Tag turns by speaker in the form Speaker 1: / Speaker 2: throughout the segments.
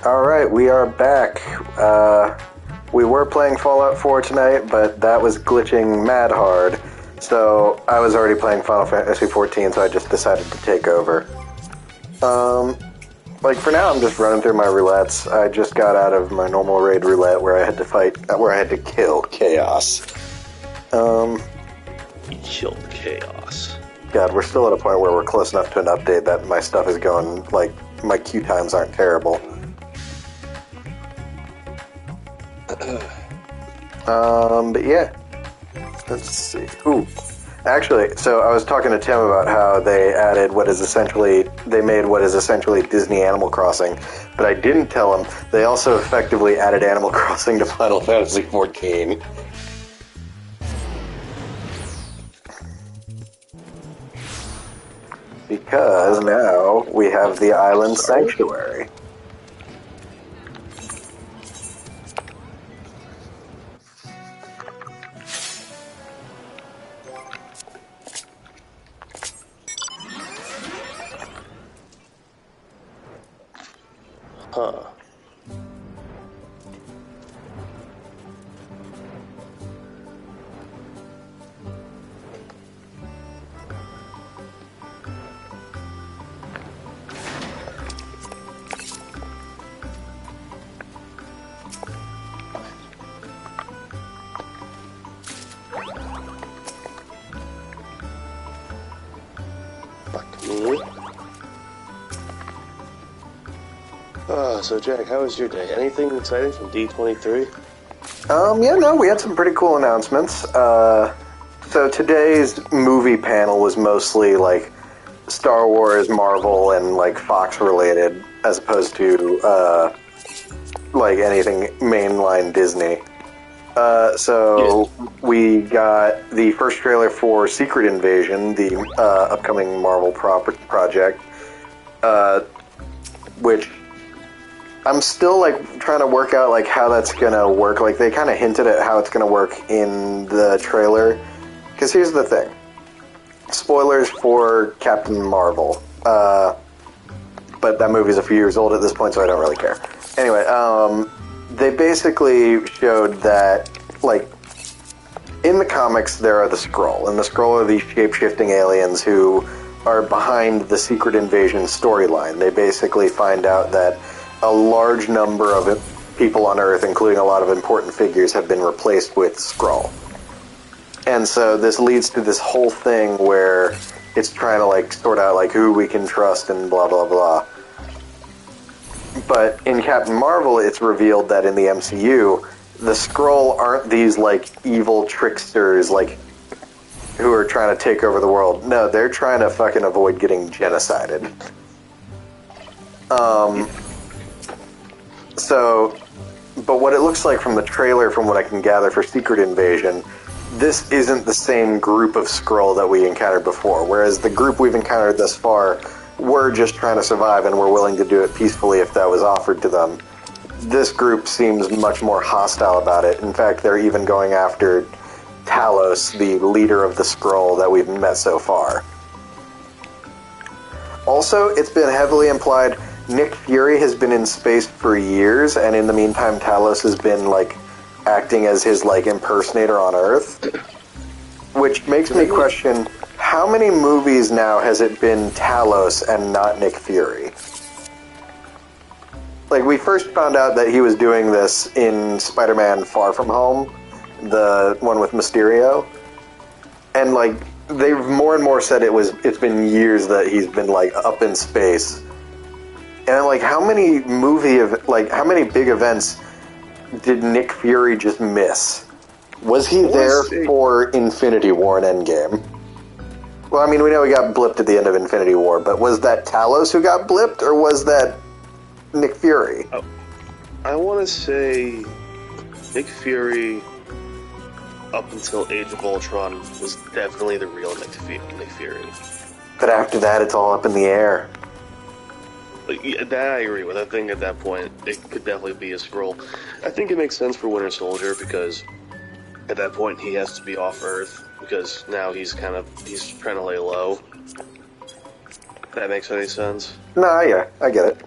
Speaker 1: Alright, we are back. We were playing Fallout 4 tonight, but that was glitching mad hard. So I was already playing Final Fantasy 14, so I just decided to take over. For now, I'm just running through my roulettes. I just got out of my normal raid roulette where I had to kill Chaos.
Speaker 2: You killed Chaos.
Speaker 1: God, we're still at a point where we're close enough to an update that my stuff is going, my queue times aren't terrible. But yeah. Let's see. Ooh. Actually, so I was talking to Tim about how they made what is essentially Disney Animal Crossing, but I didn't tell him they also effectively added Animal Crossing to Final Fantasy 14. Because now we have the Island Sanctuary.
Speaker 2: Huh. Fuck me. So Jack, how was your day? Anything exciting from D23?
Speaker 1: We had some pretty cool announcements. So today's movie panel was mostly, Star Wars, Marvel, and, Fox related, as opposed to, anything mainline Disney. We got the first trailer for Secret Invasion, the, upcoming Marvel project, which I'm still, trying to work out, how that's gonna work. They kind of hinted at how it's gonna work in the trailer. Because here's the thing. Spoilers for Captain Marvel. But that movie's a few years old at this point, so I don't really care. Anyway, they basically showed that, in the comics, there are the Skrull. And the Skrull are these shape-shifting aliens who are behind the Secret Invasion storyline. They basically find out that a large number of people on Earth, including a lot of important figures, have been replaced with Skrull. And so this leads to this whole thing where it's trying to, sort out, who we can trust and blah, blah, blah. But in Captain Marvel, it's revealed that in the MCU, the Skrull aren't these, evil tricksters, who are trying to take over the world. No, they're trying to fucking avoid getting genocided. But what it looks like from the trailer, from what I can gather for Secret Invasion, this isn't the same group of Skrull that we encountered before, whereas the group we've encountered thus far were just trying to survive and were willing to do it peacefully if that was offered to them. This group seems much more hostile about it. In fact, they're even going after Talos, the leader of the Skrull that we've met so far. Also, it's been heavily implied Nick Fury has been in space for years, and in the meantime, Talos has been, acting as his, impersonator on Earth. Which makes me question, how many movies now has it been Talos and not Nick Fury? We first found out that he was doing this in Spider-Man Far From Home, the one with Mysterio. And, they've more and more said it's been years that he's been, up in space. And, how many how many big events did Nick Fury just miss? Was he there for Infinity War and Endgame? Well, I mean, we know he got blipped at the end of Infinity War, but was that Talos who got blipped, or was that Nick Fury?
Speaker 2: Oh, I want to say Nick Fury, up until Age of Ultron, was definitely the real Nick Fury.
Speaker 1: But after that, it's all up in the air.
Speaker 2: That I agree with. I think at that point, it could definitely be a Skrull. I think it makes sense for Winter Soldier, because at that point, he has to be off Earth, because now he's trying to lay low. If that makes any sense.
Speaker 1: Nah, yeah, I get it.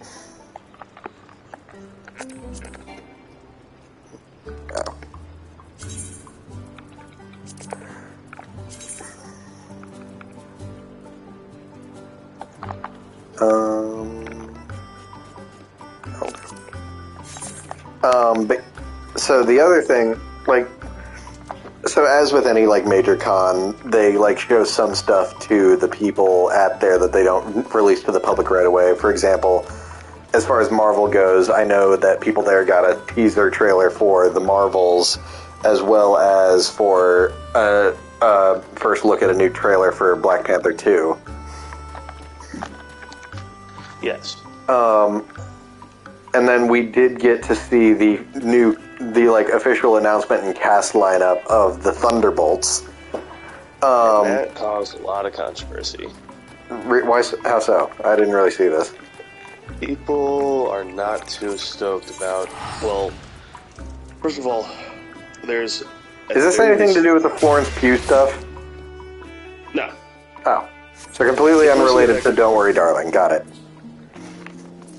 Speaker 1: But so the other thing, like, so as with any like major con, they like show some stuff to the people at there that they don't release to the public right away. For example, as far as Marvel goes, I know that people there got a teaser trailer for the Marvels, as well as for first look at a new trailer for Black Panther 2.
Speaker 2: Yes.
Speaker 1: And then we did get to see the like official announcement and cast lineup of the Thunderbolts.
Speaker 2: And that caused a lot of controversy.
Speaker 1: Why? How so? I didn't really see this.
Speaker 2: People are not too stoked about. Well, first of all, there's.
Speaker 1: Is this anything to do with the Florence Pugh stuff?
Speaker 2: No.
Speaker 1: Oh, so completely unrelated to Don't Worry, Darling. Got it.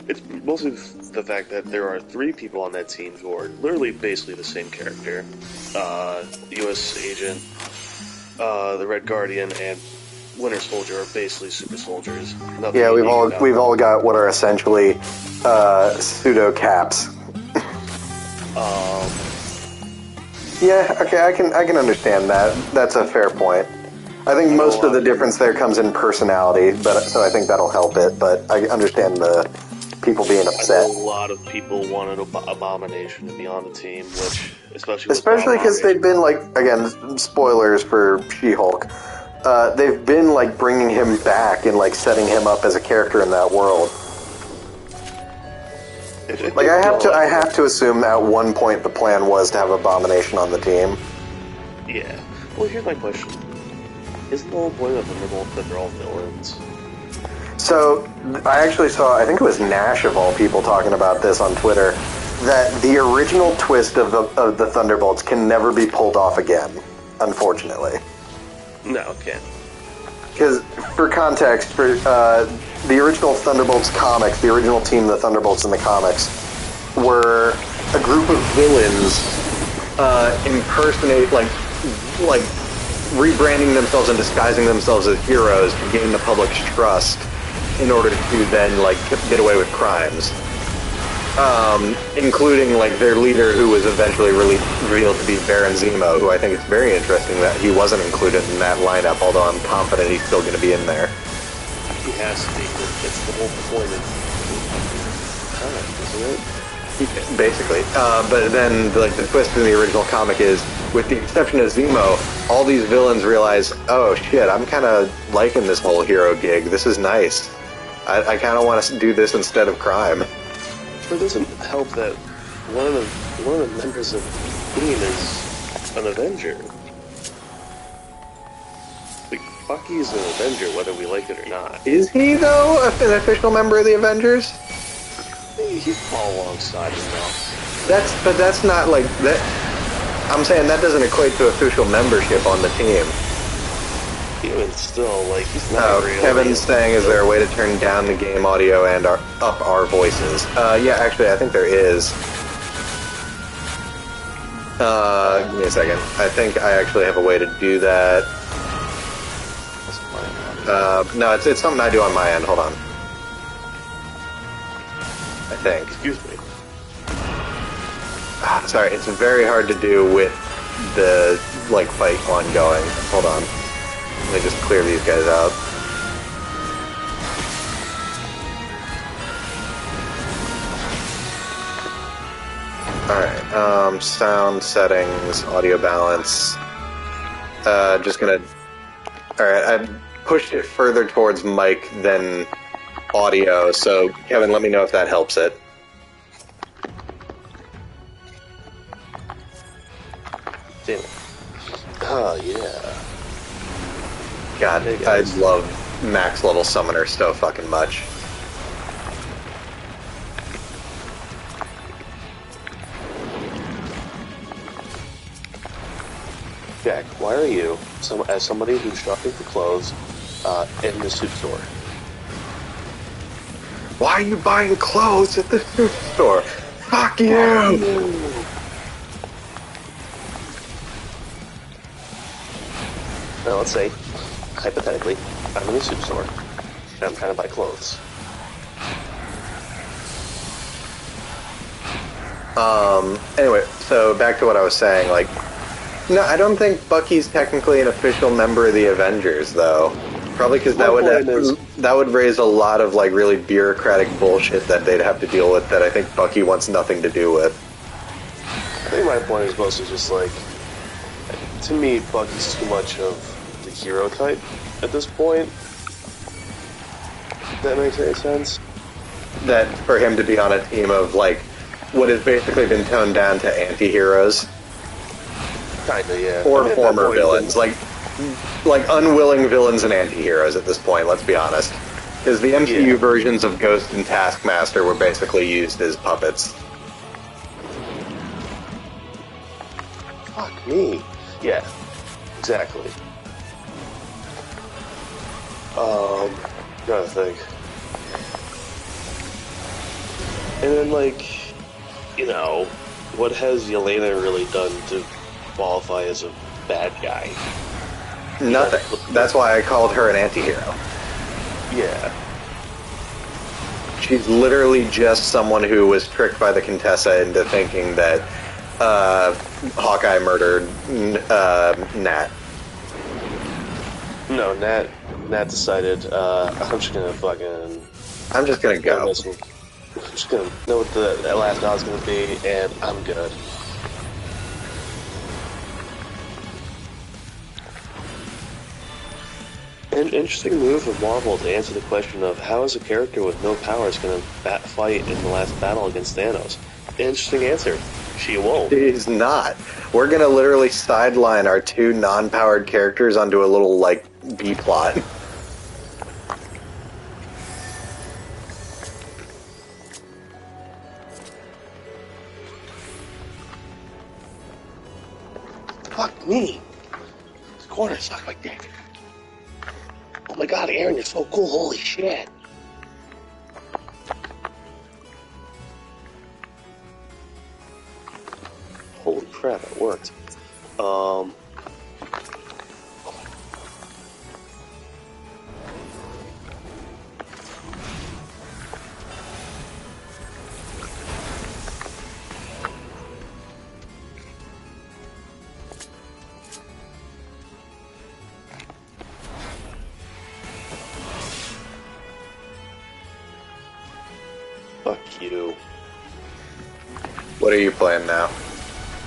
Speaker 2: It's mostly the fact that there are 3 people on that team who are literally basically the same character. U.S. Agent, the Red Guardian, and Winter Soldier are basically super soldiers. Nothing
Speaker 1: Yeah, we've
Speaker 2: unique
Speaker 1: all got what are essentially pseudo caps. Yeah, okay, I can understand that. That's a fair point. I think most of the difference there comes in personality, but so I think that'll help it. But I understand the people being upset.
Speaker 2: I know a lot of people wanted Abomination to be on the team, which
Speaker 1: especially because they've been like, again, spoilers for She-Hulk. They've been like bringing him back and like setting him up as a character in that world. Like I have to assume at one point the plan was to have Abomination on the team.
Speaker 2: Yeah. Well, here's my question: isn't the whole point of Thunderbolt that they're all villains?
Speaker 1: So I actually saw, I think it was Nash of all people talking about this on Twitter, that the original twist of the Thunderbolts can never be pulled off again, unfortunately.
Speaker 2: No, it can't.
Speaker 1: Because, for context, for the original Thunderbolts comics, the original team of the Thunderbolts in the comics, were a group of villains impersonate, like rebranding themselves and disguising themselves as heroes to gain the public's trust in order to then, like, get away with crimes. Including, like, their leader, who was eventually revealed to be Baron Zemo, who I think it's very interesting that he wasn't included in that lineup, although I'm confident he's still going to be in there.
Speaker 2: He has to be. It's the whole point of isn't it?
Speaker 1: Basically. But then, like, the twist in the original comic is, with the exception of Zemo, all these villains realize, oh shit, I'm kind of liking this whole hero gig. This is nice. I kind of want to do this instead of crime.
Speaker 2: But it doesn't help that one of the members of the team is an Avenger. Like, Bucky's an Avenger, whether we like it or not.
Speaker 1: Is he, though, an official member of the Avengers?
Speaker 2: He'd fall alongside him now.
Speaker 1: That's not like that. I'm saying that doesn't equate to official membership on the team.
Speaker 2: Even still, like, he's not really...
Speaker 1: Kevin's saying, is there a way to turn down the game audio and up our voices? Yeah, actually, I think there is. Give me a second. I think I actually have a way to do that. No, it's something I do on my end. Hold on. I think.
Speaker 2: Excuse me.
Speaker 1: Sorry, it's very hard to do with the, like, fight ongoing. Hold on. Let me just clear these guys out. Alright, sound settings, audio balance. Just gonna... Alright, I pushed it further towards mic than audio, so Kevin, let me know if that helps it.
Speaker 2: Damn it. Oh, yeah.
Speaker 1: God, I love max level summoner so fucking much.
Speaker 2: Jack, why are you, as somebody who's shopping for clothes, in the suit store?
Speaker 1: Why are you buying clothes at the suit store? Fuck you!
Speaker 2: Now, let's say, hypothetically, I'm in the suit store, and I'm trying to buy clothes.
Speaker 1: Anyway, so back to what I was saying, like, no, I don't think Bucky's technically an official member of the Avengers, though. Probably because
Speaker 2: My point is,
Speaker 1: that would raise a lot of like really bureaucratic bullshit that they'd have to deal with that I think Bucky wants nothing to do with.
Speaker 2: I think my point is mostly just like, to me, Bucky's too much of the hero type at this point. If that makes any sense?
Speaker 1: That for him to be on a team of like what has basically been toned down to anti-heroes.
Speaker 2: Kinda, yeah.
Speaker 1: Or former villains. Like unwilling villains and anti-heroes at this point, let's be honest. Because the MCU versions of Ghost and Taskmaster were basically used as puppets.
Speaker 2: Fuck me. Yeah, exactly. Gotta think. And then, like, you know, what has Yelena really done to qualify as a bad guy?
Speaker 1: Nothing. That's why I called her an anti-hero.
Speaker 2: Yeah.
Speaker 1: She's literally just someone who was tricked by the Contessa into thinking that Hawkeye murdered Nat.
Speaker 2: No, Nat decided, I'm just gonna go. I'm just gonna know what the last nod's gonna be, and I'm good. An interesting move of Marvel to answer the question of how is a character with no powers going to fight in the last battle against Thanos? Interesting answer. She won't.
Speaker 1: She's not. We're gonna literally sideline our two non-powered characters onto a little, like, B-plot.
Speaker 2: Fuck me. This corner sucked my dick. Oh my god, Aaron, you're so cool. Holy shit. Holy crap, it worked. Fuck you.
Speaker 1: What are you playing now?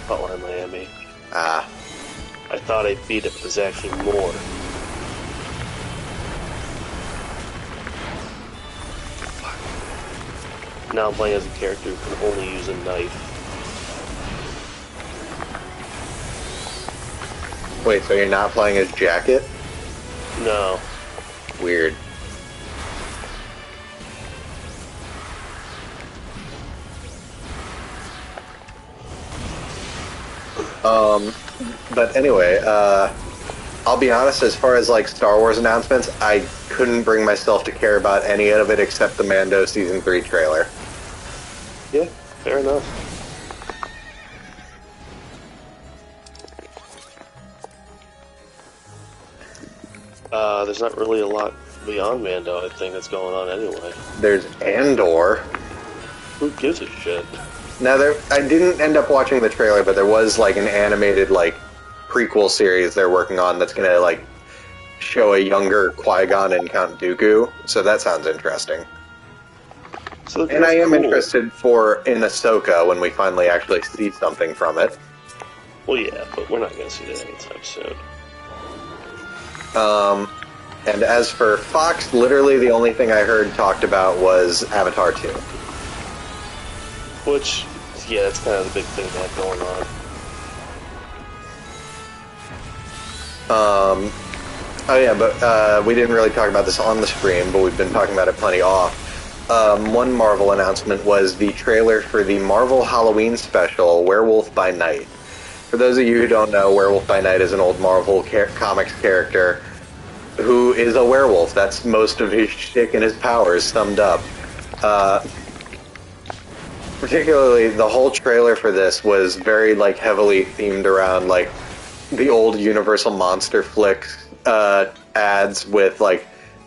Speaker 2: Hotline Miami.
Speaker 1: Ah.
Speaker 2: I thought I beat it, but there's actually more. Fuck. Now I'm playing as a character who can only use a knife.
Speaker 1: Wait, so you're not playing as Jacket?
Speaker 2: No.
Speaker 1: Weird. But anyway, I'll be honest, as far as like Star Wars announcements, I couldn't bring myself to care about any of it except the Mando Season 3 trailer.
Speaker 2: Yeah, fair enough. There's not really a lot beyond Mando, I think, that's going on anyway.
Speaker 1: There's Andor.
Speaker 2: Who gives a shit?
Speaker 1: Now, I didn't end up watching the trailer, but there was like an animated like prequel series they're working on that's gonna like show a younger Qui-Gon and Count Dooku. So that sounds interesting.
Speaker 2: So
Speaker 1: and I am interested in Ahsoka when we finally actually see something from it.
Speaker 2: Well, yeah, but we're not gonna see that anytime soon.
Speaker 1: And as for Fox, literally the only thing I heard talked about was Avatar 2.
Speaker 2: Which, yeah, that's kind of the big thing they have going on.
Speaker 1: Oh yeah, but we didn't really talk about this on the stream, but we've been talking about it plenty off. One Marvel announcement was the trailer for the Marvel Halloween special, Werewolf by Night. For those of you who don't know, Werewolf by Night is an old Marvel comics character who is a werewolf. That's most of his shtick and his powers summed up. Particularly, the whole trailer for this was very, like, heavily themed around, like, the old Universal Monster flicks ads with, like,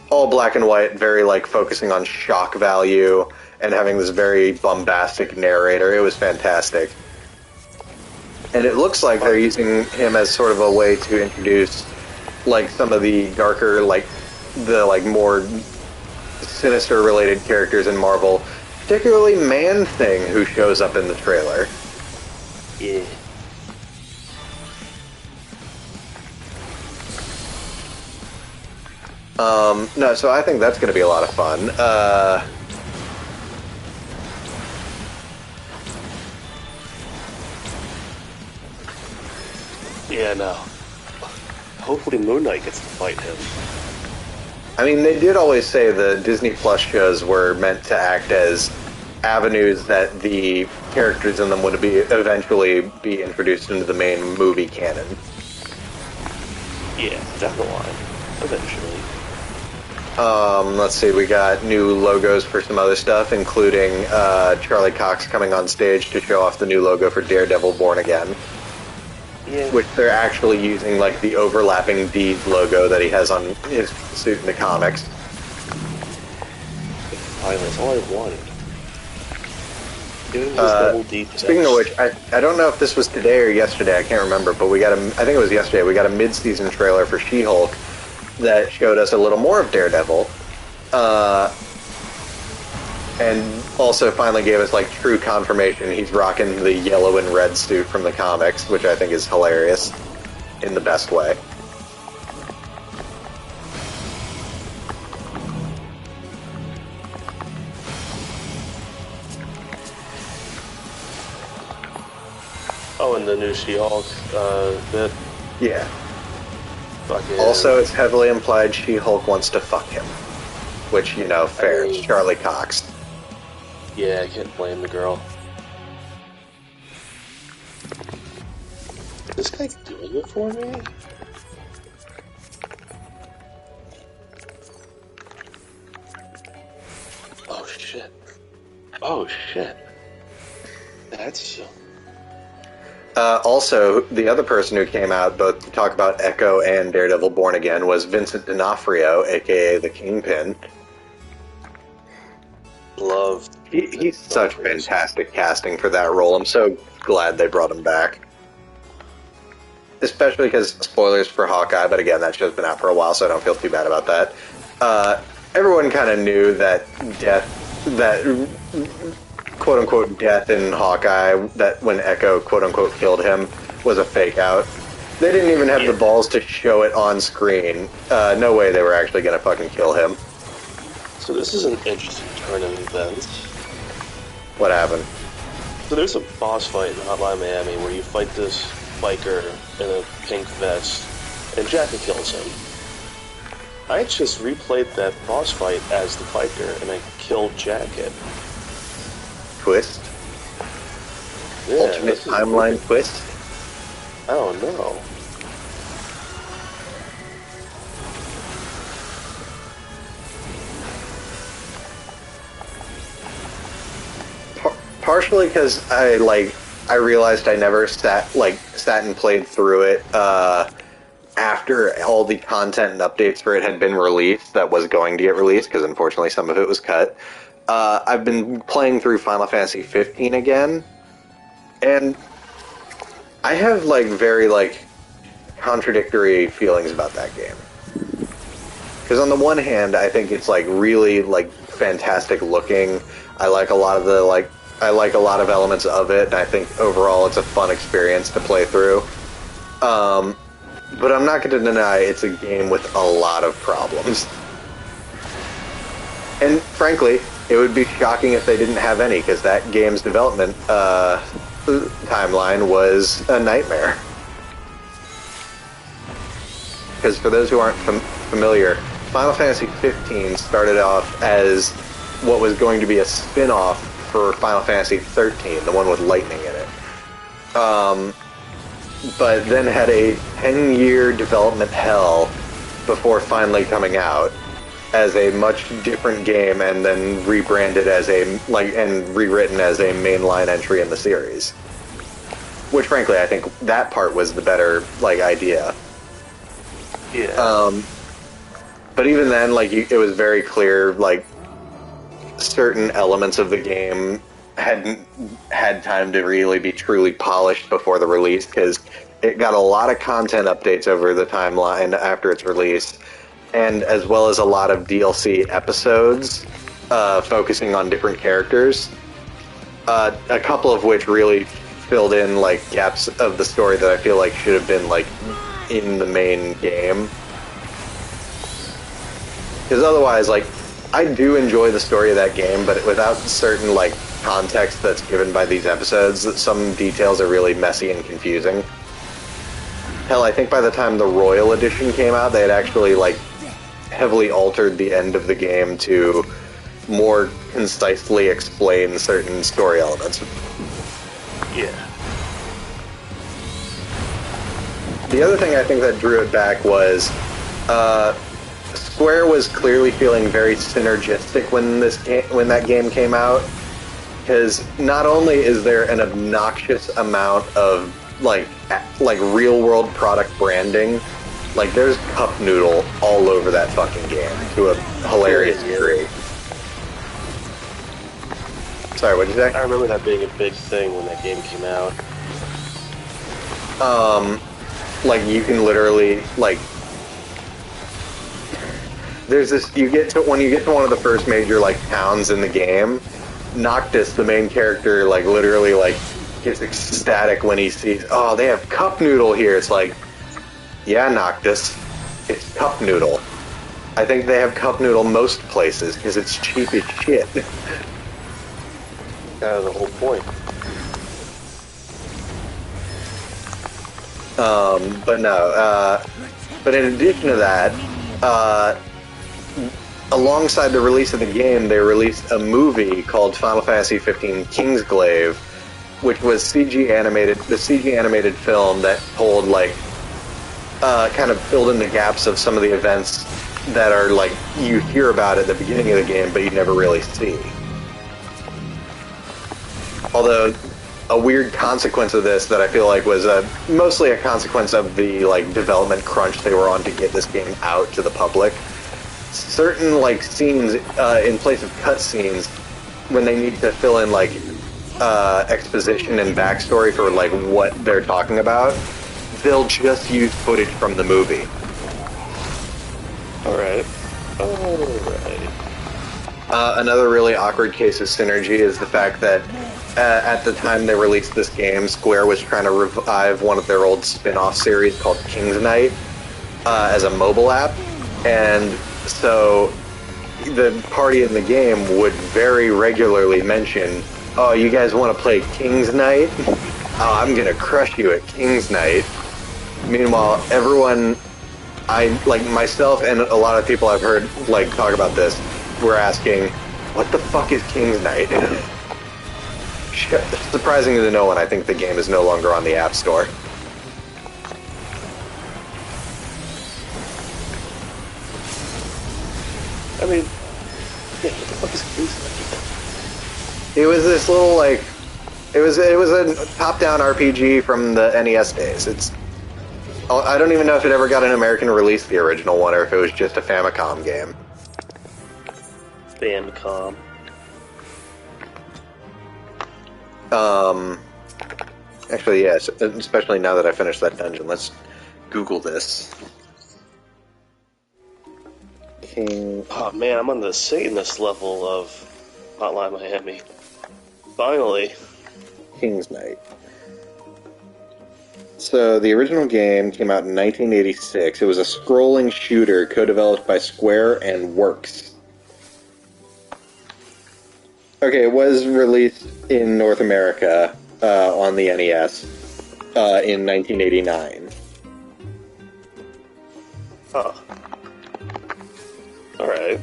Speaker 1: all black and white, very, like, focusing on shock value and having this very bombastic narrator. It was fantastic. And it looks like they're using him as sort of a way to introduce, like, some of the darker, like, the, like, more sinister-related characters in Marvel, particularly Man-Thing, who shows up in the trailer.
Speaker 2: Yeah.
Speaker 1: No, so I think that's going to be a lot of fun.
Speaker 2: Yeah, no. Hopefully Moon Knight gets to fight him.
Speaker 1: I mean, they did always say the Disney Plus shows were meant to act as avenues that the characters in them would be eventually be introduced into the main movie canon.
Speaker 2: Yeah, down the line. Eventually.
Speaker 1: Let's see, we got new logos for some other stuff, including Charlie Cox coming on stage to show off the new logo for Daredevil Born Again.
Speaker 2: Yeah.
Speaker 1: Which they're actually using, like, the overlapping Deeds logo that he has on his suit in the comics.
Speaker 2: Finally, that's all I wanted. Give him his double D.
Speaker 1: Speaking of which, I don't know if this was today or yesterday, I can't remember, but we got I think it was yesterday, we got a mid-season trailer for She-Hulk that showed us a little more of Daredevil. And also finally gave us, like, true confirmation he's rocking the yellow and red suit from the comics, which I think is hilarious in the best way.
Speaker 2: Oh, and the new She-Hulk bit.
Speaker 1: Yeah.
Speaker 2: Fucking...
Speaker 1: Also, it's heavily implied She-Hulk wants to fuck him. Which, you know, fair. It's Charlie Cox.
Speaker 2: Yeah, I can't blame the girl. Is this guy doing it for me? Oh shit. Oh shit. That's...
Speaker 1: Also, the other person who came out both to talk about Echo and Daredevil Born Again was Vincent D'Onofrio, aka the Kingpin.
Speaker 2: Love.
Speaker 1: He's such fantastic casting for that role. I'm so glad they brought him back. Especially because, spoilers for Hawkeye, but again, that show's been out for a while, so I don't feel too bad about that. Everyone kind of knew that quote-unquote death in Hawkeye, that when Echo quote-unquote killed him, was a fake out. They didn't even have the balls to show it on screen. No way they were actually going to fucking kill him.
Speaker 2: So this is an interesting turn of events.
Speaker 1: What happened?
Speaker 2: So there's a boss fight in Hotline Miami where you fight this biker in a pink vest, and Jackie kills him. I just replayed that boss fight as the biker, and I killed Jacket.
Speaker 1: Twist?
Speaker 2: Yeah,
Speaker 1: Alternate timeline twist?
Speaker 2: I don't know.
Speaker 1: Partially because I realized I never sat and played through it after all the content and updates for it had been released that was going to get released, because unfortunately some of it was cut. I've been playing through Final Fantasy 15 again, and I have very contradictory feelings about that game. Because on the one hand, I think it's really fantastic looking. I like a lot of elements of it, and I think overall it's a fun experience to play through. But I'm not going to deny it's a game with a lot of problems. And frankly, it would be shocking if they didn't have any, because that game's development timeline was a nightmare. Because for those who aren't familiar, Final Fantasy 15 started off as what was going to be a spin-off for Final Fantasy 13, the one with lightning in it. But then had a 10-year development hell before finally coming out as a much different game, and then rebranded as and rewritten as a mainline entry in the series. Which, frankly, I think that part was the better idea.
Speaker 2: Yeah.
Speaker 1: But even then, it was very clear, certain elements of the game hadn't had time to really be truly polished before the release, because it got a lot of content updates over the timeline after its release, and as well as a lot of DLC episodes focusing on different characters. A couple of which really filled in like gaps of the story that I feel like should have been like in the main game. Because otherwise, like, I do enjoy the story of that game, but without certain like context that's given by these episodes, some details are really messy and confusing. Hell, I think by the time the Royal Edition came out, they had actually like heavily altered the end of the game to more concisely explain certain story elements.
Speaker 2: Yeah.
Speaker 1: The other thing I think that drew it back was Square was clearly feeling very synergistic when that game came out, because not only is there an obnoxious amount of like real world product branding, like there's cup noodle all over that fucking game to a hilarious degree. Sorry, what'd you say?
Speaker 2: I remember that being a big thing when that game came out.
Speaker 1: Like you can literally like there's this when you get to one of the first major like towns in the game, Noctis, the main character, like literally like gets ecstatic when he sees, oh, they have cup noodle here. It's like, yeah, Noctis, it's cup noodle. I think they have cup noodle most places because it's cheap as shit.
Speaker 2: That's the whole point.
Speaker 1: But no, but in addition to that, alongside the release of the game, they released a movie called Final Fantasy XV Kingsglaive, which was the CG animated film that told, like, kind of filled in the gaps of some of the events that are, like, you hear about at the beginning of the game, but you never really see. Although, a weird consequence of this that I feel like was mostly a consequence of the like development crunch they were on to get this game out to the public. Certain like scenes in place of cutscenes, when they need to fill in like exposition and backstory for like what they're talking about, they'll just use footage from the movie.
Speaker 2: Alright.
Speaker 1: Another really awkward case of synergy is the fact that at the time they released this game, Square was trying to revive one of their old spin-off series called King's Knight as a mobile app, and so the party in the game would very regularly mention, oh, you guys want to play King's Knight? Oh, I'm gonna crush you at King's Knight. Meanwhile, everyone, like myself and a lot of people I've heard like talk about this, were asking, what the fuck is King's Knight? Surprisingly to no one, I think the game is no longer on the App Store.
Speaker 2: I mean, yeah, what the fuck is King's Knight?
Speaker 1: It was this little, like, it was a top-down RPG from the NES days. I don't even know if it ever got an American release, the original one, or if it was just a Famicom game.
Speaker 2: Famicom.
Speaker 1: Actually, yes, especially now that I finished that dungeon. Let's Google this. King...
Speaker 2: Oh man, I'm on the Satanist level of Hotline Miami. Finally.
Speaker 1: King's Knight. So, the original game came out in 1986. It was a scrolling shooter co-developed by Square and Works. Okay, it was released in North America on the NES in 1989.
Speaker 2: Huh. Alright.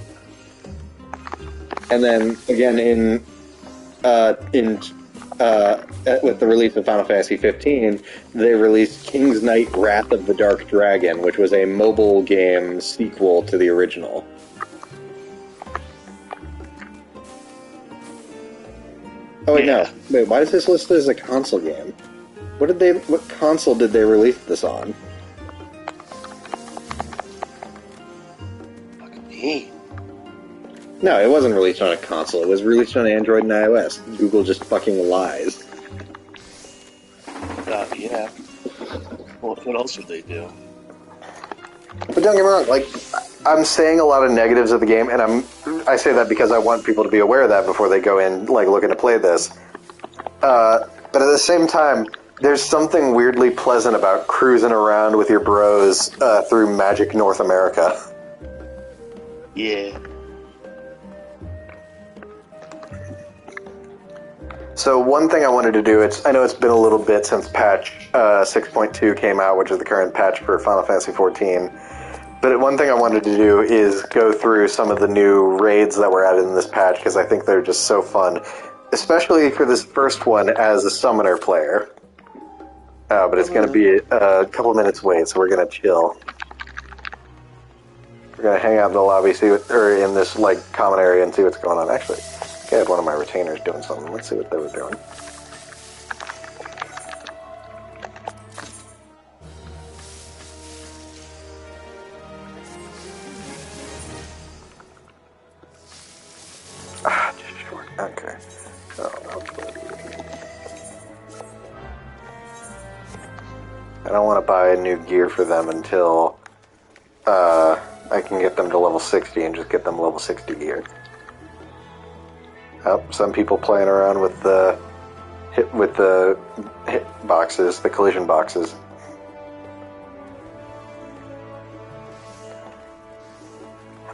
Speaker 1: And then, again, with the release of Final Fantasy XV, they released King's Knight Wrath of the Dark Dragon, which was a mobile game sequel to the original. Oh wait, no. Wait, why is this listed as a console game? What console did they release this on?
Speaker 2: Fuck me.
Speaker 1: No, it wasn't released on a console. It was released on Android and iOS. Google just fucking lies.
Speaker 2: Yeah. Well, what else would they do?
Speaker 1: But don't get me wrong, like, I'm saying a lot of negatives of the game, and I say that because I want people to be aware of that before they go in, like, looking to play this. But at the same time, there's something weirdly pleasant about cruising around with your bros through magic North America.
Speaker 2: Yeah.
Speaker 1: So one thing I wanted to do, I know it's been a little bit since patch 6.2 came out, which is the current patch for Final Fantasy XIV, but one thing I wanted to do is go through some of the new raids that were added in this patch, because I think they're just so fun, especially for this first one as a summoner player. But it's going to be a couple minutes wait, so we're going to chill. We're going to hang out in the lobby, or in this like common area, and see what's going on. Actually, I had one of my retainers doing something. Let's see what they were doing. Just short. Okay. I don't want to buy new gear for them until I can get them to level 60 and just get them level 60 gear. Oh, some people playing around with the hit boxes, the collision boxes.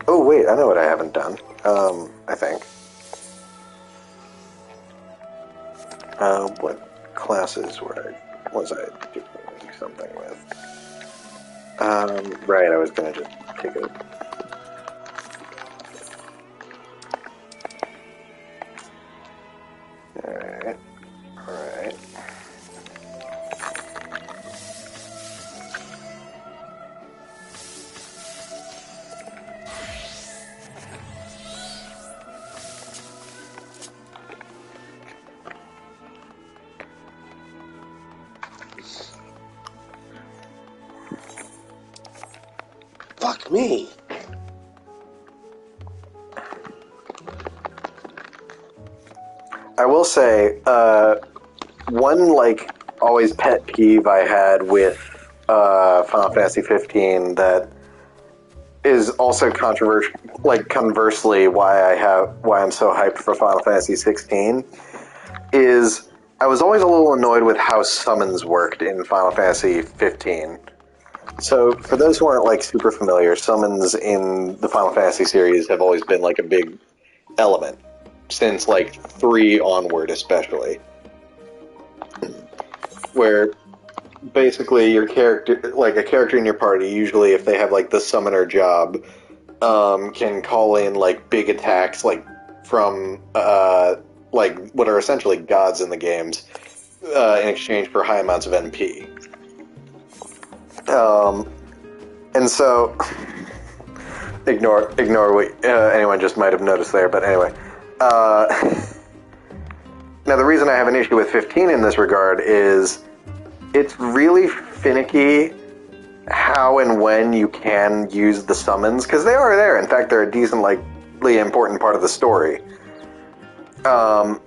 Speaker 1: Oh wait, I know what I haven't done. I think. What classes was I doing something with? Right, I was gonna just take it. Alright.
Speaker 2: Fuck me.
Speaker 1: I will say, one, like, always pet peeve I had with Final Fantasy 15 that is also controversial, like, conversely why I'm so hyped for Final Fantasy 16, is I was always a little annoyed with how summons worked in Final Fantasy 15. So, for those who aren't, like, super familiar, summons in the Final Fantasy series have always been, like, a big element. Since, like, 3 onward, especially. Where, basically, your character, like, a character in your party, usually if they have, like, the summoner job, can call in, like, big attacks, like, from, like, what are essentially gods in the games, in exchange for high amounts of NP. And so, ignore what anyone just might have noticed there, but anyway. Now, the reason I have an issue with 15 in this regard is it's really finicky how and when you can use the summons, because they are there. In fact, they're a decently important part of the story. But,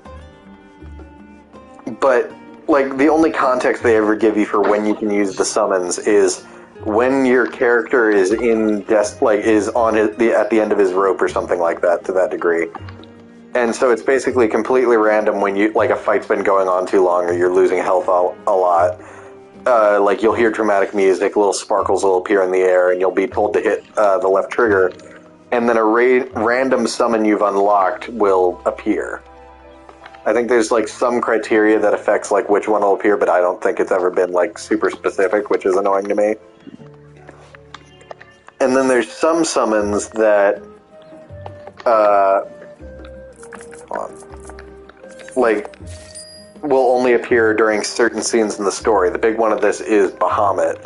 Speaker 1: like, the only context they ever give you for when you can use the summons is when your character is at the end of his rope or something like that, to that degree. And so it's basically completely random when a fight's been going on too long or you're losing health a lot. Like, you'll hear dramatic music, little sparkles will appear in the air, and you'll be told to hit the left trigger, and then a random summon you've unlocked will appear. I think there's, like, some criteria that affects, like, which one will appear, but I don't think it's ever been, like, super specific, which is annoying to me. And then there's some summons that, will only appear during certain scenes in the story. The big one of this is Bahamut,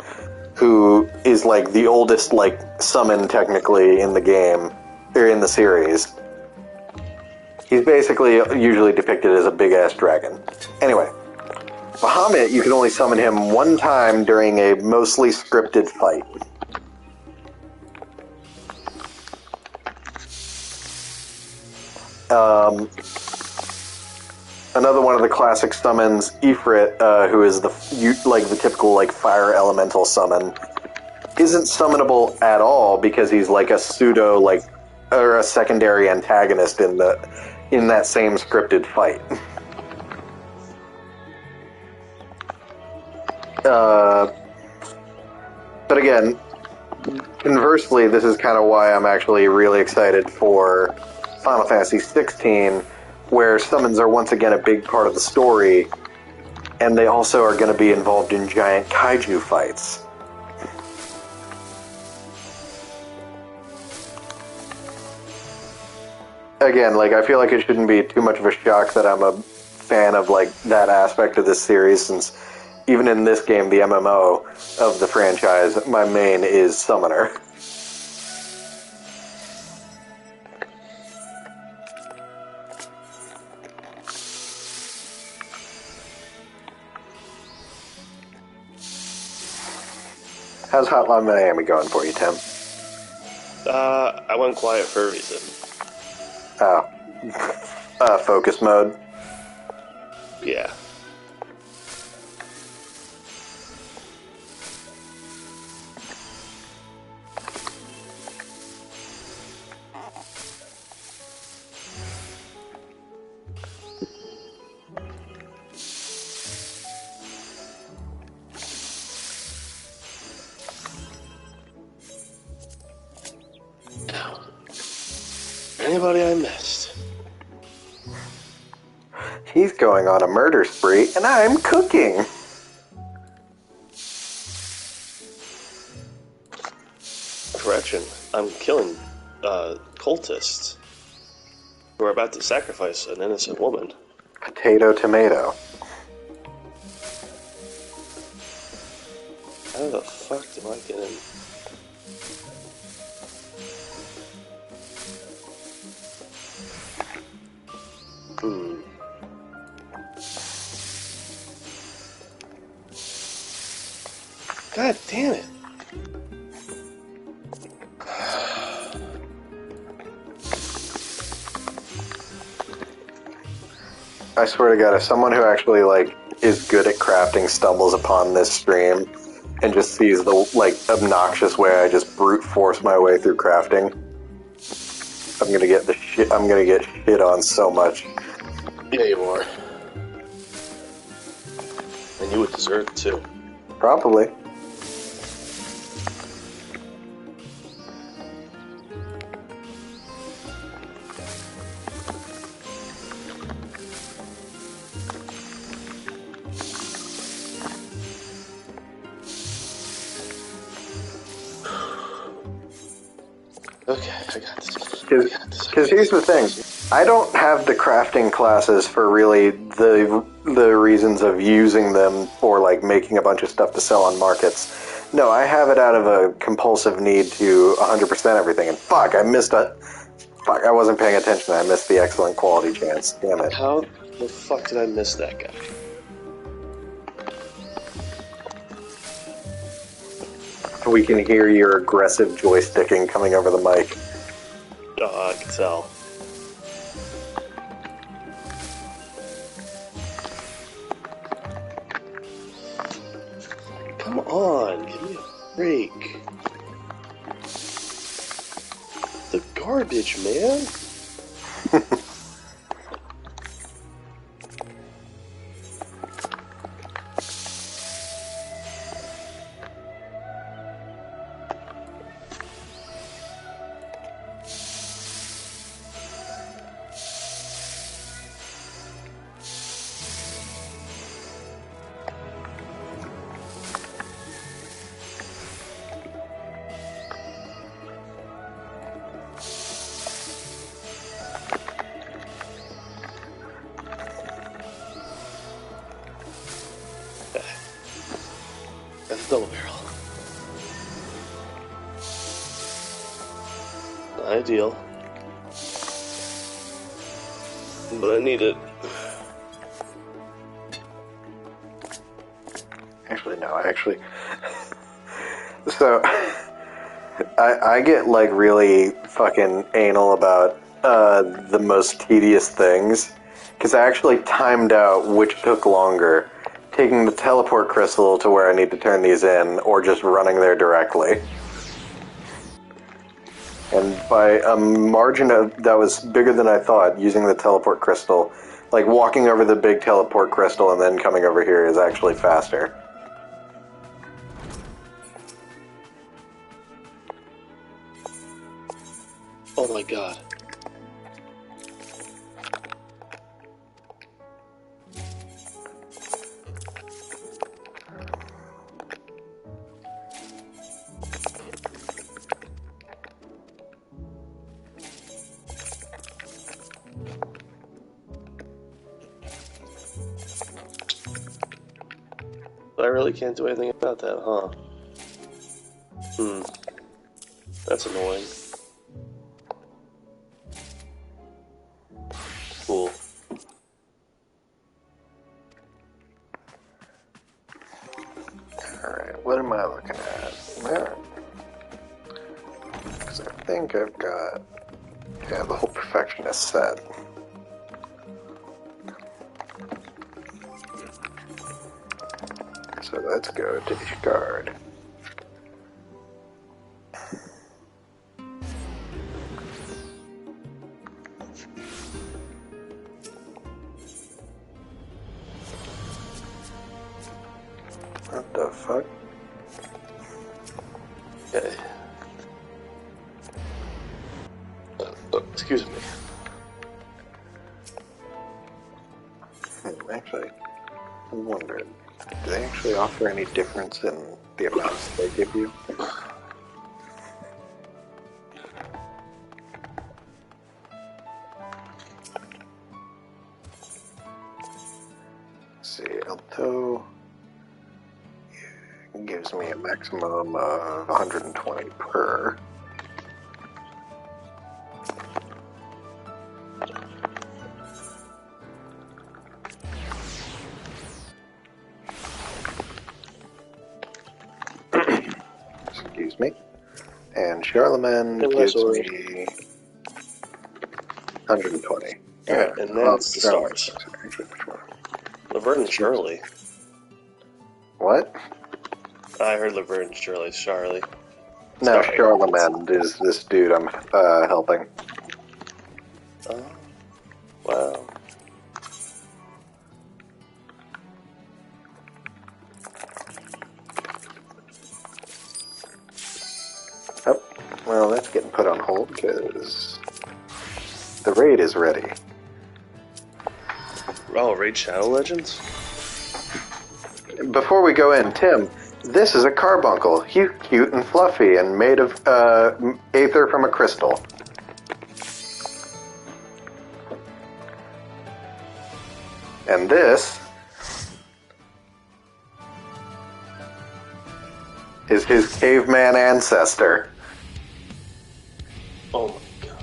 Speaker 1: who is, like, the oldest, like, summon, technically, in the game, or in the series. He's basically usually depicted as a big-ass dragon. Anyway, Bahamut, you can only summon him one time during a mostly scripted fight. Another one of the classic summons, Ifrit, who is the typical like fire elemental summon, isn't summonable at all because he's like a pseudo or a secondary antagonist in that same scripted fight. But again, conversely, this is kind of why I'm actually really excited for Final Fantasy XVI, where summons are once again a big part of the story, and they also are going to be involved in giant kaiju fights. Again, I feel like it shouldn't be too much of a shock that I'm a fan of that aspect of this series, since even in this game, the MMO of the franchise, my main is Summoner. How's Hotline Miami going for you, Tim?
Speaker 2: I went quiet for a reason.
Speaker 1: Oh. Focus mode?
Speaker 2: Yeah. Anybody I missed?
Speaker 1: He's going on a murder spree, and I'm cooking!
Speaker 2: Correction, I'm killing, cultists who are about to sacrifice an innocent woman.
Speaker 1: Potato, tomato.
Speaker 2: How the fuck do I get in? God damn it.
Speaker 1: I swear to God, if someone who actually, is good at crafting stumbles upon this stream and just sees the, obnoxious way I just brute force my way through crafting, I'm gonna get shit on so much.
Speaker 2: Yeah, you are. And you would deserve it, too.
Speaker 1: Probably.
Speaker 2: Okay, I got this.
Speaker 1: Because here's the thing, I don't have the crafting classes for really the reasons of using them for making a bunch of stuff to sell on markets. No, I have it out of a compulsive need to 100% everything. And fuck, I wasn't paying attention. I missed the excellent quality chance. Damn it.
Speaker 2: How the fuck did I miss that guy?
Speaker 1: We can hear your aggressive joysticking coming over the mic.
Speaker 2: Oh, I can tell. Come on, give me a break. The garbage, man. That's a double barrel. Not ideal. But I need it.
Speaker 1: Actually. So, I get really fucking anal about the most tedious things, because I actually timed out which took longer, taking the teleport crystal to where I need to turn these in, or just running there directly. And by a margin that was bigger than I thought, using the teleport crystal, like walking over the big teleport crystal and then coming over here is actually faster.
Speaker 2: Oh my god. But I really can't do anything about that, huh? That's annoying. Cool.
Speaker 1: Alright, what am I looking at? Because I think I've got... Yeah, the whole perfectionist set. So let's go to discard. What the fuck?
Speaker 2: Okay. Excuse me.
Speaker 1: Actually, I wondered, do they actually offer any difference in the amounts they give you? Let's see, Alto gives me a maximum of 120 per. Excuse me. And Charlemagne gives me 120.
Speaker 2: Alright, and that's the stars.
Speaker 1: Actually, which one?
Speaker 2: Laverne and Shirley.
Speaker 1: What?
Speaker 2: I heard Laverne and Shirley's Charlie.
Speaker 1: No,
Speaker 2: Sorry.
Speaker 1: Charlemagne is this dude I'm helping.
Speaker 2: Oh. Wow.
Speaker 1: Oh, well, that's getting put on hold because the raid is ready.
Speaker 2: Oh, Raid Shadow Legends?
Speaker 1: Before we go in, Tim, this is a carbuncle. He's cute and fluffy and made of aether from a crystal. And this is his caveman ancestor.
Speaker 2: Oh my god.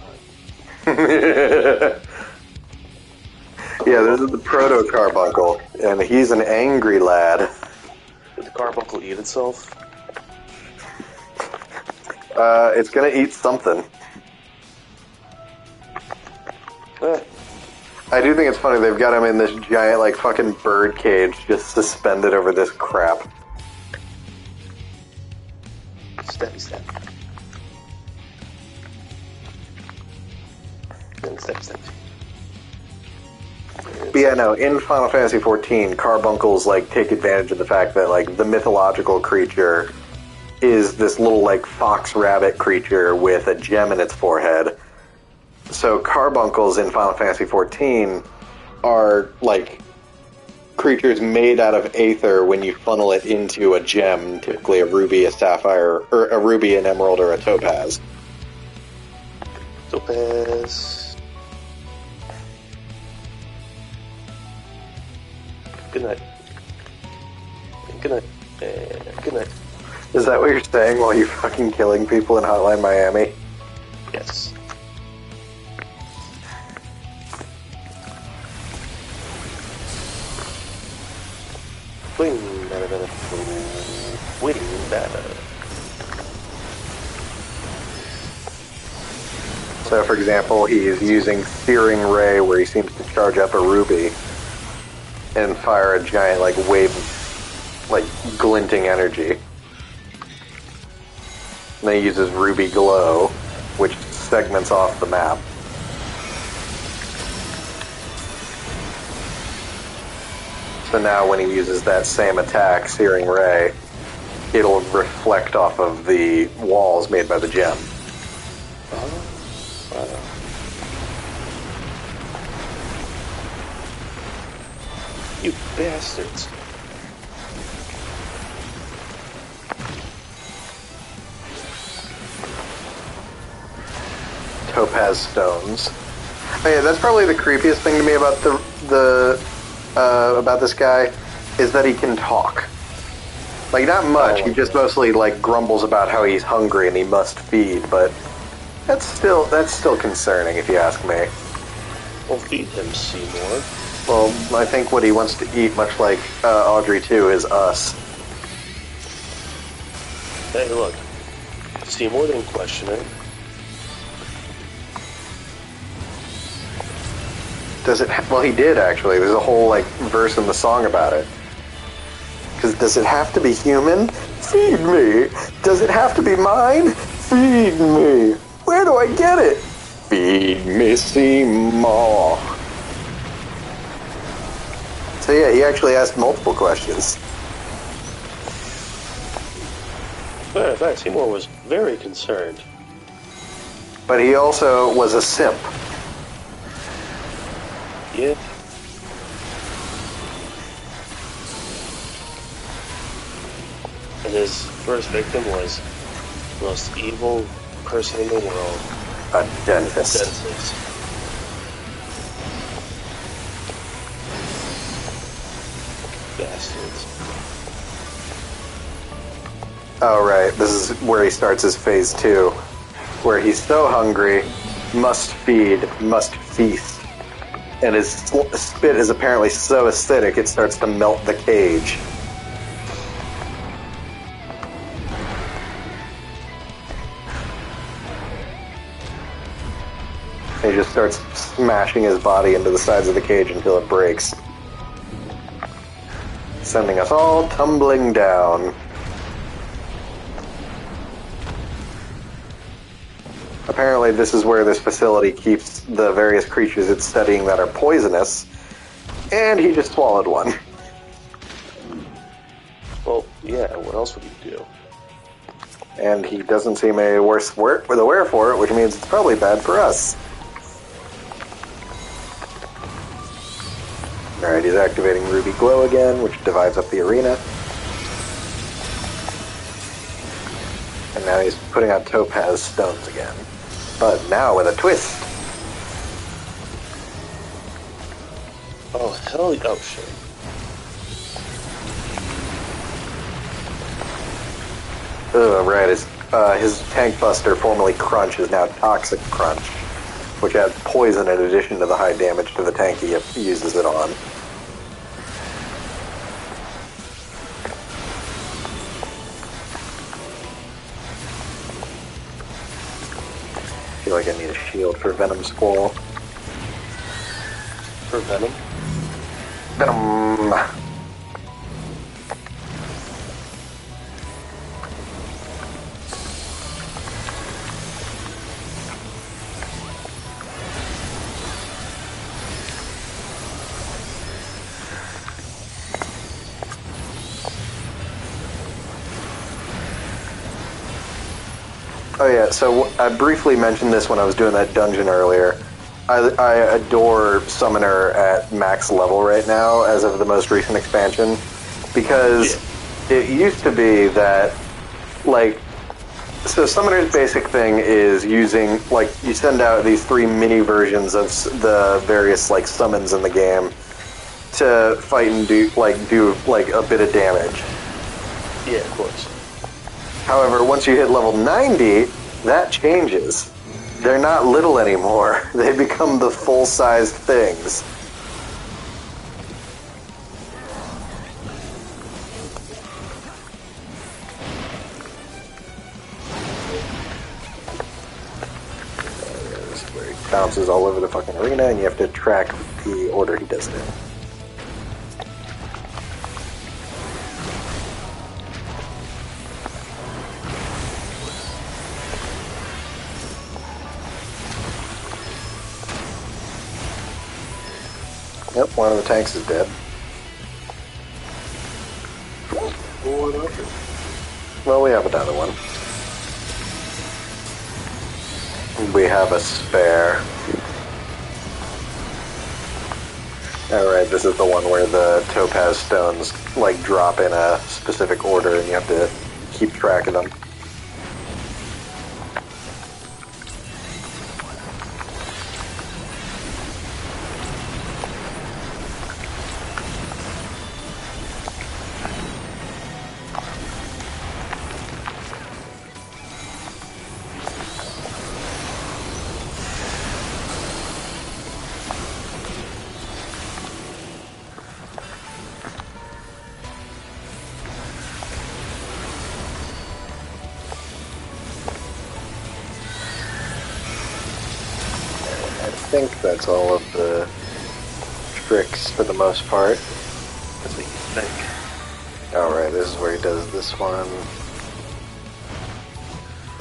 Speaker 1: Yeah, this is the proto-carbuncle, and he's an angry lad.
Speaker 2: Did the carbuncle eat itself?
Speaker 1: It's gonna eat something. I do think it's funny they've got him in this giant, like, fucking bird cage just suspended over this crap.
Speaker 2: Steppy step. Step step.
Speaker 1: But yeah, no, in Final Fantasy XIV, carbuncles, like, take advantage of the fact that, like, the mythological creature is this little, like, fox-rabbit creature with a gem in its forehead. So carbuncles in Final Fantasy XIV are, like, creatures made out of aether when you funnel it into a gem, typically a ruby, a sapphire, or a ruby, an emerald, or a topaz.
Speaker 2: Topaz. Good night. Good night. Good night.
Speaker 1: Is that what you're saying while you're fucking killing people in Hotline Miami?
Speaker 2: Yes. Wing better. Wing better.
Speaker 1: So, for example, he's using Searing Ray, where he seems to charge up a ruby and fire a giant, like, wave of, like, glinting energy. And then he uses Ruby Glow, which segments off the map. So now when he uses that same attack, Searing Ray, it'll reflect off of the walls made by the gem.
Speaker 2: You bastards.
Speaker 1: Topaz stones. Oh yeah, that's probably the creepiest thing to me about about this guy, is that he can talk. Like, not much, he just mostly, like, grumbles about how he's hungry and he must feed, but that's still concerning, if you ask me.
Speaker 2: Well, feed him, Seymour.
Speaker 1: Well, I think what he wants to eat, much like Audrey too, is us.
Speaker 2: Hey, look. Seymour didn't question it.
Speaker 1: Does it? Well, he did, actually. There's a whole, like, verse in the song about it. Because does it have to be human? Feed me. Does it have to be mine? Feed me. Where do I get it? Feed me, Seymour. So yeah, he actually asked multiple questions.
Speaker 2: Matter of fact, Seymour was very concerned.
Speaker 1: But he also was a simp.
Speaker 2: Yeah. And his first victim was the most evil person in the world.
Speaker 1: A dentist.
Speaker 2: Dentist. Bastards.
Speaker 1: Oh, right. This is where he starts his phase 2. Where he's so hungry, must feed, must feast. And his spit is apparently so acidic it starts to melt the cage. He just starts smashing his body into the sides of the cage until it breaks. Sending us all tumbling down. Apparently this is where this facility keeps the various creatures it's studying that are poisonous, and he just swallowed one.
Speaker 2: Well, yeah, what else would he do?
Speaker 1: And he doesn't seem a worse aware for it, which means it's probably bad for us. Alright, he's activating Ruby Glow again, which divides up the arena. And now he's putting out Topaz stones again. But now with a twist.
Speaker 2: Oh, hell yeah. Oh, shit.
Speaker 1: Right, his Tank Buster, formerly Crunch, is now Toxic Crunch, which adds poison in addition to the high damage to the tank he uses it on. I feel like I need a shield for Venom Squall.
Speaker 2: For Venom?
Speaker 1: Venom! Oh yeah, so I briefly mentioned this when I was doing that dungeon earlier. I adore Summoner at max level right now as of the most recent expansion, because it used to be that, like, so Summoner's basic thing is using, like, you send out these 3 mini versions of the various, like, summons in the game to fight and do a bit of damage.
Speaker 2: Yeah, of course.
Speaker 1: However, once you hit level 90, that changes. They're not little anymore. They become the full-sized things. bounces all over the fucking arena, and you have to track the order he does it in. Yep, one of the tanks is dead. Well, we have another one. We have a spare. Alright, this is the one where the topaz stones, like, drop in a specific order and you have to keep track of them. I think that's all of the tricks for the most part.
Speaker 2: That's what you think.
Speaker 1: Alright, this is where he does this one.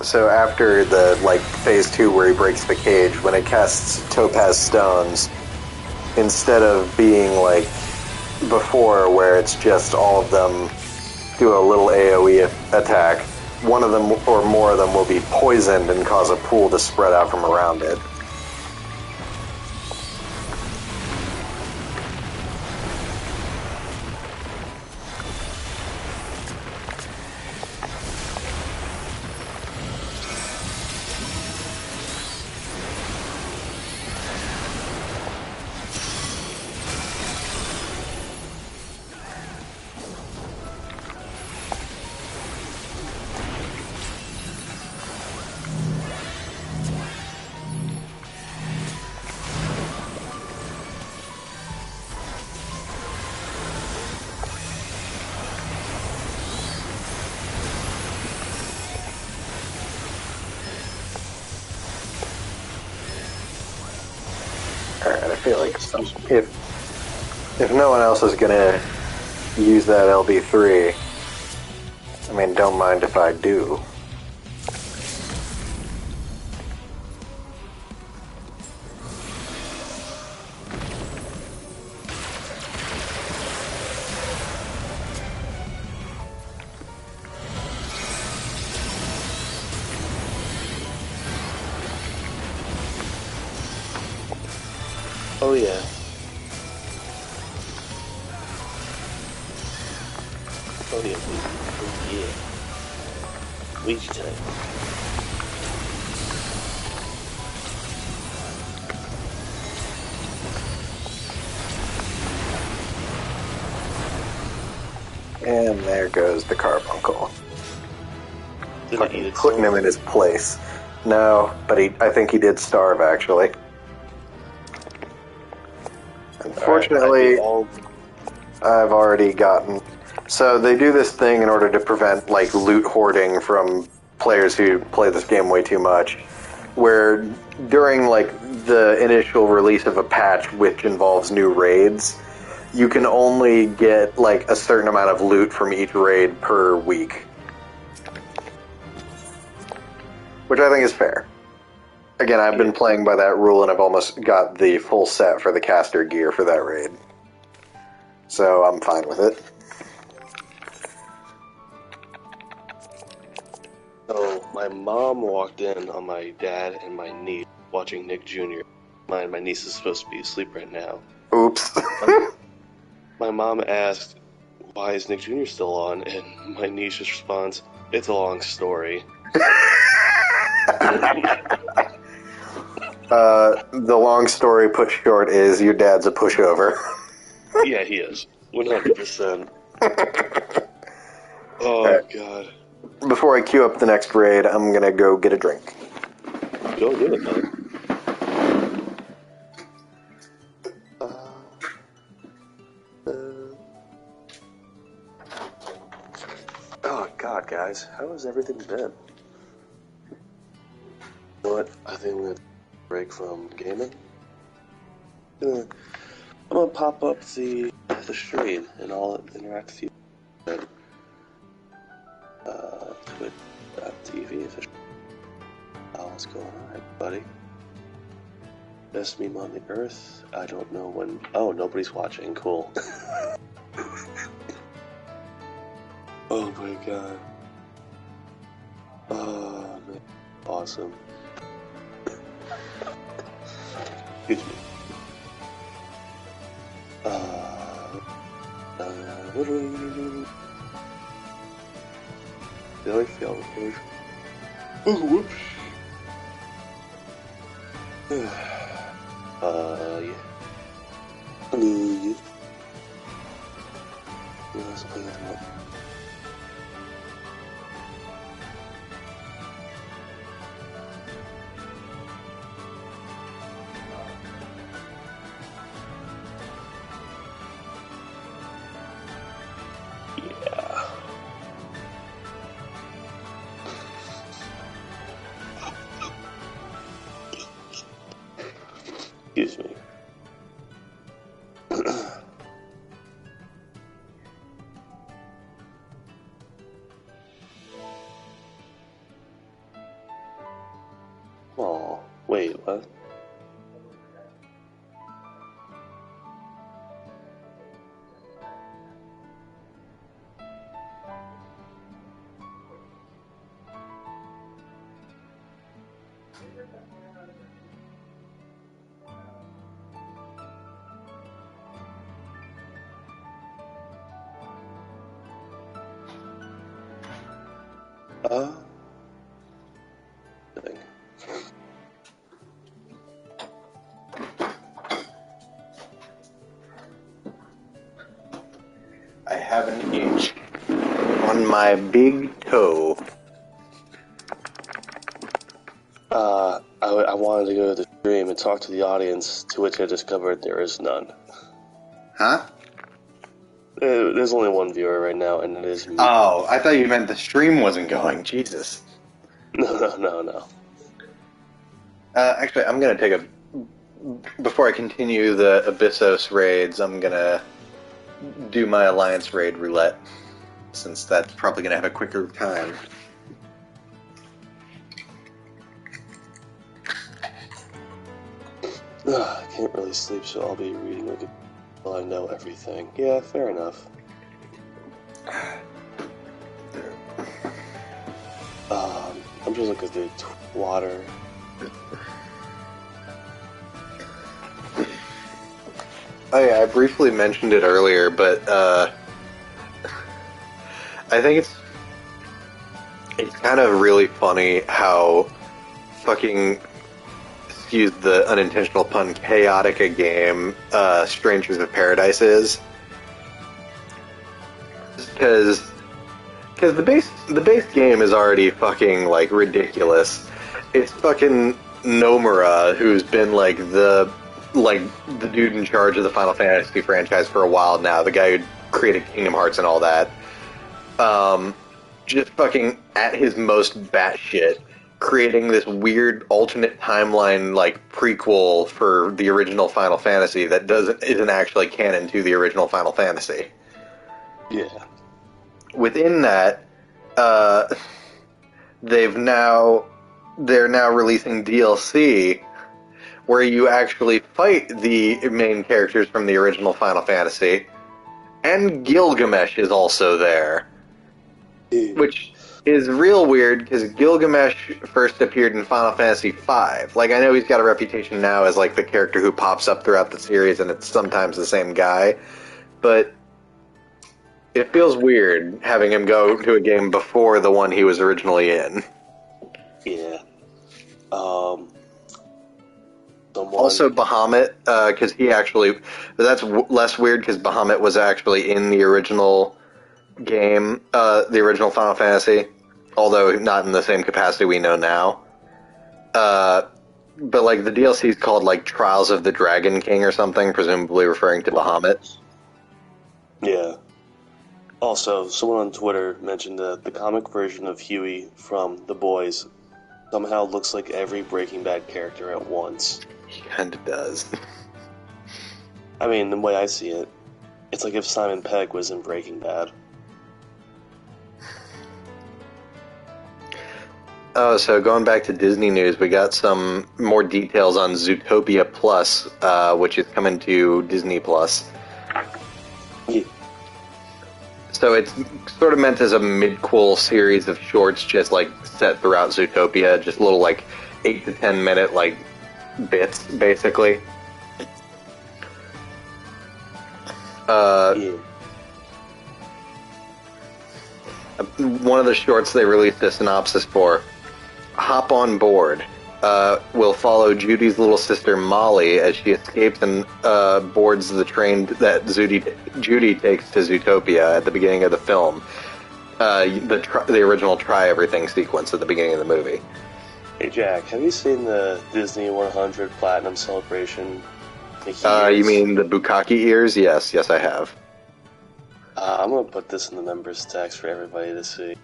Speaker 1: So after the, like, phase 2 where he breaks the cage, when it casts topaz stones, instead of being like before where it's just all of them do a little AoE attack, one of them or more of them will be poisoned and cause a pool to spread out from around it. Alright, I feel like if no one else is gonna use that LB3, I mean, don't mind if I do.
Speaker 2: Oh yeah. Oh yeah. Oh yeah. Ouija time.
Speaker 1: And there goes the carbuncle.
Speaker 2: Did it eat
Speaker 1: Fucking
Speaker 2: itself?
Speaker 1: putting him in his place. No, but I think he did starve, actually. Unfortunately, I've already gotten... So they do this thing in order to prevent, like, loot hoarding from players who play this game way too much, where during, like, the initial release of a patch which involves new raids, you can only get, like, a certain amount of loot from each raid per week. Which I think is fair. Again, I've been playing by that rule and I've almost got the full set for the caster gear for that raid. So I'm fine with it.
Speaker 2: So my mom walked in on my dad and my niece watching Nick Jr. My niece is supposed to be asleep right now.
Speaker 1: Oops.
Speaker 2: My mom asked, "Why is Nick Jr. still on?" And my niece just responds, "It's a long story."
Speaker 1: The long story put short is your dad's a pushover.
Speaker 2: Yeah, he is. 100%. Oh,
Speaker 1: Right.
Speaker 2: God.
Speaker 1: Before I queue up the next raid, I'm gonna go get a drink.
Speaker 2: Go do it, man. Oh, God, guys. How has everything been? You know what? I think I'm gonna break from gaming. I'm gonna pop up the stream and I'll interact with you. Twitch.tv. What's going on, everybody? Best meme on the earth. I don't know when. Oh, nobody's watching. Cool. Oh my god. Oh man, awesome. Excuse me. Did I fail? Oh, whoops. Yeah. Yeah. Let's play that one. Excuse me. Oh, wait, what? Thing.
Speaker 1: I have an itch on my big toe.
Speaker 2: I wanted to go to the stream and talk to the audience, to which I discovered there is none.
Speaker 1: Huh?
Speaker 2: There's only one viewer right now, and it is me.
Speaker 1: Oh, I thought you meant the stream wasn't going. Jesus.
Speaker 2: No.
Speaker 1: Actually, I'm gonna take a... Before I continue the Abyssos raids, I'm gonna do my Alliance raid roulette, since that's probably gonna have a quicker time.
Speaker 2: I can't really sleep, so I'll be reading like until I know everything. Yeah, fair enough. I'm just looking through water.
Speaker 1: Oh yeah, I briefly mentioned it earlier, but I think it's kind of really funny how fucking, excuse the unintentional pun, chaotic a game Strangers of Paradise is. Because the base game is already fucking like ridiculous. It's fucking Nomura, who's been like the dude in charge of the Final Fantasy franchise for a while now, the guy who created Kingdom Hearts and all that. Just fucking at his most batshit, creating this weird alternate timeline like prequel for the original Final Fantasy that isn't actually canon to the original Final Fantasy.
Speaker 2: Yeah.
Speaker 1: Within that, they're now releasing DLC where you actually fight the main characters from the original Final Fantasy, and Gilgamesh is also there, which is real weird because Gilgamesh first appeared in Final Fantasy V. Like, I know he's got a reputation now as like the character who pops up throughout the series, and it's sometimes the same guy, but it feels weird having him go to a game before the one he was originally in.
Speaker 2: Yeah.
Speaker 1: Also, Bahamut, because that's less weird because Bahamut was actually in the original game, the original Final Fantasy, although not in the same capacity we know now. But like the DLC is called like Trials of the Dragon King or something, presumably referring to Bahamut.
Speaker 2: Yeah. Also, someone on Twitter mentioned that the comic version of Huey from The Boys somehow looks like every Breaking Bad character at once.
Speaker 1: He kind of does.
Speaker 2: I mean, the way I see it, it's like if Simon Pegg was in Breaking Bad.
Speaker 1: Oh, so going back to Disney news, we got some more details on Zootopia Plus, which is coming to Disney Plus.
Speaker 2: Yeah.
Speaker 1: So it's sort of meant as a mid-quel series of shorts, just like set throughout Zootopia, just little like 8 to 10 minute like bits, basically.
Speaker 2: Yeah.
Speaker 1: One of the shorts they released a synopsis for, Hop on Board, will follow Judy's little sister Molly as she escapes and boards the train that Judy takes to Zootopia at the beginning of the film. The original Try Everything sequence at the beginning of the movie.
Speaker 2: Hey Jack, have you seen the Disney 100 Platinum Celebration?
Speaker 1: You mean the Bukkake ears? Yes, I have.
Speaker 2: I'm gonna put this in the members text for everybody to see.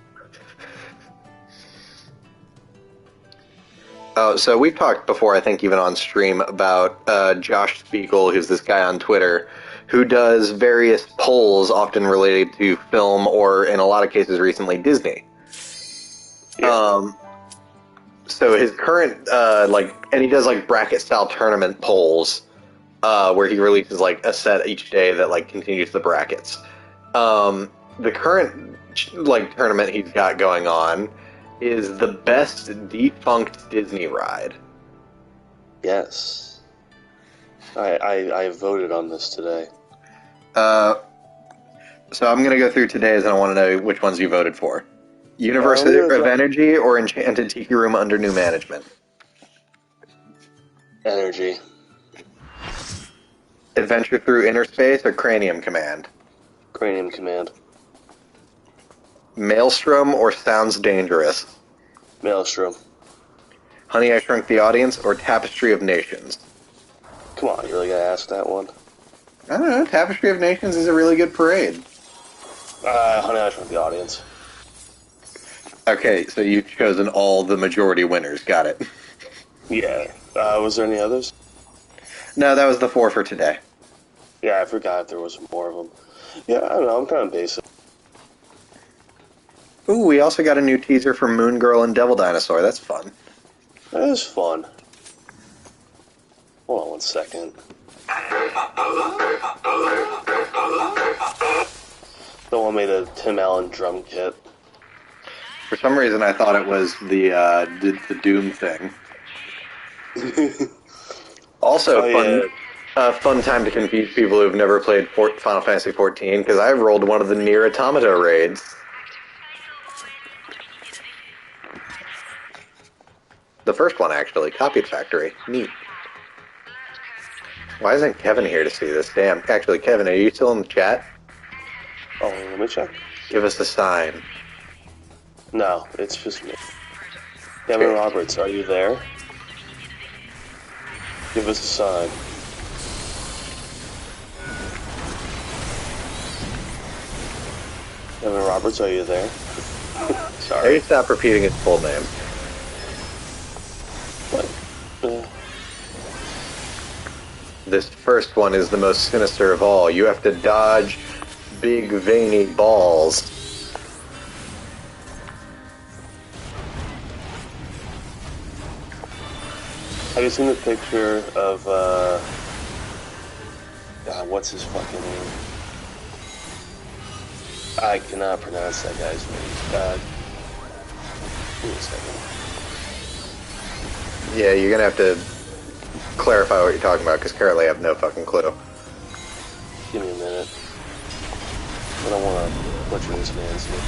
Speaker 1: Oh, so we've talked before, I think even on stream, about Josh Spiegel, who's this guy on Twitter, who does various polls often related to film or, in a lot of cases, recently Disney.
Speaker 2: Yeah.
Speaker 1: So his current, and he does like bracket-style tournament polls, where he releases like a set each day that like continues the brackets. The current like tournament he's got going on is the best defunct Disney ride.
Speaker 2: Yes. I voted on this today.
Speaker 1: So I'm going to go through today's, and I want to know which ones you voted for. University of Energy or Enchanted Tiki Room under new management?
Speaker 2: Energy.
Speaker 1: Adventure through Inner Space or Cranium Command?
Speaker 2: Cranium Command.
Speaker 1: Maelstrom or Sounds Dangerous?
Speaker 2: Maelstrom.
Speaker 1: Honey, I Shrunk the Audience or Tapestry of Nations?
Speaker 2: Come on, you really gotta ask that one?
Speaker 1: I don't know. Tapestry of Nations is a really good parade.
Speaker 2: Honey, I Shrunk the Audience.
Speaker 1: Okay, so you've chosen all the majority winners. Got it.
Speaker 2: Yeah. Was there any others?
Speaker 1: No, that was the 4 for today.
Speaker 2: Yeah, I forgot if there was more of them. Yeah, I don't know. I'm kind of basic.
Speaker 1: Ooh, we also got a new teaser for Moon Girl and Devil Dinosaur. That's fun.
Speaker 2: That is fun. Hold on 1 second. Someone made a Tim Allen drum kit.
Speaker 1: For some reason, I thought it was the Doom thing. Also, fun time to confuse people who've never played Final Fantasy XIV, because I rolled one of the Nier Automata raids. The first one, actually. Copied Factory. Neat. Why isn't Kevin here to see this? Damn. Actually, Kevin, are you still in the chat?
Speaker 2: Oh, let me check.
Speaker 1: Give us a sign.
Speaker 2: No, it's just me. Kevin Roberts, are you there? Give us a sign. Kevin Roberts, are you there? Sorry.
Speaker 1: Maybe stop repeating his full name.
Speaker 2: What?
Speaker 1: This first one is the most sinister of all. You have to dodge big, veiny balls.
Speaker 2: Have you seen the picture of, God, what's his fucking name? I cannot pronounce that guy's name. Give me a second.
Speaker 1: Yeah, you're gonna have to clarify what you're talking about, because currently I have no fucking clue.
Speaker 2: Give me a minute. I don't want to butcher this man's name.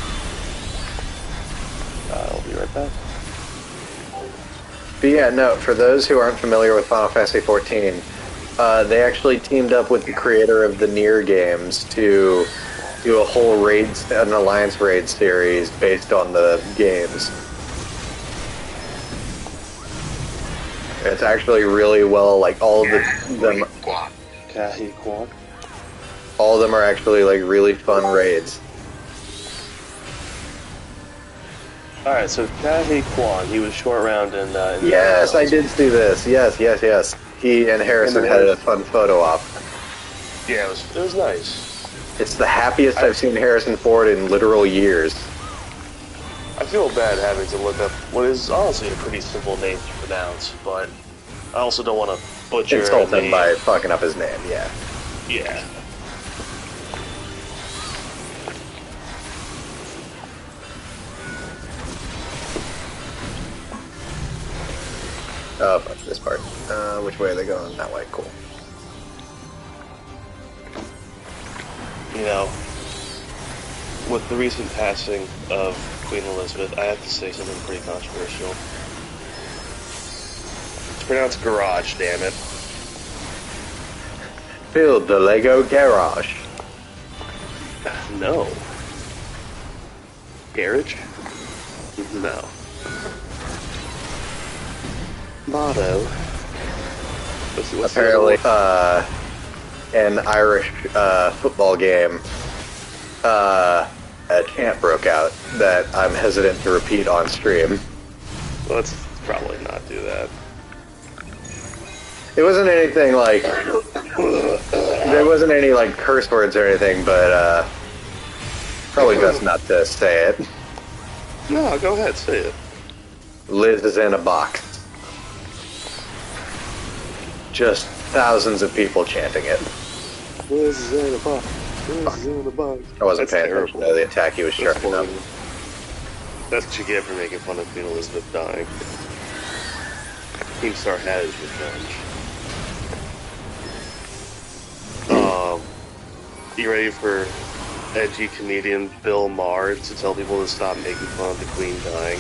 Speaker 2: I'll be right back.
Speaker 1: But yeah, no, for those who aren't familiar with Final Fantasy XIV, they actually teamed up with the creator of the Nier games to do a whole an Alliance raid series based on the games. It's actually really well, like, all of them are actually, like, really fun raids.
Speaker 2: Alright, so Kahe Kwan, he was short round in the
Speaker 1: Yes, I did see this. Yes. He and Harrison had a fun photo op.
Speaker 2: Yeah, it was nice.
Speaker 1: It's the happiest I've seen Harrison Ford in literal years.
Speaker 2: I feel bad having to look up what is honestly a pretty simple name to pronounce, but I also don't want to butcher
Speaker 1: Insult him by fucking up his name, yeah.
Speaker 2: Yeah.
Speaker 1: Oh, fuck this part. Which way are they going? That way, cool.
Speaker 2: You know, with the recent passing of Queen Elizabeth, I have to say something pretty controversial. It's pronounced garage, damn it.
Speaker 1: Build the Lego garage.
Speaker 2: No. Garage? No. Motto. What's
Speaker 1: Apparently, an Irish football game, a chant broke out that I'm hesitant to repeat on stream.
Speaker 2: Let's probably not do that.
Speaker 1: It wasn't anything like... there wasn't any, like, curse words or anything, but, probably best not to say it.
Speaker 2: No, go ahead, say it.
Speaker 1: Liz is in a box. Just thousands of people chanting it.
Speaker 2: Liz is in a box. Liz is in a box.
Speaker 1: I wasn't paying attention to the attack he was sharpening up.
Speaker 2: That's what you get for making fun of Queen Elizabeth dying. Keemstar had his revenge. You ready for edgy comedian Bill Maher to tell people to stop making fun of the Queen dying?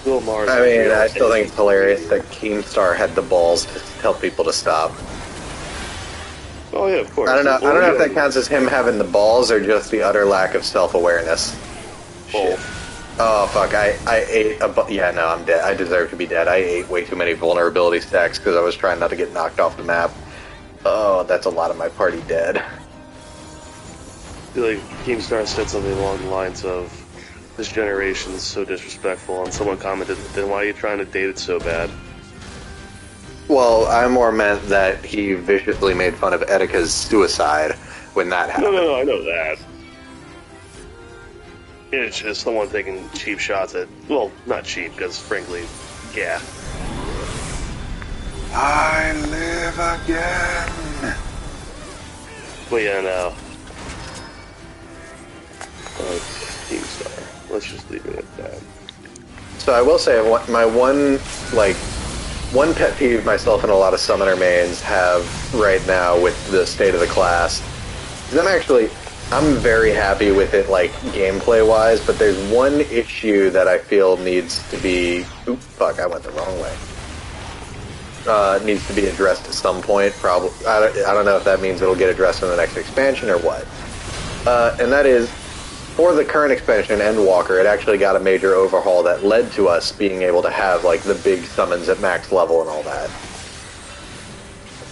Speaker 2: Bill Maher.
Speaker 1: I mean, I still think it's hilarious that Keemstar had the balls to tell people to stop.
Speaker 2: Oh yeah, of course.
Speaker 1: I don't know if that counts as him having the balls or just the utter lack of self-awareness. Shit. Oh fuck! I ate a yeah. No, I'm dead. I deserve to be dead. I ate way too many vulnerability stacks because I was trying not to get knocked off the map. Oh, that's a lot of my party dead.
Speaker 2: I feel like Keemstar said something along the lines of, "This generation is so disrespectful," and someone commented, "Then why are you trying to date it so bad?"
Speaker 1: Well, I more meant that he viciously made fun of Etika's suicide when that happened.
Speaker 2: No, I know that. It's just someone taking cheap shots at, well, not cheap, because frankly, yeah.
Speaker 1: I live again.
Speaker 2: But yeah, no. Keemstar. Let's just leave it at that.
Speaker 1: So I will say, my one pet peeve myself and a lot of summoner mains have right now with the state of the class is I'm very happy with it, like, gameplay-wise, but there's one issue that I feel needs to be... Oop, fuck, I went the wrong way. Needs to be addressed at some point, probably. I don't know if that means it'll get addressed in the next expansion or what. And that is, for the current expansion, Endwalker, it actually got a major overhaul that led to us being able to have, like, the big summons at max level and all that.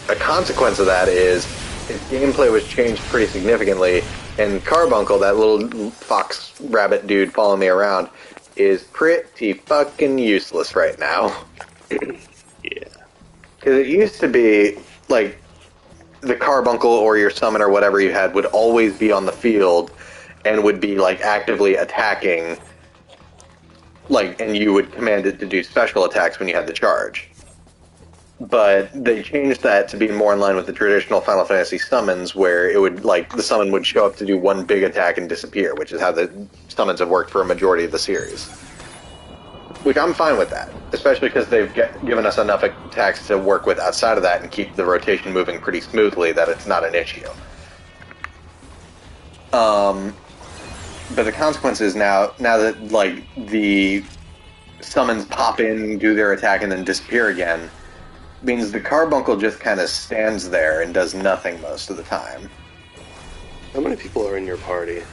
Speaker 1: A consequence of that is its gameplay was changed pretty significantly, and Carbuncle, that little fox rabbit dude following me around, is pretty fucking useless right now.
Speaker 2: Yeah.
Speaker 1: Because it used to be, like, the Carbuncle or your summon or whatever you had would always be on the field and would be, like, actively attacking, like, and you would command it to do special attacks when you had the charge. But they changed that to be more in line with the traditional Final Fantasy summons, where it would, like, the summon would show up to do one big attack and disappear, which is how the summons have worked for a majority of the series. Which I'm fine with that, especially because they've given us enough attacks to work with outside of that and keep the rotation moving pretty smoothly that it's not an issue. But the consequence is now that, like, the summons pop in, do their attack, and then disappear again, means the Carbuncle just kind of stands there and does nothing most of the time.
Speaker 2: How many people are in your party?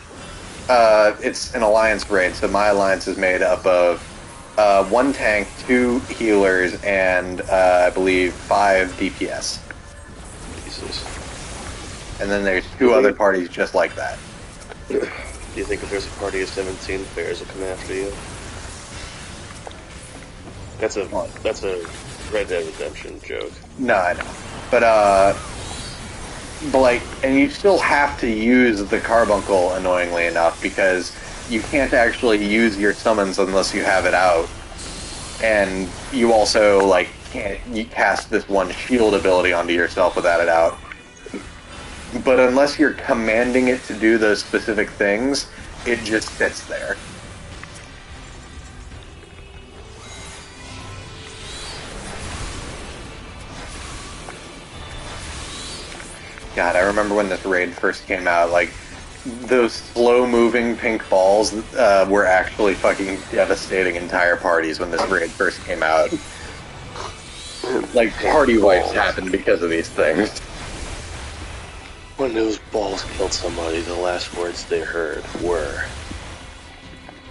Speaker 1: It's an alliance raid, so my alliance is made up of 1 tank, 2 healers, and I believe 5 DPS.
Speaker 2: Jesus.
Speaker 1: And then there's 2 other parties just like that.
Speaker 2: Do you think if there's a party of 17 bears will come after you? That's a Red Dead Redemption joke.
Speaker 1: No, I know. But like, and you still have to use the Carbuncle, annoyingly enough, because you can't actually use your summons unless you have it out. And you also, like, you cast this one shield ability onto yourself without it out. But unless you're commanding it to do those specific things, it just sits there. God, I remember when this raid first came out, like, those slow-moving pink balls were actually fucking devastating entire parties when this raid first came out. Like, party wipes happened because of these things.
Speaker 2: When those balls killed somebody, the last words they heard were,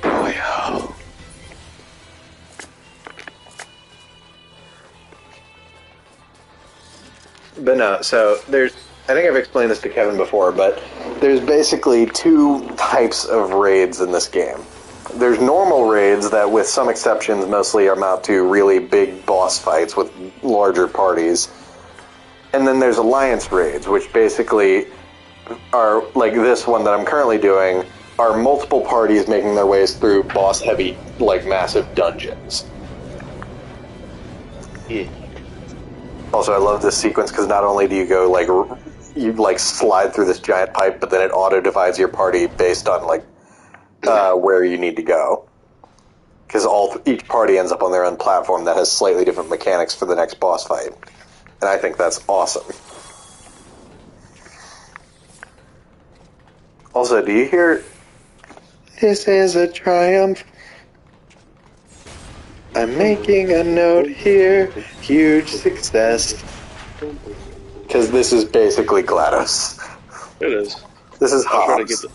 Speaker 2: "Boyo."
Speaker 1: But no, so there's... I think I've explained this to Kevin before, but there's basically two types of raids in this game. There's normal raids that, with some exceptions, mostly amount to really big boss fights with larger parties. And then there's alliance raids, which basically are, like this one that I'm currently doing, are multiple parties making their ways through boss-heavy, like, massive dungeons.
Speaker 2: Yeah.
Speaker 1: Also, I love this sequence because not only do you go, like, you, like, slide through this giant pipe, but then it auto-divides your party based on, like, where you need to go. Because each party ends up on their own platform that has slightly different mechanics for the next boss fight. And I think that's awesome. Also, do you hear... This is a triumph. I'm making a note here. Huge success. Because this is basically GLaDOS.
Speaker 2: It is.
Speaker 1: This is Hobbs.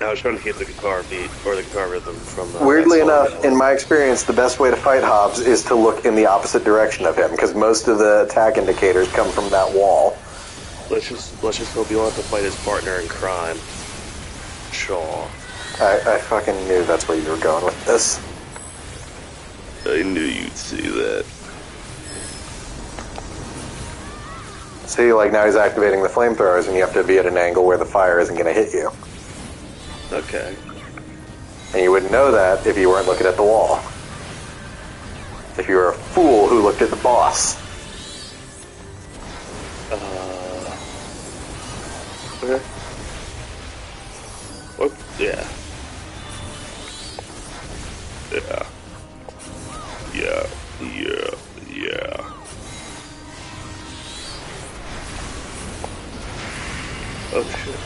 Speaker 2: I was trying to get the guitar beat, or the guitar rhythm from the...
Speaker 1: Weirdly enough, in my experience, the best way to fight Hobbs is to look in the opposite direction of him, because most of the attack indicators come from that wall.
Speaker 2: Let's just hope you want to fight his partner in crime. Shaw.
Speaker 1: I fucking knew that's where you were going with this.
Speaker 2: I knew you'd see that.
Speaker 1: See, like, now he's activating the flamethrowers, and you have to be at an angle where the fire isn't going to hit you.
Speaker 2: Okay.
Speaker 1: And you wouldn't know that if you weren't looking at the wall. If you were a fool who looked at the boss.
Speaker 2: Okay. What? Yeah. Yeah. Yeah. Oh shit.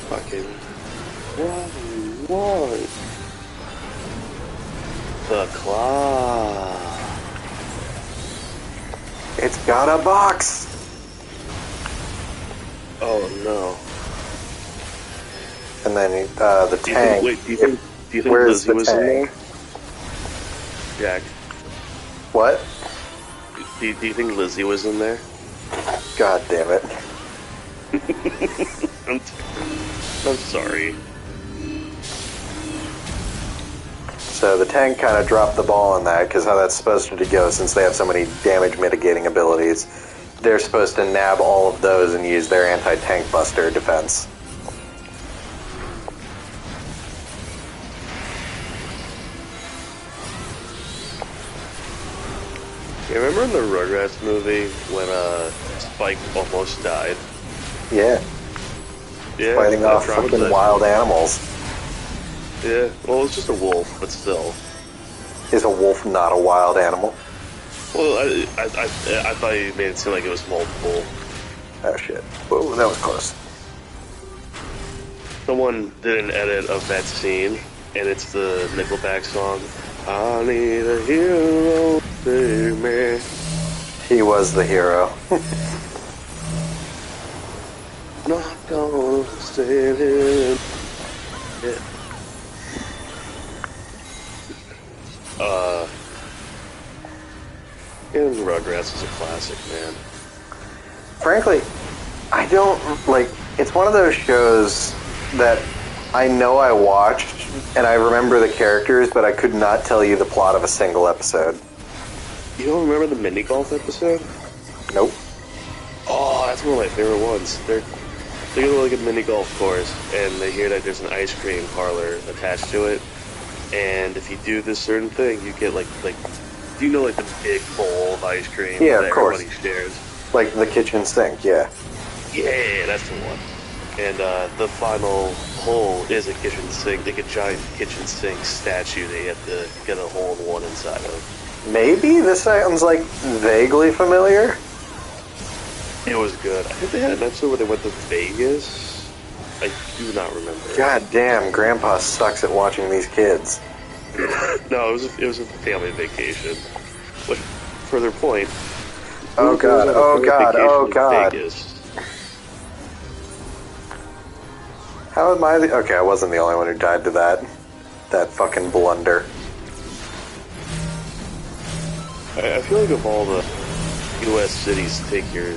Speaker 2: Fucking what? The claw.
Speaker 1: It's got a box!
Speaker 2: Oh no.
Speaker 1: And then the tank.
Speaker 2: Do you think
Speaker 1: where's
Speaker 2: Lizzie
Speaker 1: the
Speaker 2: was in there?
Speaker 1: tank?
Speaker 2: Jack,
Speaker 1: What?
Speaker 2: do you think Lizzie was in there?
Speaker 1: God damn it.
Speaker 2: I'm sorry.
Speaker 1: So the tank kind of dropped the ball on that, because how that's supposed to go, since they have so many damage mitigating abilities, they're supposed to nab all of those and use their anti-tank buster defense.
Speaker 2: You remember in the Rugrats movie when Spike almost died?
Speaker 1: Yeah.
Speaker 2: Yeah.
Speaker 1: Fighting off fucking wild animals.
Speaker 2: Yeah. Well, it's just a wolf, but still.
Speaker 1: Is a wolf not a wild animal?
Speaker 2: Well, I thought you made it seem like it was multiple.
Speaker 1: Oh shit. Whoa, that was close.
Speaker 2: Someone did an edit of that scene, and it's the Nickelback song, I need a hero, save me.
Speaker 1: He was the hero.
Speaker 2: Not gonna save him. Yeah. Fucking Rugrats is a classic, man.
Speaker 1: Frankly, I don't, like, it's one of those shows that I know I watched, and I remember the characters, but I could not tell you the plot of a single episode.
Speaker 2: You don't remember the mini golf episode?
Speaker 1: Nope.
Speaker 2: Oh, that's one of my favorite ones. They go to like a mini golf course, and they hear that there's an ice cream parlor attached to it, and if you do this certain thing, you get like do you know like the big bowl of ice cream
Speaker 1: Yeah,
Speaker 2: that
Speaker 1: of course.
Speaker 2: everybody shares?
Speaker 1: Like the kitchen sink, yeah.
Speaker 2: Yeah, that's the one. And the final hole is a kitchen sink, like a giant kitchen sink statue that you have to get a hole in one inside of.
Speaker 1: Maybe? This sounds like vaguely familiar.
Speaker 2: It was good. I think they had an episode where they went to Vegas. I do not remember.
Speaker 1: God damn, Grandpa sucks at watching these kids.
Speaker 2: No, it was a family vacation. Which, further point.
Speaker 1: Oh god, oh god, oh god.
Speaker 2: Vegas.
Speaker 1: How am I the... Okay, I wasn't the only one who died to that. That fucking blunder.
Speaker 2: I feel like of all the U.S. cities to take your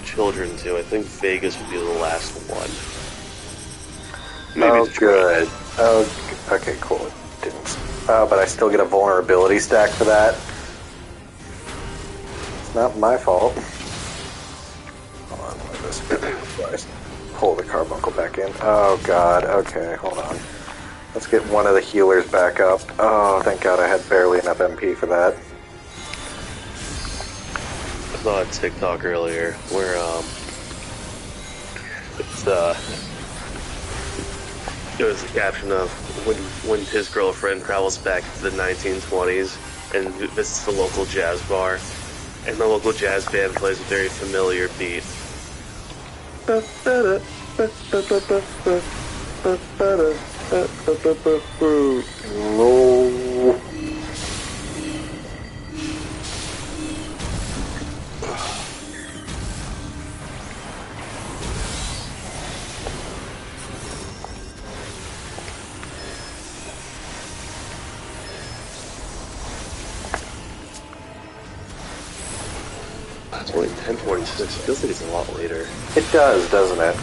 Speaker 2: children to, I think Vegas would be the last one. Maybe
Speaker 1: Oh,
Speaker 2: Detroit.
Speaker 1: good. Oh, okay, cool. Didn't... Oh, but I still get a vulnerability stack for that. It's not my fault. Hold on, let me just pull the carbuncle back in. Oh, God. Okay, hold on. Let's get one of the healers back up. Oh, thank God I had barely enough MP for that.
Speaker 2: I saw a TikTok earlier where it was a caption of when his girlfriend travels back to the 1920s and visits the local jazz bar, and the local jazz band plays a very familiar beat.
Speaker 1: No.
Speaker 2: It's only 10:46. It feels like it's a lot later.
Speaker 1: It does, doesn't it?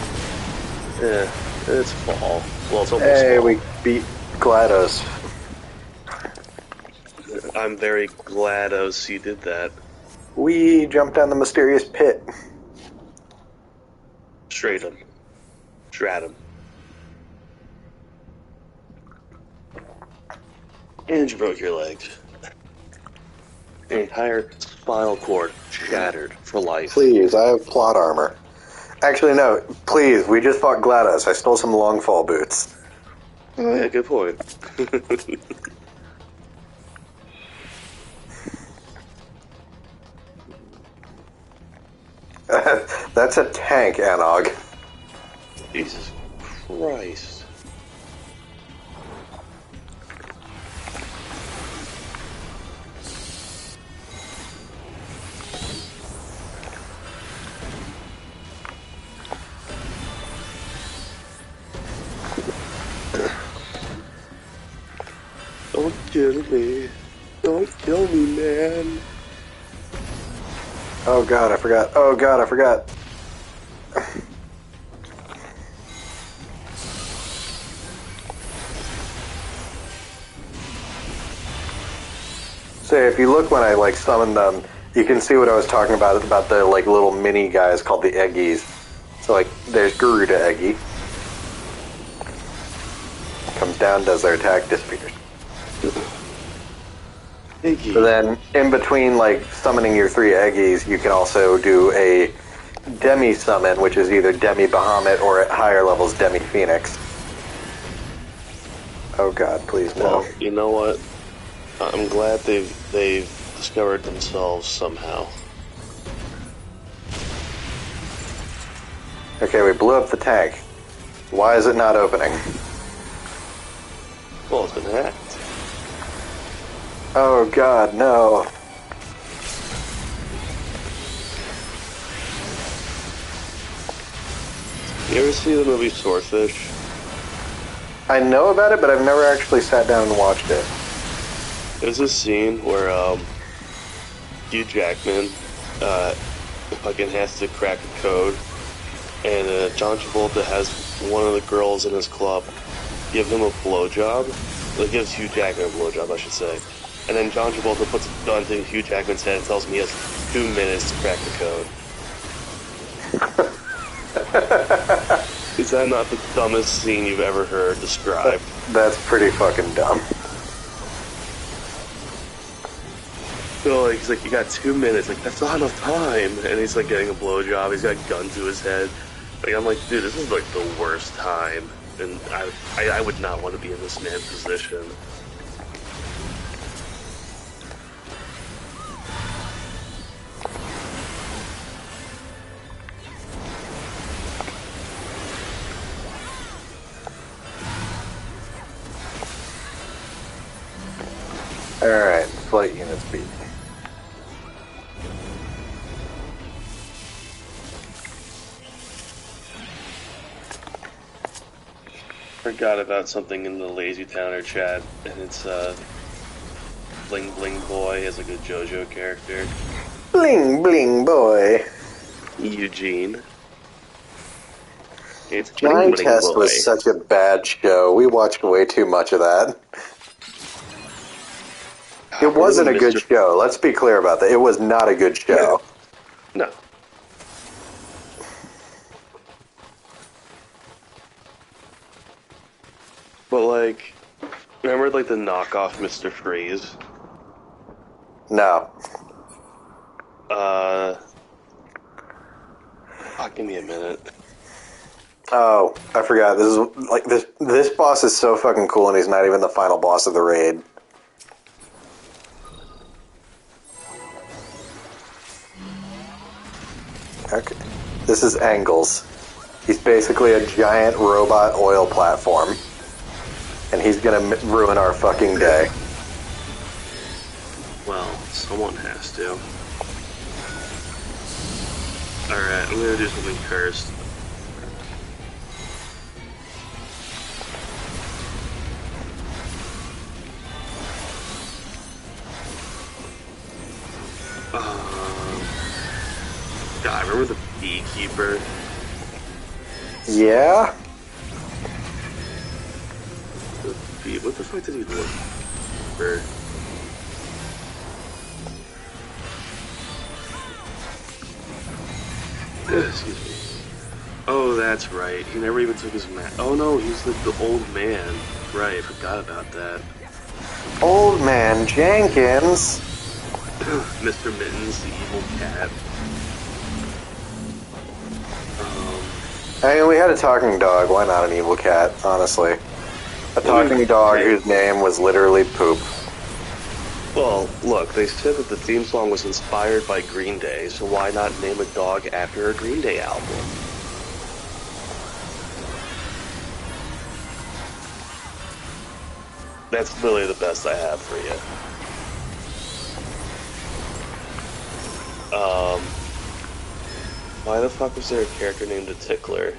Speaker 2: Yeah, it's fall. Well, it's almost
Speaker 1: Hey,
Speaker 2: fall.
Speaker 1: we beat GLaDOS.
Speaker 2: I'm very glad OC did that.
Speaker 1: We jumped down the mysterious pit.
Speaker 2: Straight him. Strat him. And you broke your legs. Your entire spinal cord shattered for life.
Speaker 1: Please, I have plot armor. Actually, no, please, we just fought GLaDOS. I stole some long fall boots.
Speaker 2: Oh yeah, good point.
Speaker 1: That's a tank, Anog.
Speaker 2: Jesus Christ. Don't kill me. Don't kill me, man.
Speaker 1: Oh god, I forgot. Oh god, I forgot. So if you look when I like summoned them, you can see what I was talking about the like little mini guys called the Eggies. So like there's Garuda Eggy. Comes down, does their attack, disappears.
Speaker 2: Iggy.
Speaker 1: So then in between like summoning your 3 Eggies, you can also do a Demi summon, which is either Demi Bahamut or at higher levels Demi Phoenix. Oh god, please no.
Speaker 2: Well, you know what? I'm glad they've discovered themselves somehow.
Speaker 1: Okay, we blew up the tank. Why is it not opening?
Speaker 2: Well, it's been hacked.
Speaker 1: Oh god, no.
Speaker 2: You ever see the movie Swordfish?
Speaker 1: I know about it, but I've never actually sat down and watched it.
Speaker 2: There's this scene where Hugh Jackman fucking has to crack a code, and John Travolta has one of the girls in his club give him a blowjob. Like, gives Hugh Jackman a blowjob, I should say. And then John Travolta puts a gun to Hugh Jackman's head and tells him he has 2 minutes to crack the code. Is that not the dumbest scene you've ever heard described?
Speaker 1: That's pretty fucking dumb.
Speaker 2: So, like, he's like, you got 2 minutes. Like, that's not enough time. And he's, like, getting a blowjob. He's got a gun to his head. Like, I'm like, dude, this is, like, the worst time. And I would not want to be in this man's position.
Speaker 1: Alright, flight units beat.
Speaker 2: Forgot about something in the Lazy Towner chat, and it's, Bling Bling Boy has, like, a JoJo character.
Speaker 1: Bling Bling Boy.
Speaker 2: Eugene. It's
Speaker 1: Johnny
Speaker 2: Bling Bling
Speaker 1: Test
Speaker 2: Boy.
Speaker 1: was such a bad show. We watched way too much of that. It wasn't a good show. Let's be clear about that. It was not a good show.
Speaker 2: No. But, like, remember, like, the knockoff Mr. Freeze?
Speaker 1: No.
Speaker 2: Give me a minute.
Speaker 1: Oh, I forgot. This is like this boss is so fucking cool, and he's not even the final boss of the raid. Okay. This is Angles. He's basically a giant robot oil platform. And he's gonna ruin our fucking day.
Speaker 2: Well, someone has to. Alright, I'm gonna do something cursed. God, remember the beekeeper?
Speaker 1: Yeah?
Speaker 2: What the fuck did he look for? Excuse me. Oh, that's right. He never even took his mask. Oh no, he's like the old man. Right, I forgot about that.
Speaker 1: Old man Jenkins.
Speaker 2: Mr. Mittens, the evil cat.
Speaker 1: I mean, we had a talking dog. Why not an evil cat, honestly? A talking dog whose name was literally Poop.
Speaker 2: Well, look, they said that the theme song was inspired by Green Day, so why not name a dog after a Green Day album? That's literally the best I have for you. Why the fuck was there a character named a Tickler?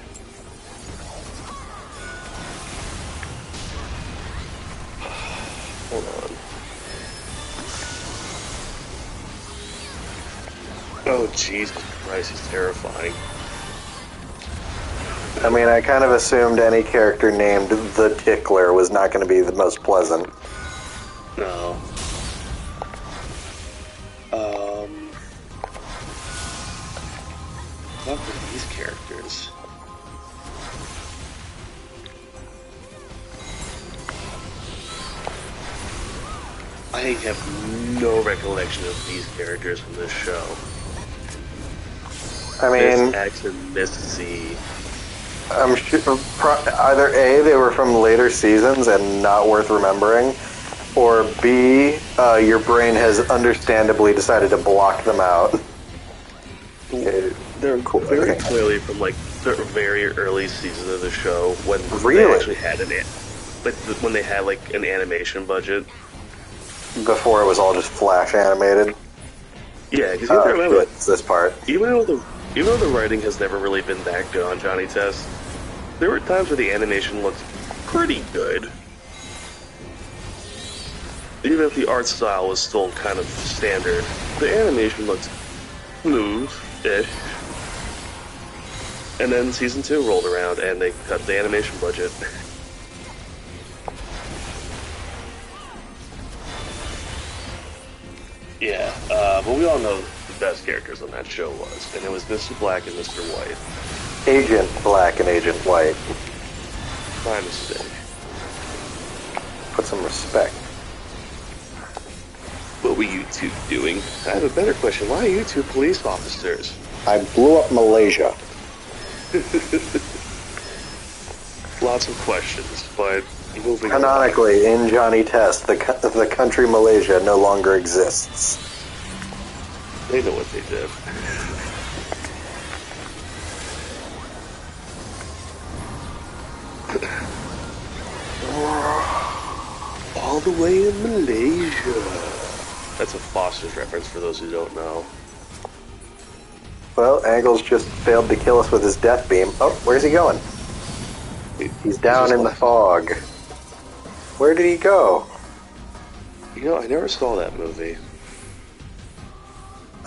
Speaker 2: Hold on. Oh, Jesus Christ, he's terrifying.
Speaker 1: I mean, I kind of assumed any character named the Tickler was not going to be the most pleasant.
Speaker 2: No. What were these characters? I have no recollection of these characters from this show.
Speaker 1: I mean,
Speaker 2: Miss X and Miss Z.
Speaker 1: I'm sure either A, they were from later seasons and not worth remembering, or B, your brain has understandably decided to block them out.
Speaker 2: They're very clearly from like the very early season of the show when
Speaker 1: Really?
Speaker 2: they actually had when they had like an animation budget.
Speaker 1: Before it was all just flash animated.
Speaker 2: Yeah, because you have to remember
Speaker 1: It's this part.
Speaker 2: even though the writing has never really been that good on Johnny Test, there were times where the animation looked pretty good. even if the art style was still kind of standard, the animation looked smooth-ish. And then Season 2 rolled around, and they cut the animation budget. Yeah, but we all know the best characters on that show was, and it was Mr. Black and Mr. White.
Speaker 1: Agent Black and Agent White.
Speaker 2: My mistake.
Speaker 1: Put some respect.
Speaker 2: What were you two doing? I have a better question. Why are you two police officers?
Speaker 1: I blew up Malaysia.
Speaker 2: Lots of questions, but moving
Speaker 1: Canonically, in Johnny Test, the country Malaysia no longer exists.
Speaker 2: They know what they did. All the way in Malaysia. That's a Foster's reference for those who don't know.
Speaker 1: Well, Angles just failed to kill us with his death beam. Oh, where's he going? He's down in the fog. Where did he go?
Speaker 2: You know, I never saw that movie.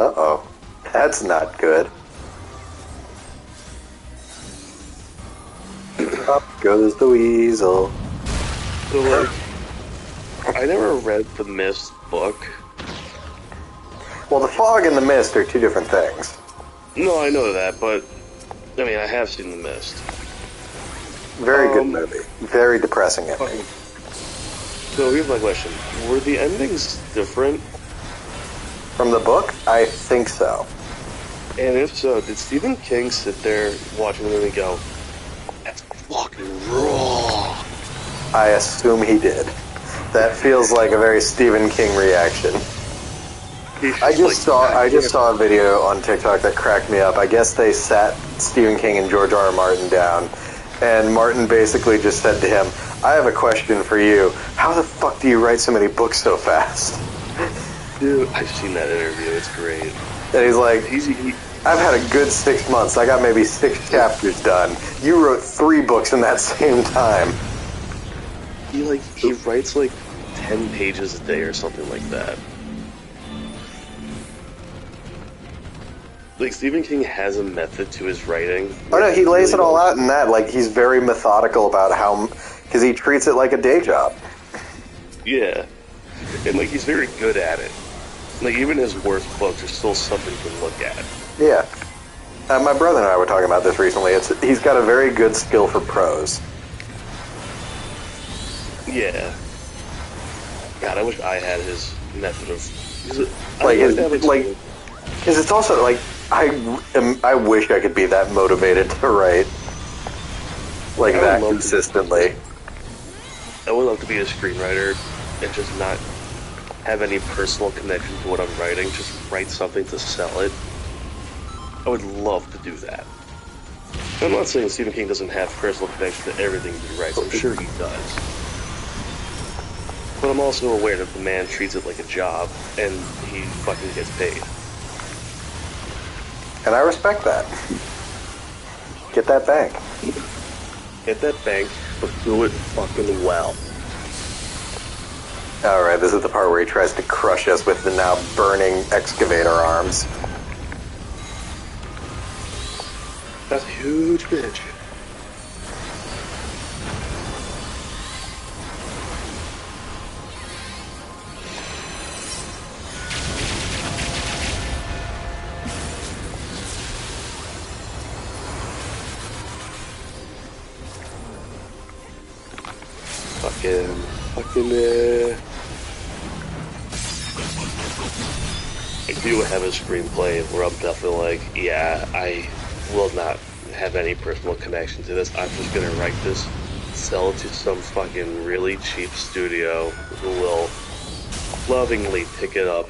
Speaker 1: Uh-oh. That's not good. Up goes the weasel.
Speaker 2: So, like, I never read the Mist book.
Speaker 1: Well, the fog and the mist are two different things.
Speaker 2: No, I know that, but, I mean, I have seen the Mist.
Speaker 1: Very good movie. Very depressing ending.
Speaker 2: So here's my question. Were the endings different?
Speaker 1: From the book? I think so.
Speaker 2: And if so, did Stephen King sit there watching the movie and go, "That's fucking raw"?
Speaker 1: I assume he did. That feels like a very Stephen King reaction. I just saw a video on TikTok that cracked me up. I guess they sat Stephen King and George R. R. Martin down, and Martin basically just said to him, "I have a question for you. How the fuck do you write so many books so fast?"
Speaker 2: Dude, I've seen that interview. It's great.
Speaker 1: And he's like, "I've had a good 6 months. I got maybe 6 chapters done. You wrote 3 books in that same time."
Speaker 2: He writes like 10 pages a day or something like that. Like, Stephen King has a method to his writing.
Speaker 1: Oh no, he lays it all out in that. Like, he's very methodical about how, because he treats it like a day job.
Speaker 2: Yeah. And, like, he's very good at it. Like, even his worst books are still something to look at.
Speaker 1: Yeah. My brother and I were talking about this recently. He's got a very good skill for prose.
Speaker 2: Yeah. God, I wish I had his method of...
Speaker 1: Because it's also, like, I wish I could be that motivated to write, like, that consistently.
Speaker 2: I would love to be a screenwriter and just not have any personal connection to what I'm writing. Just write something to sell it. I would love to do that. I'm not saying Stephen King doesn't have personal connection to everything he writes. I'm sure he does. But I'm also aware that the man treats it like a job, and he fucking gets paid.
Speaker 1: And I respect that. Get that bank.
Speaker 2: Get that bank, but do it fucking well.
Speaker 1: Alright, this is the part where he tries to crush us with the now burning excavator arms.
Speaker 2: That's a huge bitch. I do have a screenplay where I'm definitely like, yeah, I will not have any personal connection to this. I'm just gonna write this, sell it to some fucking really cheap studio who will lovingly pick it up,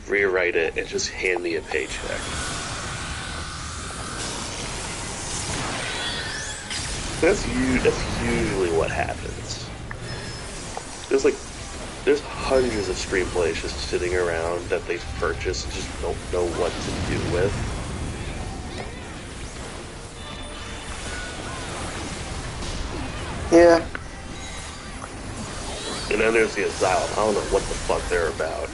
Speaker 2: rewrite it, and just hand me a paycheck. That's usually what happens. There's hundreds of screenplays just sitting around that they've purchased and just don't know what to do with.
Speaker 1: Yeah.
Speaker 2: And then there's the Asylum. I don't know what the fuck they're about.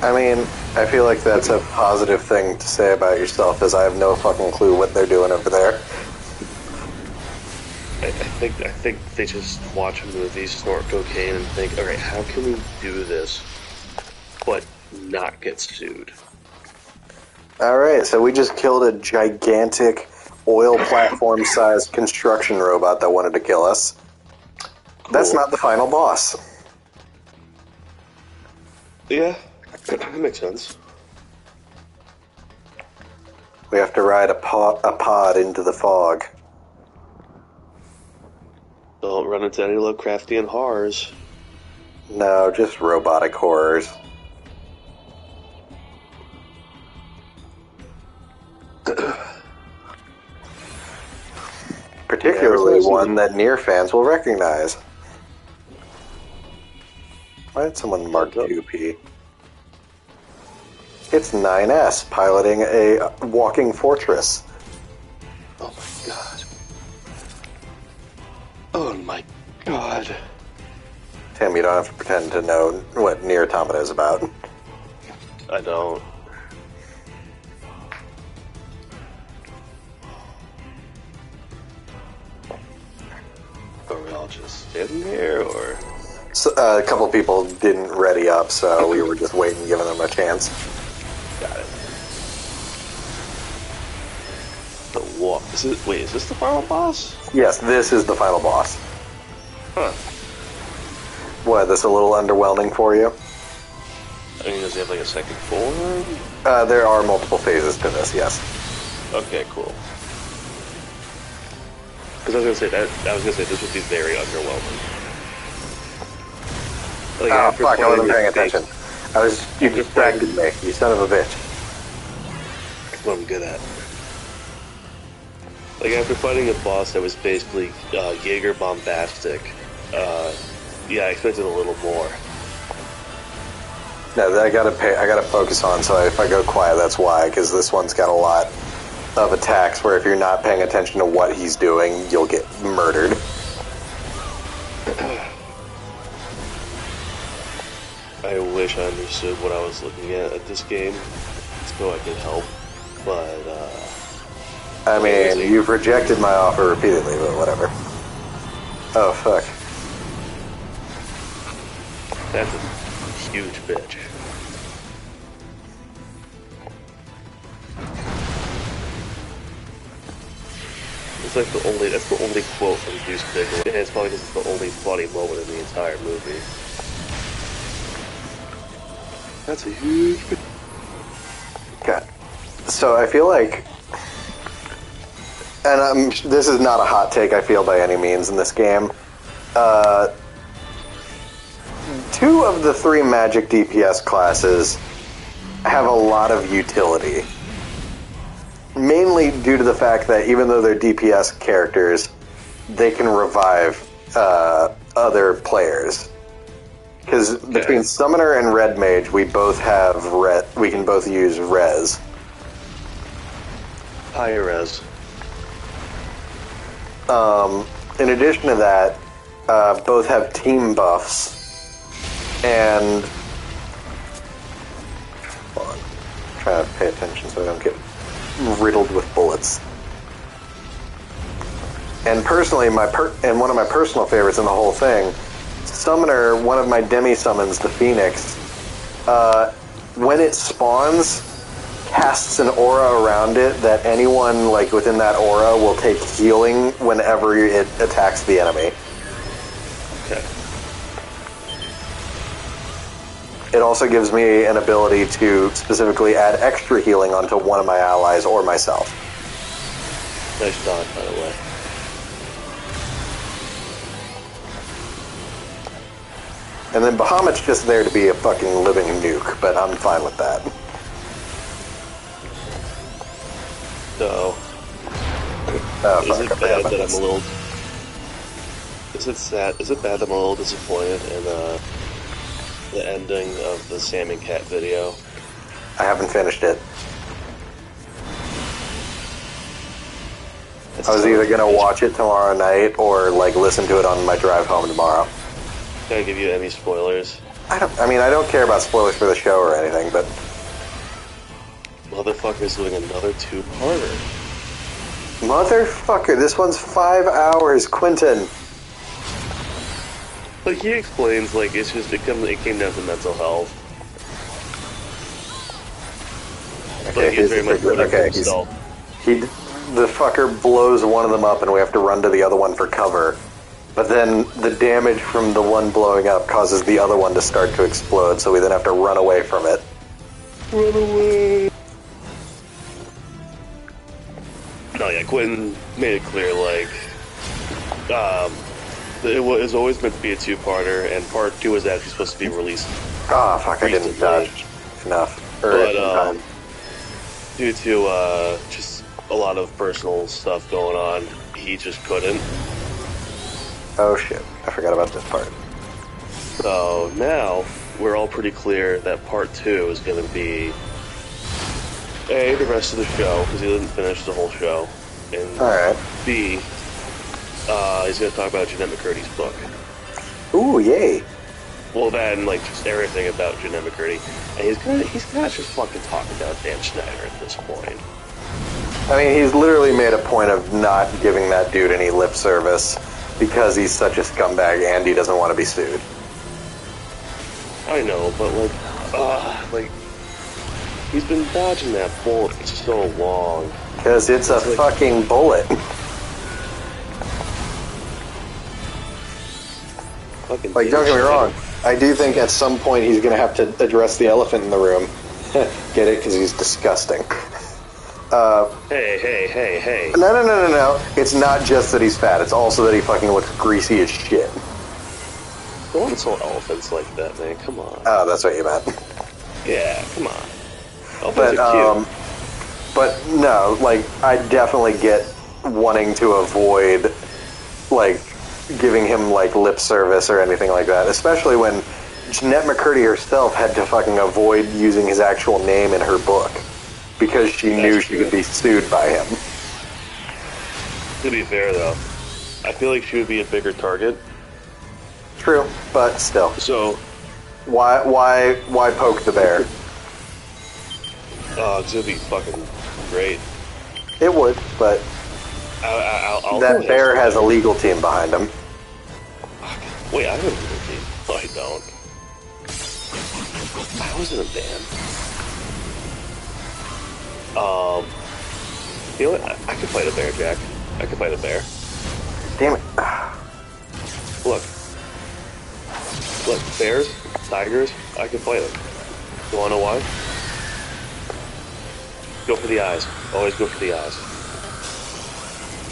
Speaker 1: I mean, I feel like that's a positive thing to say about yourself, as I have no fucking clue what they're doing over there.
Speaker 2: I think they just watch movies, snort cocaine, and think, alright, how can we do this, but not get sued?
Speaker 1: Alright, so we just killed a gigantic oil platform-sized construction robot that wanted to kill us. Cool. That's not the final boss.
Speaker 2: Yeah, that makes sense.
Speaker 1: We have to ride a pod into the fog.
Speaker 2: Don't run into any Lovecraftian horrors.
Speaker 1: No, just robotic horrors. Particularly one that Nier fans will recognize. Why did someone mark 2P? It's 9S piloting a walking fortress.
Speaker 2: Oh my god. Oh my god.
Speaker 1: Tim, you don't have to pretend to know what Nier Automata is about.
Speaker 2: I don't. Are we all just sitting here, or...?
Speaker 1: So, a couple people didn't ready up, so we were just waiting, giving them a chance.
Speaker 2: Got it. The walk. Wait, is this the final boss?
Speaker 1: Yes, this is the final boss.
Speaker 2: Huh.
Speaker 1: What, this a little underwhelming for you?
Speaker 2: I mean, does he have like a second form?
Speaker 1: There are multiple phases to this, yes.
Speaker 2: Okay, cool. Because I was gonna say this would be very underwhelming. Like,
Speaker 1: oh fuck! I wasn't paying attention. You distracted me. You son of a bitch.
Speaker 2: That's what I'm good at. Like after fighting a boss that was basically Jaeger bombastic, yeah, I expected a little more.
Speaker 1: No, I gotta focus on. So if I go quiet, that's why. Because this one's got a lot of attacks where if you're not paying attention to what he's doing, you'll get murdered.
Speaker 2: I wish I understood what I was looking at this game, so I could help, but,
Speaker 1: I mean, you've rejected my offer repeatedly, but whatever. Oh, fuck.
Speaker 2: That's a huge bitch. It's like that's the only quote from Goose Pickle, and it's probably because it's the only funny moment in the entire movie. That's a huge...
Speaker 1: God. So I feel like... And this is not a hot take, I feel, by any means in this game. 2 of the 3 magic DPS classes have a lot of utility. Mainly due to the fact that even though they're DPS characters, they can revive other players. Because between Summoner and Red Mage, we both have we can both use Res.
Speaker 2: High Res.
Speaker 1: In addition to that, both have team buffs. And... Hold on. I'm trying to pay attention so I don't get riddled with bullets. And personally, and one of my personal favorites in the whole thing, Summoner, one of my demi-summons, the Phoenix, when it spawns, casts an aura around it that anyone like within that aura will take healing whenever it attacks the enemy.
Speaker 2: Okay.
Speaker 1: It also gives me an ability to specifically add extra healing onto one of my allies or myself.
Speaker 2: Nice dot, by the way.
Speaker 1: And then Bahamut's just there to be a fucking living nuke, but I'm fine with that.
Speaker 2: So, is it bad that I'm a little... Is it bad that I'm a little disappointed in the ending of the Sam and Cat video?
Speaker 1: I haven't finished it. I was either gonna watch it tomorrow night or like listen to it on my drive home tomorrow.
Speaker 2: Can I give you any spoilers?
Speaker 1: I don't care about spoilers for the show or anything, but
Speaker 2: Motherfucker's doing another two-parter.
Speaker 1: motherfucker, this one's 5 hours, Quentin.
Speaker 2: Like, he explains, like, it came down to mental health.
Speaker 1: Okay,
Speaker 2: like, he's very much putting himself.
Speaker 1: The fucker blows one of them up and we have to run to the other one for cover. But then the damage from the one blowing up causes the other one to start to explode, so we then have to run away from it.
Speaker 2: Run away! No, yeah, Quentin made it clear, like, it was always meant to be a two-parter, and part 2 was actually supposed to be released.
Speaker 1: Oh, fuck, I didn't dodge enough.
Speaker 2: But, due to, just a lot of personal stuff going on, he just couldn't.
Speaker 1: Oh shit, I forgot about this part.
Speaker 2: So now, we're all pretty clear that part 2 is going to be A, the rest of the show, because he didn't finish the whole show, and
Speaker 1: Alright.
Speaker 2: B, he's going to talk about Jeanette McCurdy's book.
Speaker 1: Ooh, yay.
Speaker 2: Well, that and, like, just everything about Jeanette McCurdy. And he's gonna just fucking talk about Dan Schneider at this point.
Speaker 1: I mean, he's literally made a point of not giving that dude any lip service because he's such a scumbag and he doesn't want to be sued.
Speaker 2: I know, but, like, he's been dodging that bullet for so long.
Speaker 1: Because it's a fucking bullet. Like, don't get me wrong, I do think at some point he's going to have to address the elephant in the room. Get it? Because he's disgusting.
Speaker 2: Hey.
Speaker 1: No. It's not just that he's fat, it's also that he fucking looks greasy as shit.
Speaker 2: Don't insult elephants like that, man. Come on.
Speaker 1: Oh, that's what you meant.
Speaker 2: Yeah, come on. Elephants are cute.
Speaker 1: But no, like, I definitely get wanting to avoid, like, giving him, like, lip service or anything like that, especially when Jeanette McCurdy herself had to fucking avoid using his actual name in her book because she knew she could be sued by him.
Speaker 2: To be fair, though, I feel like she would be a bigger target.
Speaker 1: True, but still.
Speaker 2: So,
Speaker 1: why poke the bear?
Speaker 2: Oh, it's gonna be fucking great.
Speaker 1: It would, but
Speaker 2: I'll
Speaker 1: that bear has a legal team behind him.
Speaker 2: Wait, I have a legal team. No, I don't. I was in a band. You know what? I could fight a bear, Jack. I could fight a bear.
Speaker 1: Damn it.
Speaker 2: Look, bears, tigers, I can fight them. You wanna know why? Go for the eyes. Always go for the eyes.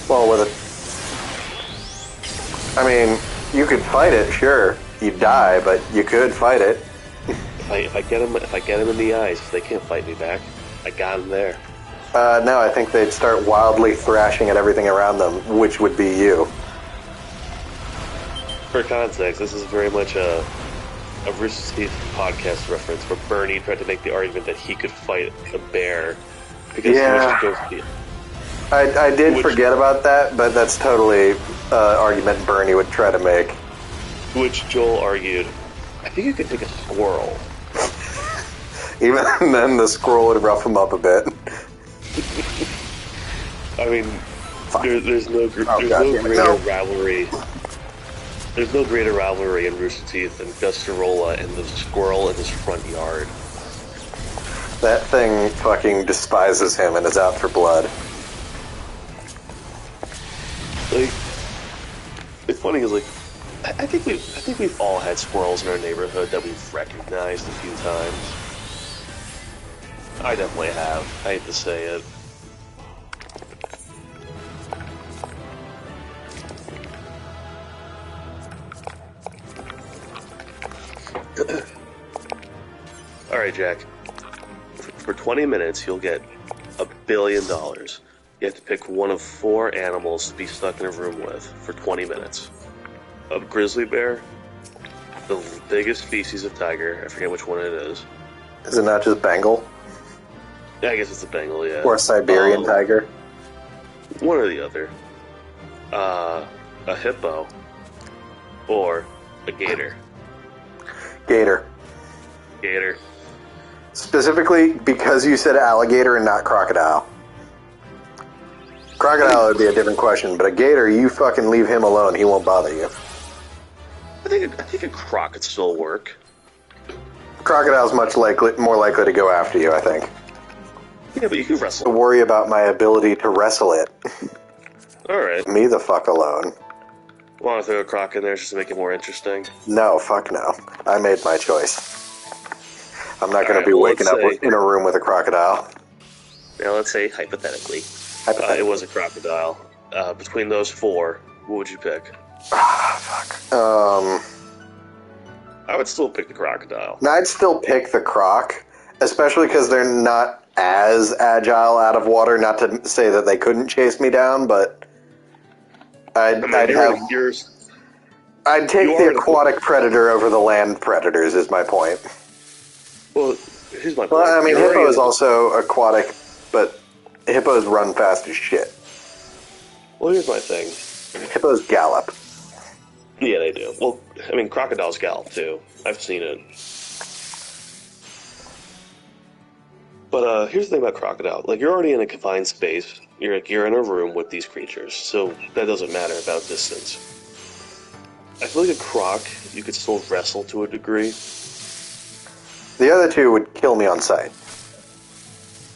Speaker 1: Well, with it, I mean, you could fight it, sure. You'd die, but you could fight it.
Speaker 2: If I get him in the eyes, they can't fight me back. I got him there.
Speaker 1: No, I think they'd start wildly thrashing at everything around them, which would be you.
Speaker 2: For context, this is very much a Rooster Teeth podcast reference where Bernie tried to make the argument that he could fight a bear because he was just going to
Speaker 1: I did forget about that, but that's totally argument Bernie would try to make.
Speaker 2: Which Joel argued, I think you could take a squirrel.
Speaker 1: Even then, the squirrel would rough him up a bit.
Speaker 2: I mean, there's no greater rivalry. There's no greater rivalry in Rooster Teeth than Gustarola and the squirrel in his front yard.
Speaker 1: That thing fucking despises him and is out for blood.
Speaker 2: Like, it's funny is like, I think we've all had squirrels in our neighborhood that we've recognized a few times. I definitely have. I hate to say it. Alright, Jack. For 20 minutes, you'll get $1 billion. You have to pick one of 4 animals to be stuck in a room with for 20 minutes. A grizzly bear, the biggest species of tiger, I forget which one it is.
Speaker 1: Is it not just Bengal?
Speaker 2: Yeah, I guess it's a Bengal, yeah.
Speaker 1: Or a Siberian tiger?
Speaker 2: one or the other. A hippo or a gator.
Speaker 1: Gator.
Speaker 2: Gator.
Speaker 1: Specifically because you said alligator and not crocodile. Crocodile would be a different question, but a gator, you fucking leave him alone. He won't bother you.
Speaker 2: I think a croc could still work.
Speaker 1: Crocodile's more likely to go after you, I think.
Speaker 2: Yeah, but you can wrestle.
Speaker 1: Don't worry about my ability to wrestle it.
Speaker 2: Alright.
Speaker 1: Me the fuck alone.
Speaker 2: Want to throw a croc in there just to make it more interesting?
Speaker 1: No, fuck no. I made my choice. I'm not going to be waking up in a room with a crocodile.
Speaker 2: Now, let's say, hypothetically, it was a crocodile. Between those four, what would you pick?
Speaker 1: Fuck.
Speaker 2: I would still pick the crocodile.
Speaker 1: No, I'd still pick the croc, especially because they're not as agile out of water. Not to say that they couldn't chase me down, but I'd take the aquatic predator over the land predators. Is my point.
Speaker 2: Well, here's my point.
Speaker 1: Well, I mean, hippo is also aquatic, but hippos run fast as shit.
Speaker 2: Well, here's my thing.
Speaker 1: Hippos gallop.
Speaker 2: Yeah, they do. Well, I mean, crocodiles gallop too. I've seen it. But here's the thing about crocodile. Like, you're already in a confined space. You're in a room with these creatures, so that doesn't matter about distance. I feel like a croc, you could still wrestle to a degree.
Speaker 1: The other two would kill me on sight.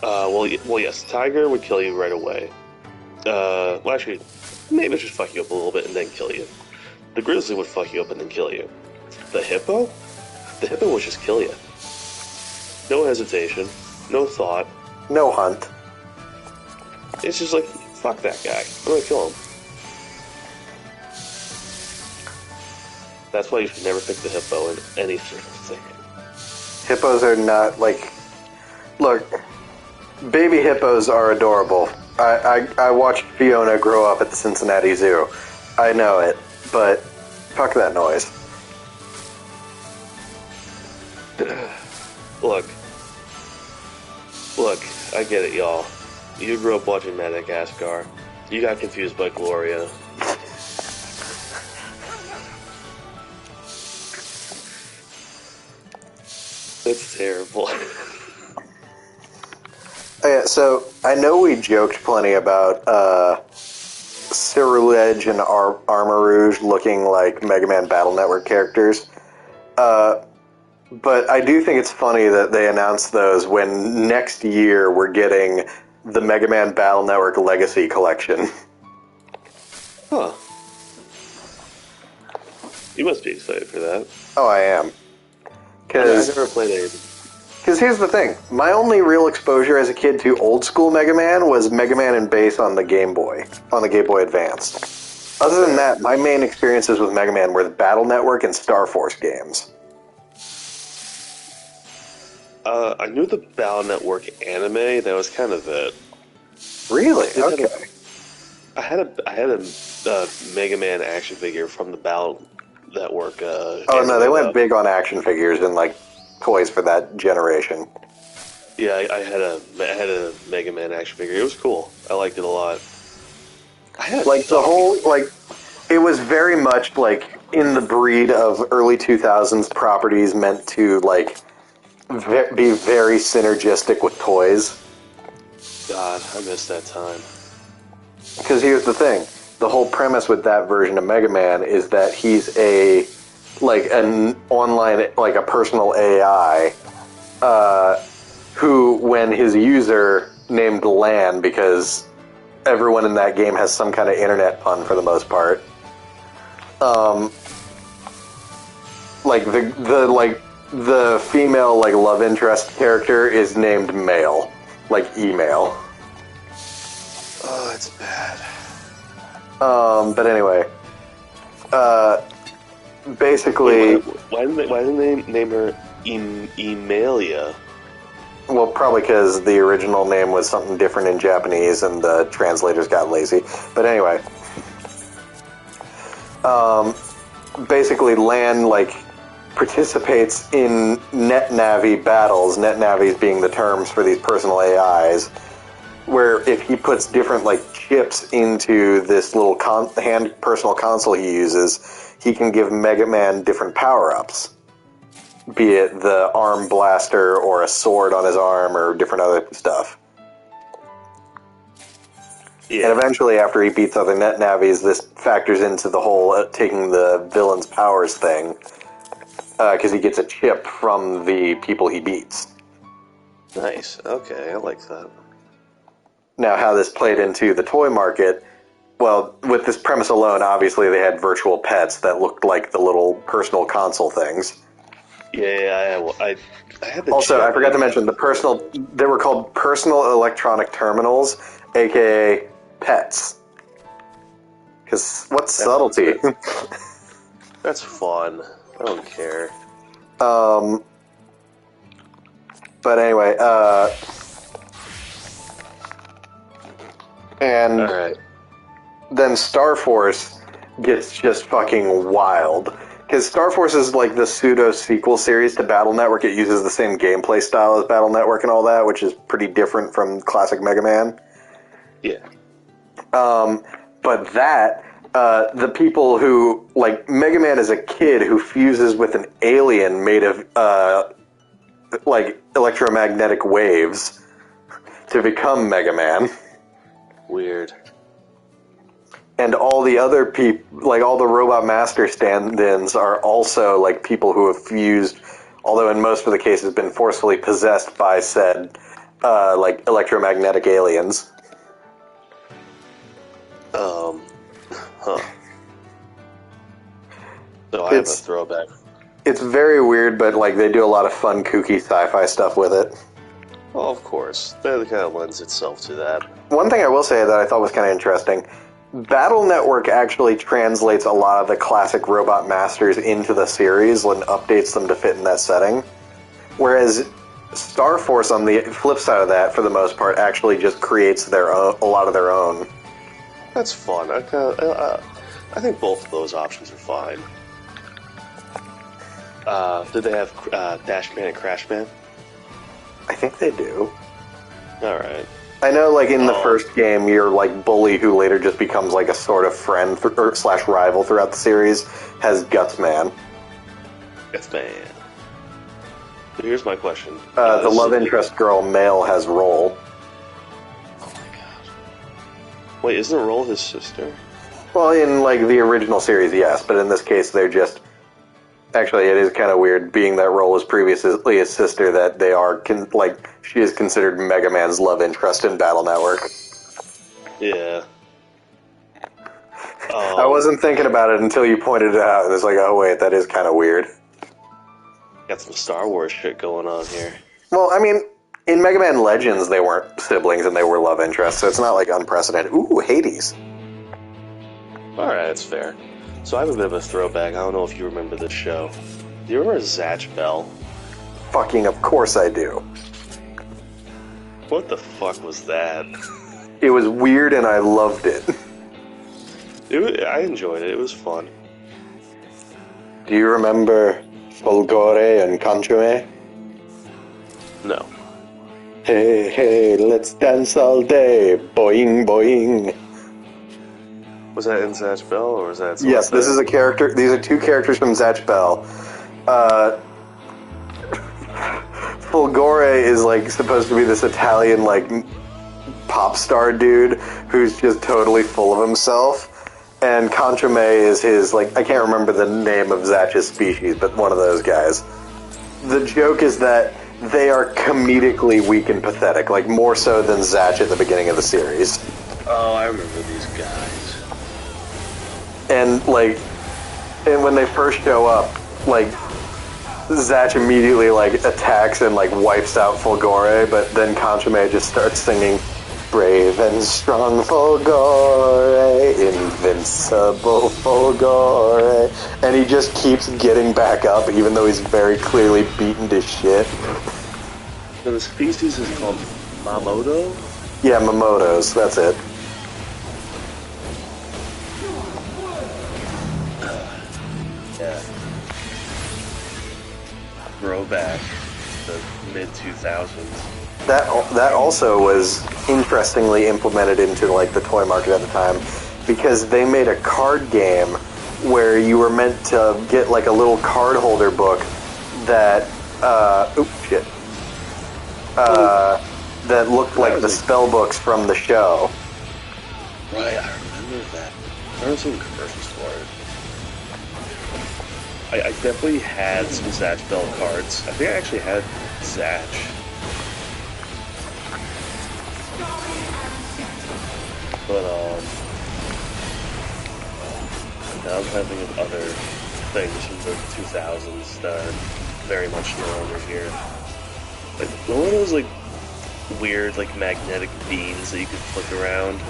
Speaker 2: Well, yes, tiger would kill you right away. Well, actually, maybe just fuck you up a little bit and then kill you. The grizzly would fuck you up and then kill you. The hippo would just kill you. No hesitation, no thought.
Speaker 1: No hunt.
Speaker 2: It's just like, fuck that guy. I'm gonna kill him. That's why you should never pick the hippo in any sort of thing.
Speaker 1: Hippos are not, like... Look, baby hippos are adorable. I watched Fiona grow up at the Cincinnati Zoo. I know it, but fuck that noise.
Speaker 2: Look, I get it, y'all. You grew up watching Madagascar. You got confused by Gloria. That's terrible.
Speaker 1: Yeah, so I know we joked plenty about Cyrilege and Armor Rouge looking like Mega Man Battle Network characters. But I do think it's funny that they announced those when next year we're getting the Mega Man Battle Network Legacy Collection.
Speaker 2: Huh. You must be excited for that.
Speaker 1: Oh, I am.
Speaker 2: I never played anything.
Speaker 1: Because here's the thing. My only real exposure as a kid to old school Mega Man was Mega Man and Bass on the Game Boy Advance. Other than that, my main experiences with Mega Man were the Battle Network and Star Force games.
Speaker 2: I knew the Battle Network anime. That was kind of it.
Speaker 1: Really? Okay.
Speaker 2: I had a Mega Man action figure from the Battle Network.
Speaker 1: Oh no, they went big on action figures and like toys for that generation.
Speaker 2: Yeah, I had a Mega Man action figure. It was cool. I liked it a lot.
Speaker 1: It was very much like in the breed of early 2000s properties meant to like be very synergistic with toys.
Speaker 2: God, I missed that time.
Speaker 1: Because here's the thing. The whole premise with that version of Mega Man is that he's an online, like a personal AI, who, when his user named Lan, because everyone in that game has some kind of internet pun for the most part, the female love interest character is named Mail, like email.
Speaker 2: Oh, it's bad.
Speaker 1: But anyway, basically...
Speaker 2: Why didn't they name her Emalia?
Speaker 1: Well, probably because the original name was something different in Japanese and the translators got lazy. But anyway, basically Lan, participates in NetNavi battles, NetNavis being the terms for these personal AIs, where if he puts different, chips into this little hand personal console he uses, he can give Mega Man different power-ups. Be it the arm blaster or a sword on his arm or different other stuff.
Speaker 2: Yeah.
Speaker 1: And eventually, after he beats other Net Navis, this factors into the whole taking the villain's powers thing. Because he gets a chip from the people he beats.
Speaker 2: Nice. Okay, I like that.
Speaker 1: Now, how this played into the toy market, well, with this premise alone, obviously they had virtual pets that looked like the little personal console things.
Speaker 2: Yeah, I had the
Speaker 1: Also,
Speaker 2: chip.
Speaker 1: I forgot to mention, they were called personal electronic terminals, aka pets. Because what's subtlety?
Speaker 2: That's fun. I don't care.
Speaker 1: But anyway, and
Speaker 2: All right.
Speaker 1: then Star Force gets just fucking wild. Because Star Force is like the pseudo-sequel series to Battle Network. It uses the same gameplay style as Battle Network and all that, which is pretty different from classic Mega Man.
Speaker 2: Yeah.
Speaker 1: But that, the people who, like, Mega Man is a kid who fuses with an alien made of, like, electromagnetic waves to become Mega Man.
Speaker 2: Weird.
Speaker 1: And all the other people, like, all the Robot Master stand-ins are also, like, people who have fused, although in most of the cases been forcefully possessed by said, like, electromagnetic aliens.
Speaker 2: Huh. So I have a throwback.
Speaker 1: It's very weird, but, like, they do a lot of fun, kooky sci-fi stuff with it.
Speaker 2: Well, of course. That kind of lends itself to that.
Speaker 1: One thing I will say that I thought was kind of interesting, Battle Network actually translates a lot of the classic Robot Masters into the series and updates them to fit in that setting. Whereas Star Force, on the flip side of that, for the most part, actually just creates a lot of their own.
Speaker 2: That's fun. I think both of those options are fine. Did they have Dashman and Crashman?
Speaker 1: I think they do.
Speaker 2: Alright.
Speaker 1: I know, like, in the first game, your, like, bully who later just becomes, like, a sort of friend slash rival throughout the series has Gutsman.
Speaker 2: Gutsman. So here's my question.
Speaker 1: The love interest girl, Male, has Roll.
Speaker 2: Oh my god. Wait, isn't Roll his sister?
Speaker 1: Well, in, like, the original series, yes, but in this case, they're just... Actually, it is kind of weird, being that Roll was previously his sister, that they are, she is considered Mega Man's love interest in Battle Network.
Speaker 2: Yeah.
Speaker 1: I wasn't thinking about it until you pointed it out, and it's like, oh wait, that is kind of weird.
Speaker 2: Got some Star Wars shit going on here.
Speaker 1: Well, I mean, in Mega Man Legends, they weren't siblings and they were love interests, so it's not, like, unprecedented. Ooh, Hades.
Speaker 2: Alright, that's fair. So I have a bit of a throwback. I don't know if you remember this show. Do you remember Zatch Bell?
Speaker 1: Fucking of course I do.
Speaker 2: What the fuck was that?
Speaker 1: It was weird and I loved it.
Speaker 2: I enjoyed it. It was fun.
Speaker 1: Do you remember Fulgore and Conchume?
Speaker 2: No.
Speaker 1: Hey, hey, let's dance all day. Boing, boing.
Speaker 2: Was that in Zatch Bell, or was that...
Speaker 1: Yes, this is a character. These are two characters from Zatch Bell. Fulgore is, like, supposed to be this Italian, like, pop star dude who's just totally full of himself. And Conchume is his, like, I can't remember the name of Zatch's species, but one of those guys. The joke is that they are comedically weak and pathetic, like, more so than Zatch at the beginning of the series.
Speaker 2: Oh, I remember these guys.
Speaker 1: And, like, and when they first show up, like, Zatch immediately, like, attacks and, like, wipes out Fulgore, but then Conchume just starts singing, brave and strong Fulgore, invincible Fulgore, and he just keeps getting back up, even though he's very clearly beaten to shit.
Speaker 2: And the species is called Mamoto?
Speaker 1: Yeah, Mamotos, that's it.
Speaker 2: Yeah. Throwback. the mid 2000s.
Speaker 1: That also was interestingly implemented into like the toy market at the time, because they made a card game where you were meant to get like a little card holder book that that looked like the spell books from the show.
Speaker 2: Right, I remember that. I remember some commercials for it. I definitely had some Zatch Bell cards. I think I actually had Zatch. But, now I'm trying to think of other things from the 2000s that are very much no longer here. Like, one of those, like, weird, like, magnetic beans that you could flick around.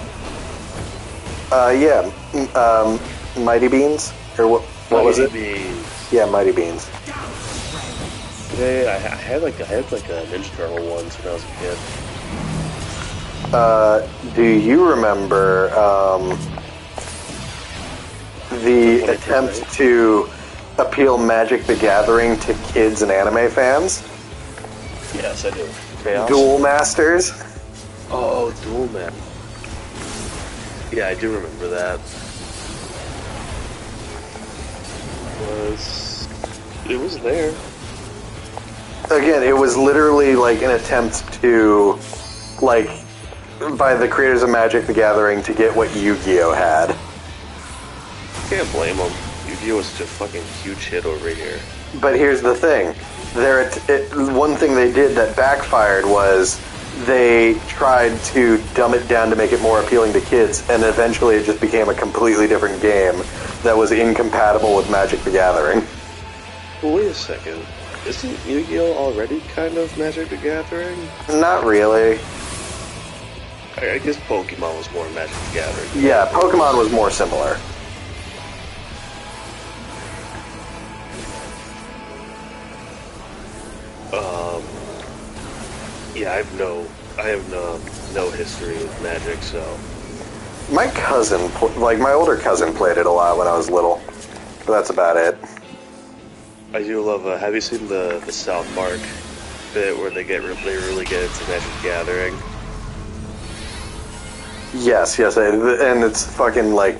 Speaker 1: Mighty Beans? Or what was it?
Speaker 2: Mighty Beans.
Speaker 1: Yeah, Mighty Beans.
Speaker 2: Yeah, I had like a Ninja Turtle once when I was a kid.
Speaker 1: Do you remember the attempt to appeal Magic the Gathering to kids and anime fans?
Speaker 2: Yes, I do. Chaos?
Speaker 1: Duel Masters?
Speaker 2: Oh, Duel Man. Yeah, I do remember that. It was there.
Speaker 1: Again, it was literally like an attempt to, like, by the creators of Magic the Gathering to get what Yu-Gi-Oh had.
Speaker 2: Can't blame them. Yu-Gi-Oh was such a fucking huge hit over here.
Speaker 1: But here's the thing. One thing they did that backfired was they tried to dumb it down to make it more appealing to kids, and eventually it just became a completely different game that was incompatible with Magic the Gathering.
Speaker 2: Well, wait a second. Isn't Yu-Gi-Oh already kind of Magic the Gathering?
Speaker 1: Not really.
Speaker 2: I guess Pokemon was more Magic the Gathering.
Speaker 1: Yeah, Pokemon was more similar.
Speaker 2: Yeah, I have no history with Magic, so.
Speaker 1: My cousin, my older cousin played it a lot when I was little, but that's about it.
Speaker 2: I do love. Have you seen the South Park bit where they really get into Magic the Gathering?
Speaker 1: Yes, and it's fucking like,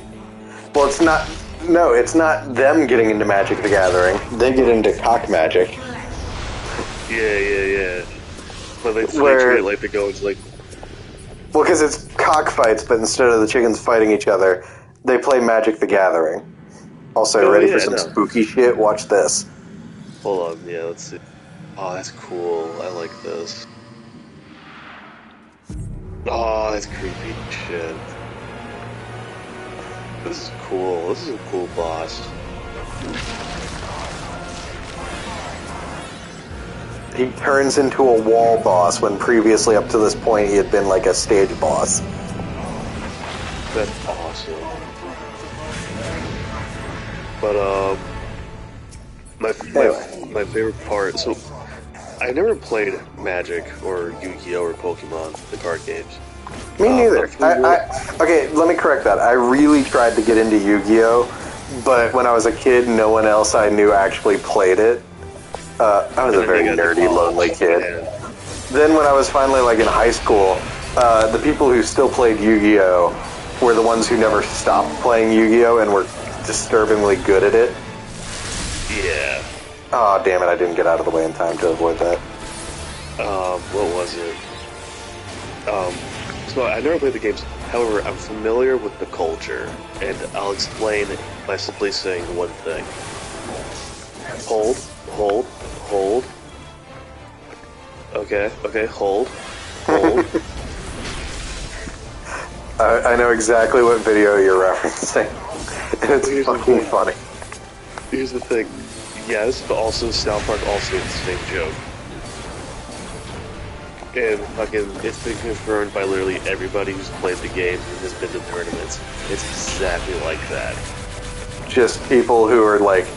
Speaker 1: well, it's not. No, it's not them getting into Magic the Gathering. They get into cock magic.
Speaker 2: Yeah. But they treat it like they go into like.
Speaker 1: Well, because it's cockfights, but instead of the chickens fighting each other, they play Magic the Gathering. Also, ready for some spooky shit? Watch this.
Speaker 2: Hold on, yeah, let's see. Oh, that's cool. I like this. Oh, that's creepy shit. This is cool. This is a cool boss.
Speaker 1: He turns into a wall boss when previously up to this point he had been like a stage boss.
Speaker 2: That's awesome. But my favorite part. So I never played Magic or Yu-Gi-Oh or Pokemon, the card games.
Speaker 1: Me neither. Okay, let me correct that. I really tried to get into Yu-Gi-Oh, but when I was a kid, no one else I knew actually played it. I was a very nerdy, lonely kid. Then when I was finally like in high school, the people who still played Yu-Gi-Oh were the ones who never stopped playing Yu-Gi-Oh and were disturbingly good at it.
Speaker 2: Yeah.
Speaker 1: Oh, damn it, I didn't get out of the way in time to avoid that.
Speaker 2: What was it? So I never played the games. However, I'm familiar with the culture, and I'll explain it by simply saying one thing. Hold. Okay, hold.
Speaker 1: I know exactly what video you're referencing. It's fucking funny.
Speaker 2: Here's the thing. Yes, but also South Park also the same joke. And fucking, it's been confirmed by literally everybody who's played the game and has been to tournaments. It's exactly like that.
Speaker 1: Just people who are like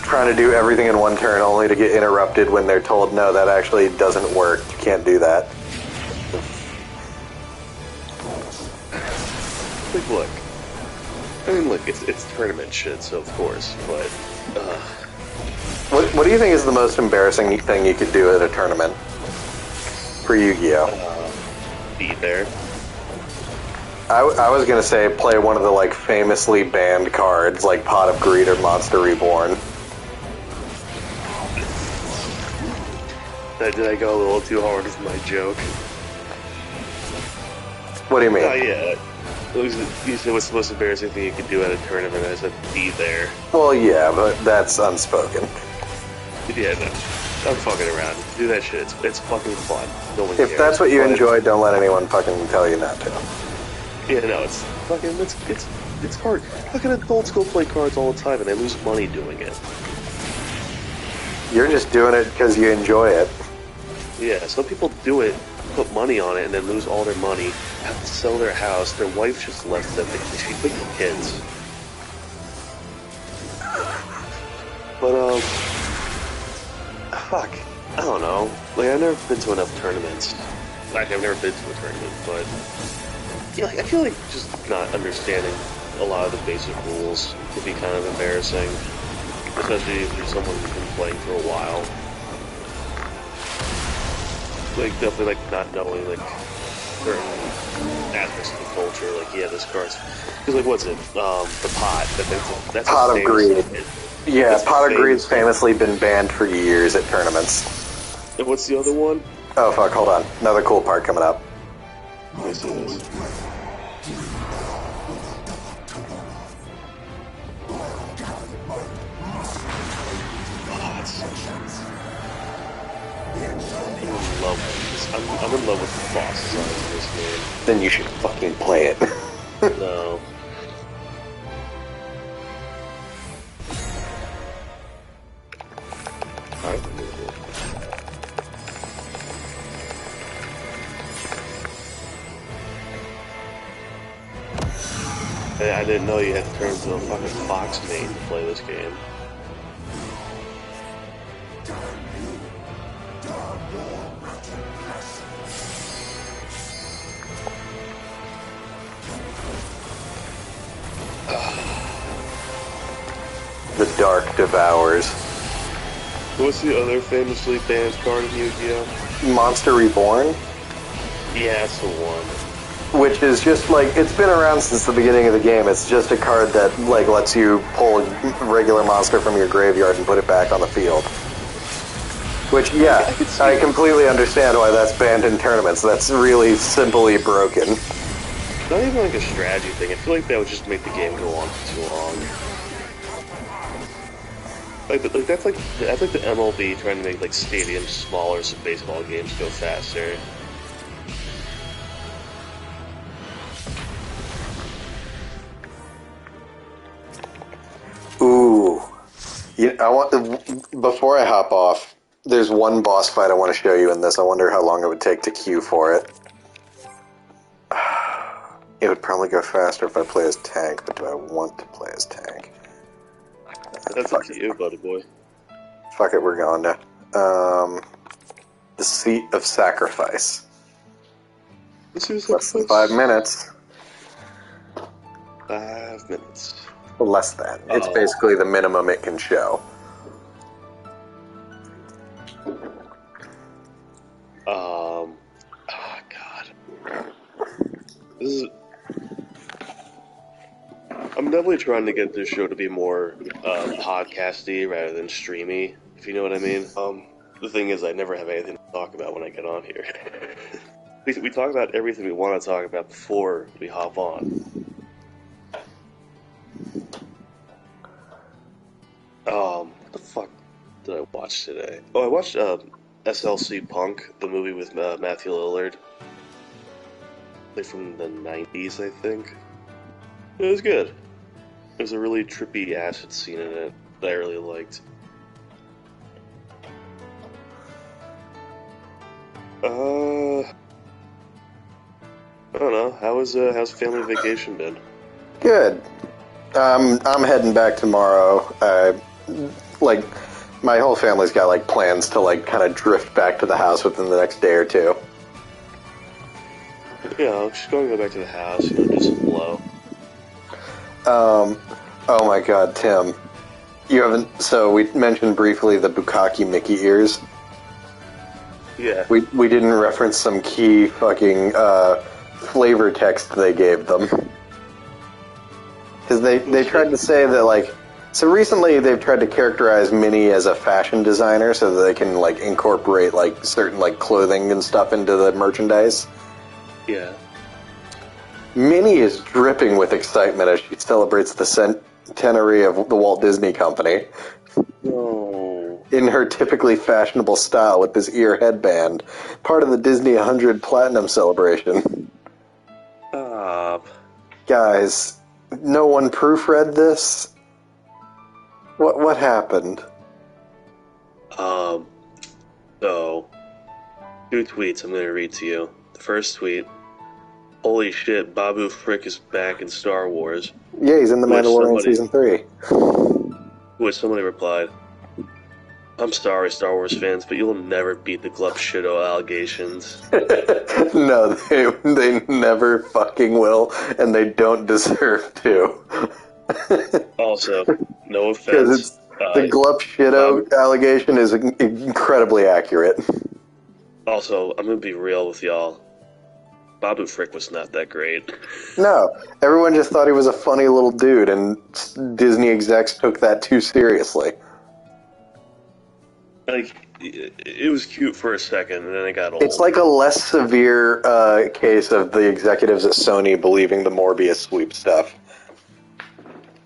Speaker 1: trying to do everything in one turn only to get interrupted when they're told, no, that actually doesn't work. You can't do that.
Speaker 2: Like, look. I mean, look, it's tournament shit, so of course, but,
Speaker 1: What do you think is the most embarrassing thing you could do at a tournament for Yu-Gi-Oh?
Speaker 2: Be there.
Speaker 1: I was gonna say play one of the like famously banned cards like Pot of Greed or Monster Reborn.
Speaker 2: Did I go a little too hard with my joke?
Speaker 1: What do you mean?
Speaker 2: Oh yeah. You said what's the most embarrassing thing you could do at a tournament? I said be there.
Speaker 1: Well, yeah, but that's unspoken.
Speaker 2: Yeah, no. I'm fucking around. Do that shit. It's fucking fun. No one cares.
Speaker 1: If that's what you enjoy, don't let anyone fucking tell you not to.
Speaker 2: Yeah, no, it's fucking, it's hard. Fucking adults go play cards all the time and they lose money doing it.
Speaker 1: You're just doing it because you enjoy it.
Speaker 2: Yeah, some people do it, put money on it, and then lose all their money, have to sell their house, their wife just left them, they should quit the kids. But, fuck, I don't know. Like, I've never been to enough tournaments. Like, I've never been to a tournament, but yeah, I feel like just not understanding a lot of the basic rules would be kind of embarrassing, especially if you're someone who's been playing for a while. Like, definitely, like, not knowing, like, certain aspects of the culture, like, yeah, this card's... Because, like, what's it? The pot. That's
Speaker 1: Pot of Greed. Yeah, Pot of Greed's
Speaker 2: famous.
Speaker 1: famously been banned for years at tournaments.
Speaker 2: And what's the other one?
Speaker 1: Oh, fuck, hold on. Another cool part coming up.
Speaker 2: Let me see this. I'm in love with the boss design in this game.
Speaker 1: Then you should fucking play it.
Speaker 2: No. I didn't know you had to turn into a fucking fox main to play this game.
Speaker 1: The Dark Devours.
Speaker 2: What's the other famously banned card in Yu-Gi-Oh?
Speaker 1: Monster Reborn?
Speaker 2: Yeah, that's the one.
Speaker 1: Which is just like, it's been around since the beginning of the game. It's just a card that like lets you pull a regular monster from your graveyard and put it back on the field. Which, yeah, I completely understand why that's banned in tournaments. That's really simply broken.
Speaker 2: Not even like a strategy thing. I feel like that would just make the game go on for too long. Like that's like the MLB trying to make like stadiums smaller so baseball games go faster.
Speaker 1: Ooh. Yeah, before I hop off, there's one boss fight I want to show you in this. I wonder how long it would take to queue for it. It would probably go faster if I play as tank, but do I want to play as tank?
Speaker 2: That's up to you, buddy boy.
Speaker 1: Fuck it, we're going to. The Seat of Sacrifice. Less than 5 minutes.
Speaker 2: 5 minutes.
Speaker 1: Less than. It's basically the minimum it can show.
Speaker 2: Oh God. This is. I'm definitely trying to get this show to be more podcasty rather than streamy, if you know what I mean. The thing is, I never have anything to talk about when I get on here. We talk about everything we want to talk about before we hop on. What the fuck did I watch today? Oh, I watched SLC Punk, the movie with Matthew Lillard. Like from the 90s, I think. It was good. There's a really trippy acid scene in it that I really liked. I don't know. How's family vacation been?
Speaker 1: Good. I'm heading back tomorrow. Like, my whole family's got like plans to like kind of drift back to the house within the next day or two.
Speaker 2: Yeah, I'm just going to go back to the house, do some blow.
Speaker 1: Oh my god, Tim. You haven't. So we mentioned briefly the Bukkake Mickey ears.
Speaker 2: Yeah.
Speaker 1: We didn't reference some key fucking flavor text they gave them. Because they tried to say that, like... So recently they've tried to characterize Minnie as a fashion designer so that they can, like, incorporate, like, certain, like, clothing and stuff into the merchandise.
Speaker 2: Yeah.
Speaker 1: Minnie is dripping with excitement as she celebrates the centenary of the Walt Disney Company.
Speaker 2: No.
Speaker 1: In her typically fashionable style with this ear headband, part of the Disney 100 Platinum celebration. Guys, no one proofread this? What happened?
Speaker 2: So, 2 tweets I'm going to read to you. The first tweet, holy shit, Babu Frick is back in Star Wars.
Speaker 1: Yeah, he's in The Mandalorian Season 3.
Speaker 2: Which somebody replied, I'm sorry, Star Wars fans, but you'll never beat the Glup Shido allegations.
Speaker 1: No, they never fucking will, and they don't deserve to.
Speaker 2: Also, no offense.
Speaker 1: Because the Glup Shido allegation is incredibly accurate.
Speaker 2: Also, I'm going to be real with y'all. Babu Frick was not that great.
Speaker 1: No, everyone just thought he was a funny little dude, and Disney execs took that too seriously.
Speaker 2: Like, it was cute for a second, and then it got old.
Speaker 1: It's like a less severe case of the executives at Sony believing the Morbius sweep stuff.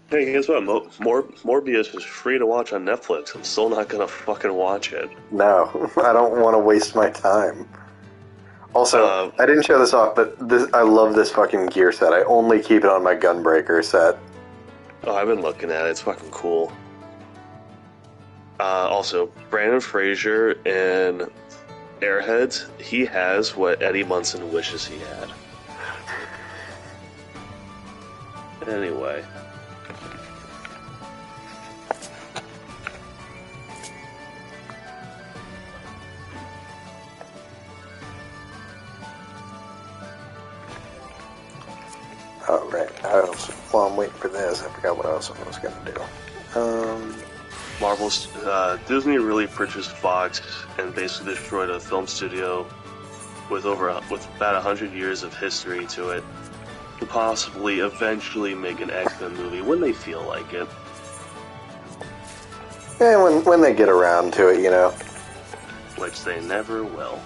Speaker 2: Hey, guess what? Morbius is free to watch on Netflix. I'm still not gonna fucking watch it.
Speaker 1: No, I don't want to waste my time. Also, I didn't show this off, but I love this fucking gear set. I only keep it on my Gunbreaker set.
Speaker 2: Oh, I've been looking at it. It's fucking cool. Also, Brandon Fraser in Airheads, he has what Eddie Munson wishes he had. Anyway.
Speaker 1: Oh, right. While I'm waiting for this, I forgot what else I was going to do.
Speaker 2: Marvel's Disney really purchased Fox and basically destroyed a film studio with about 100 years of history to it to possibly eventually make an X-Men movie when they feel like it.
Speaker 1: Yeah, when they get around to it, you know.
Speaker 2: Which they never will.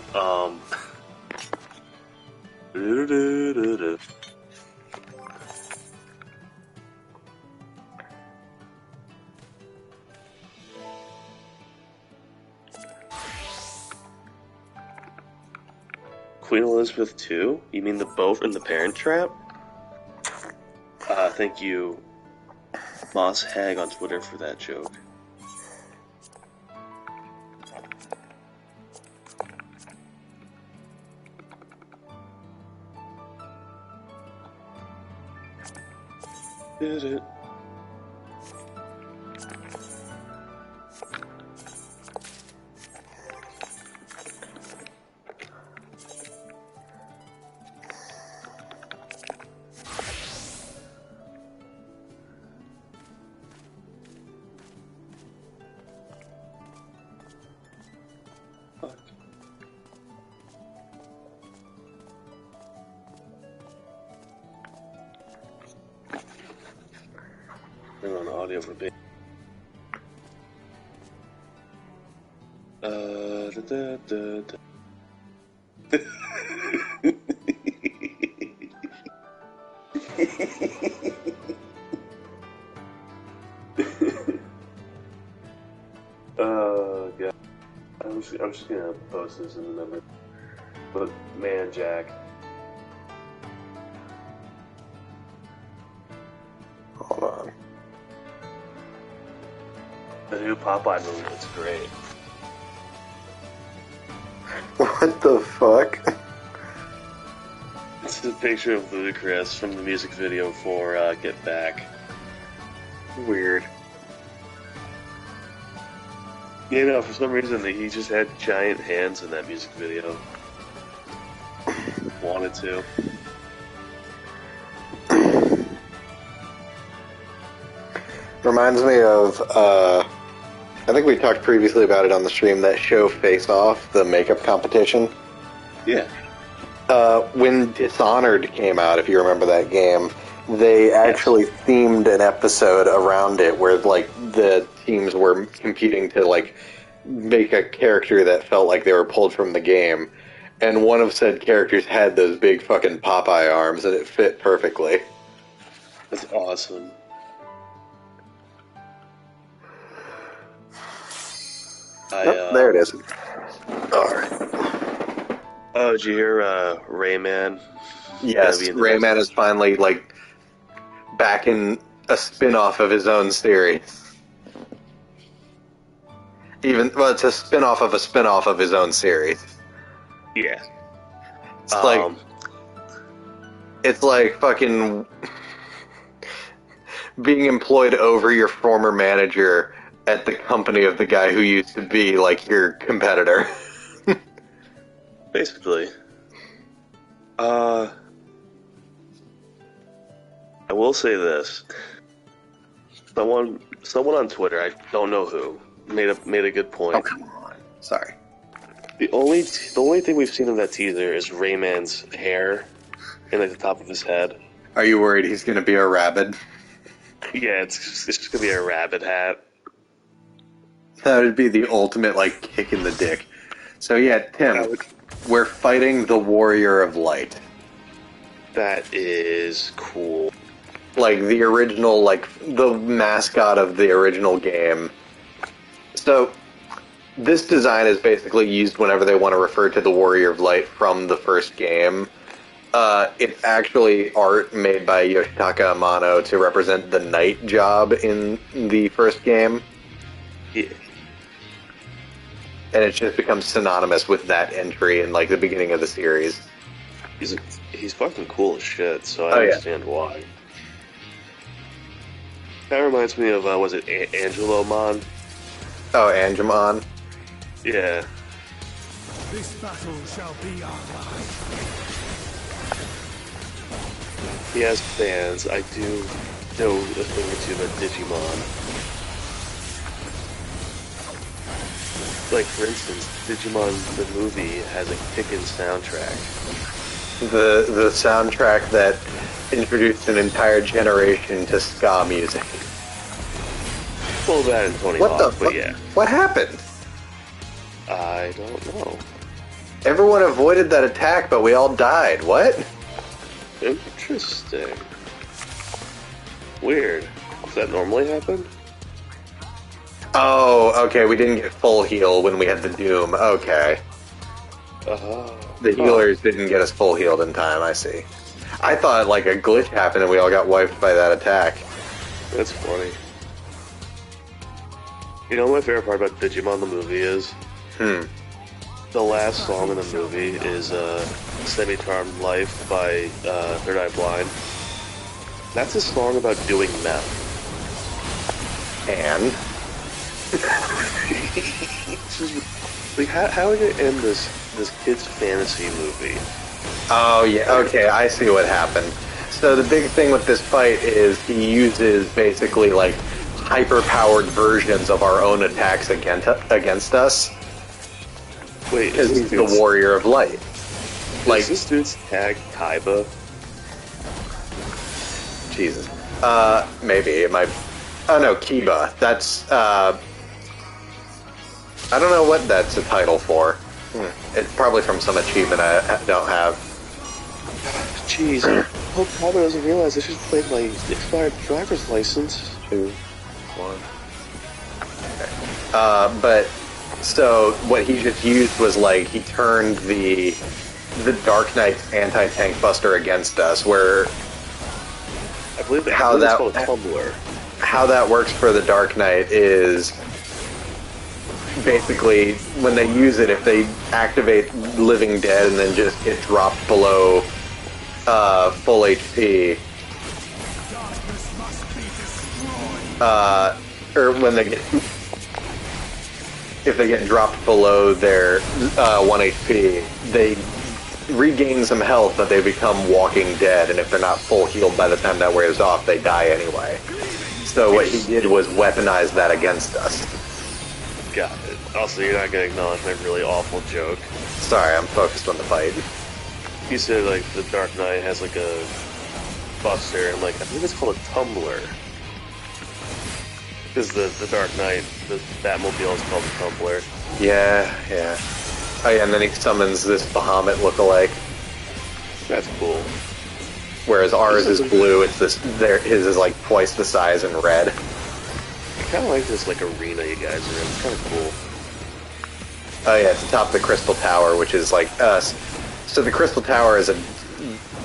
Speaker 2: Queen Elizabeth II? You mean the boat in the Parent Trap? Thank you, Moss Hag on Twitter for that joke. Did it? Bring on audio for big. Oh god. I'm just gonna post this in the number. But man, Jack.
Speaker 1: Hold on.
Speaker 2: The new Popeye movie looks great.
Speaker 1: What the fuck?
Speaker 2: This is a picture of Ludacris from the music video for Get Back.
Speaker 1: Weird.
Speaker 2: You know, for some reason he just had giant hands in that music video. Wanted to.
Speaker 1: Reminds me of, I think we talked previously about it on the stream, that show Face Off, the makeup competition.
Speaker 2: Yeah.
Speaker 1: When Dishonored came out, if you remember that game, they actually themed an episode around it where, like, the teams were competing to, like, make a character that felt like they were pulled from the game. And one of said characters had those big fucking Popeye arms, and it fit perfectly.
Speaker 2: That's awesome.
Speaker 1: There it is. Alright.
Speaker 2: Oh, did you hear Rayman?
Speaker 1: Yes, Rayman is finally, like, back in a spin-off of his own series. It's a spin-off of a spin-off of his own series.
Speaker 2: Yeah.
Speaker 1: It's like fucking being employed over your former manager at the company of the guy who used to be, like, your competitor.
Speaker 2: Basically. I will say this. Someone on Twitter, I don't know who, made a good point.
Speaker 1: Oh, come on. Sorry.
Speaker 2: The only thing we've seen of that teaser is Rayman's hair and like the top of his head.
Speaker 1: Are you worried he's going to be a rabbit?
Speaker 2: Yeah, it's just going to be a rabbit hat.
Speaker 1: That would be the ultimate, like, kick in the dick. So yeah, Tim, we're fighting the Warrior of Light.
Speaker 2: That is cool.
Speaker 1: Like, the original, like, the mascot of the original game. So, this design is basically used whenever they want to refer to the Warrior of Light from the first game. It's actually art made by Yoshitaka Amano to represent the night job in the first game.
Speaker 2: Yeah.
Speaker 1: And it's just become synonymous with that entry in, like, the beginning of the series.
Speaker 2: He's fucking cool as shit, so I understand why. That reminds me of, was it Angelo Mon?
Speaker 1: Oh, Angemon?
Speaker 2: Yeah.
Speaker 3: This battle shall be our life.
Speaker 2: He has fans. I do know a thing or two about Digimon. Like, for instance, Digimon the movie has a kickin' soundtrack.
Speaker 1: The soundtrack that introduced an entire generation to ska music.
Speaker 2: Well, that and Tony Hawk, but yeah.
Speaker 1: What happened?
Speaker 2: I don't know.
Speaker 1: Everyone avoided that attack, but we all died. What?
Speaker 2: Interesting. Weird. Does that normally happen?
Speaker 1: Oh, okay, we didn't get full heal when we had the Doom. Okay. The healers didn't get us full healed in time, I see. I thought, like, a glitch happened and we all got wiped by that attack.
Speaker 2: That's funny. You know what my favorite part about Digimon the movie is? The last song in the movie is Semi-Charmed Life by Third Eye Blind. That's a song about doing meth.
Speaker 1: And?
Speaker 2: Like, how are we gonna end this kid's fantasy movie?
Speaker 1: Oh, yeah, okay, I see what happened. So the big thing with this fight is he uses basically, like, hyper-powered versions of our own attacks against us.
Speaker 2: Wait,
Speaker 1: because he's the Warrior of Light.
Speaker 2: Like, is this dude's tag Kaiba?
Speaker 1: Jesus. Maybe it might. Oh no, Kiba. That's I don't know what that's a title for. It's probably from some achievement I don't have.
Speaker 2: Jeez, I hope Kaiba doesn't realize I should play my expired driver's license.
Speaker 1: 2, 1. Okay. But so what he just used was, like, he turned the Dark Knight's anti-tank buster against us, where
Speaker 2: I believe that's called a tumbler.
Speaker 1: How that works for the Dark Knight is basically when they use it, if they activate Living Dead and then just get dropped below full HP, or when they get, if they get dropped below their 1 HP, they regain some health, but they become walking dead, and if they're not full healed by the time that wears off, they die anyway. So what he did was weaponize that against us.
Speaker 2: Got it. Also, you're not gonna acknowledge my really awful joke.
Speaker 1: Sorry, I'm focused on the fight.
Speaker 2: You said, like, the Dark Knight has, like, a buster, and, like, I think it's called a tumbler. Because the Dark Knight, the Batmobile is called a tumbler.
Speaker 1: Yeah. Oh yeah, and then he summons this Bahamut lookalike.
Speaker 2: That's cool.
Speaker 1: Whereas ours is blue, his is like twice the size and red.
Speaker 2: I kind of like this, like, arena you guys are in. It's kind of cool.
Speaker 1: Oh yeah, it's atop the Crystal Tower, which is like us. So the Crystal Tower is a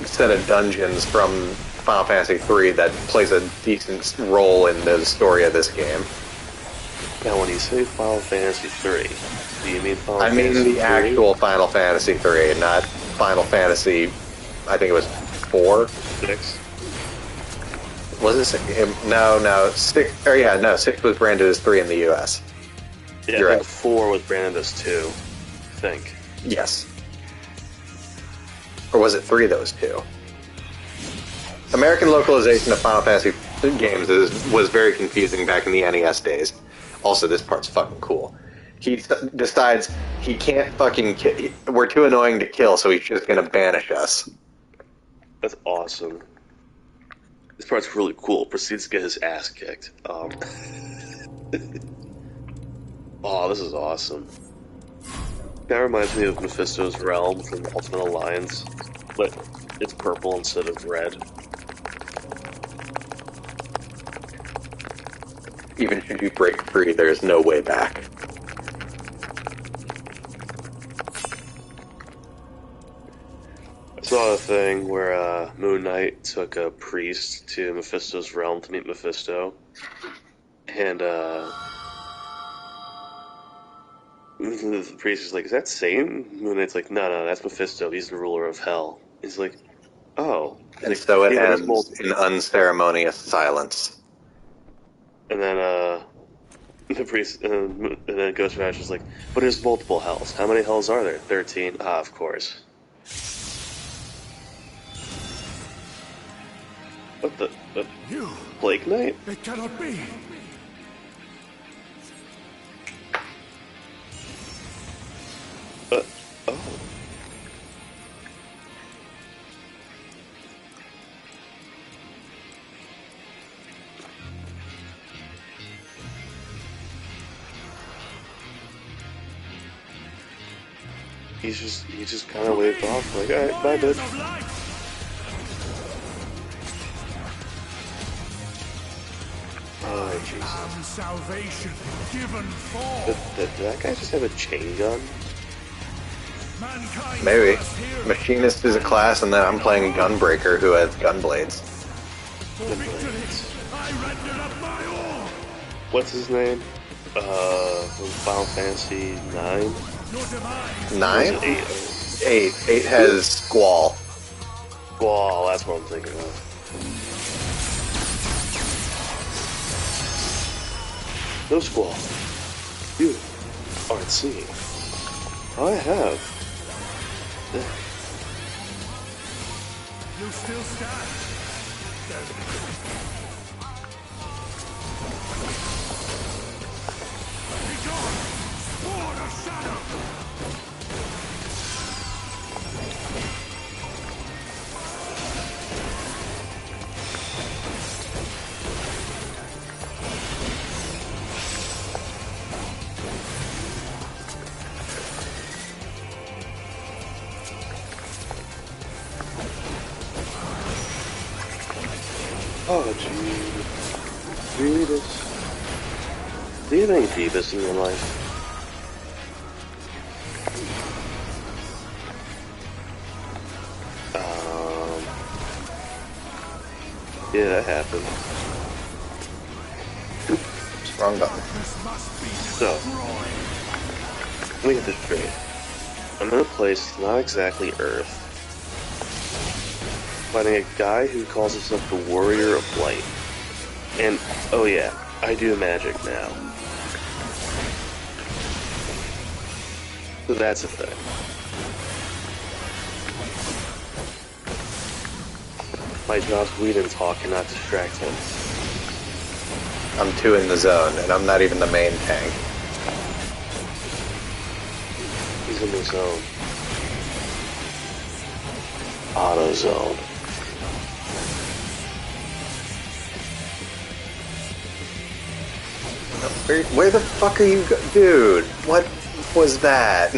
Speaker 1: set of dungeons from Final Fantasy III that plays a decent role in the story of this game.
Speaker 2: Now, when you say Final Fantasy III, do you mean Final Fantasy
Speaker 1: I mean the
Speaker 2: 3?
Speaker 1: actual Final Fantasy III, not Final Fantasy, I think it was 4?
Speaker 2: 6?
Speaker 1: Was it 6? No, 6, or yeah, no, 6 was branded as 3 in the US.
Speaker 2: Yeah,
Speaker 1: You're
Speaker 2: I think
Speaker 1: right.
Speaker 2: 4 was branded as 2. I think.
Speaker 1: Yes. Or was it 3 that was 2? American localization of Final Fantasy games was very confusing back in the NES days. Also, this part's fucking cool. He decides he can't fucking we're too annoying to kill, so he's just gonna banish us.
Speaker 2: That's awesome. This part's really cool. Proceeds to get his ass kicked. Oh, this is awesome. That reminds me of Mephisto's Realm from Ultimate Alliance, but it's purple instead of red.
Speaker 1: Even should you break free, there's no way back.
Speaker 2: I saw a thing where Moon Knight took a priest to Mephisto's realm to meet Mephisto, and the priest is like, "Is that Satan?" Moon Knight's like, "No, that's Mephisto. He's the ruler of hell." He's like, "Oh," he's
Speaker 1: And
Speaker 2: like,
Speaker 1: so it
Speaker 2: "Yeah, there's
Speaker 1: ends
Speaker 2: multiple."
Speaker 1: in unceremonious silence.
Speaker 2: And then the priest, and then Ghost Rider's just like, "But there's multiple hells. How many hells are there? 13. Ah, of course." What the
Speaker 3: You!
Speaker 2: Plague Knight?
Speaker 3: It cannot be!
Speaker 2: Oh. He just kind of waved off, like, alright, bye, dude.
Speaker 3: Of light!
Speaker 2: Oh, Jesus.
Speaker 3: Am salvation given for
Speaker 2: Did that guy just have a chain gun?
Speaker 3: mankind.
Speaker 1: Maybe.
Speaker 3: First hero.
Speaker 1: Machinist is a class, and then I'm playing Gunbreaker, who has gun blades.
Speaker 3: For victory, I render up my all.
Speaker 2: What's his name? From Final Fantasy 9?
Speaker 3: Your demise.
Speaker 1: 9?
Speaker 2: Was it 8?
Speaker 1: 8. 8 has Squall.
Speaker 2: Wow, that's what I'm thinking of. No Squall. You aren't seeing. I have.
Speaker 3: You still stand. Be gone, sword of shadow.
Speaker 2: Oh, gee. Beavis. Do you have any Beavis in your life? Yeah, that happened.
Speaker 1: Wrong button.
Speaker 3: This must be
Speaker 2: So,
Speaker 3: destroyed.
Speaker 2: let me get this straight. I'm in a place not exactly Earth, finding a guy who calls himself the Warrior of Light. And, oh yeah, I do magic now. So that's a thing. My job's weed and talk and not distract him.
Speaker 1: I'm 2 in the zone, and I'm not even the main tank.
Speaker 2: He's in the zone. Auto zone.
Speaker 1: Where the fuck are you dude, what was that?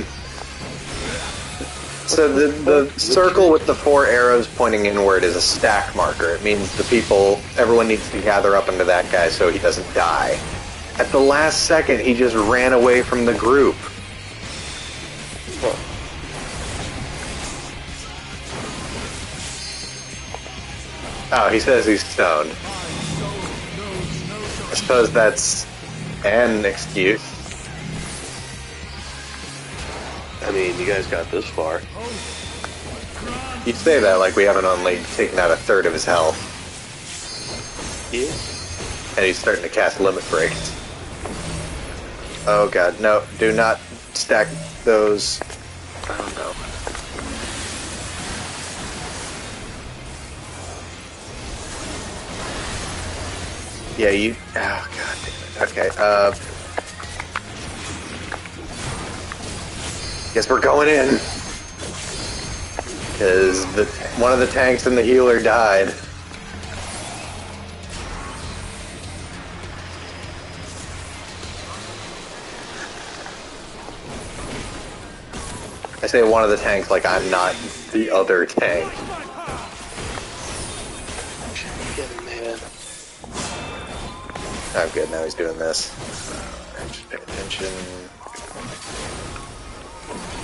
Speaker 1: So the circle with the 4 arrows pointing inward is a stack marker. It means everyone needs to gather up into that guy so he doesn't die. At the last second, he just ran away from the group. Oh, he says he's stoned. I suppose that's an excuse.
Speaker 2: I mean, you guys got this far.
Speaker 1: You say that like we haven't only taken out 1/3 of his health.
Speaker 2: Yeah.
Speaker 1: And he's starting to cast limit breaks. Oh god, no, do not stack those. I don't know. Yeah, you... Oh, god damn it. Okay, guess we're going in. Because one of the tanks and the healer died. I say one of the tanks like I'm not the other tank.
Speaker 2: Get him, man.
Speaker 1: Oh, good. Now he's doing this. Just pay attention.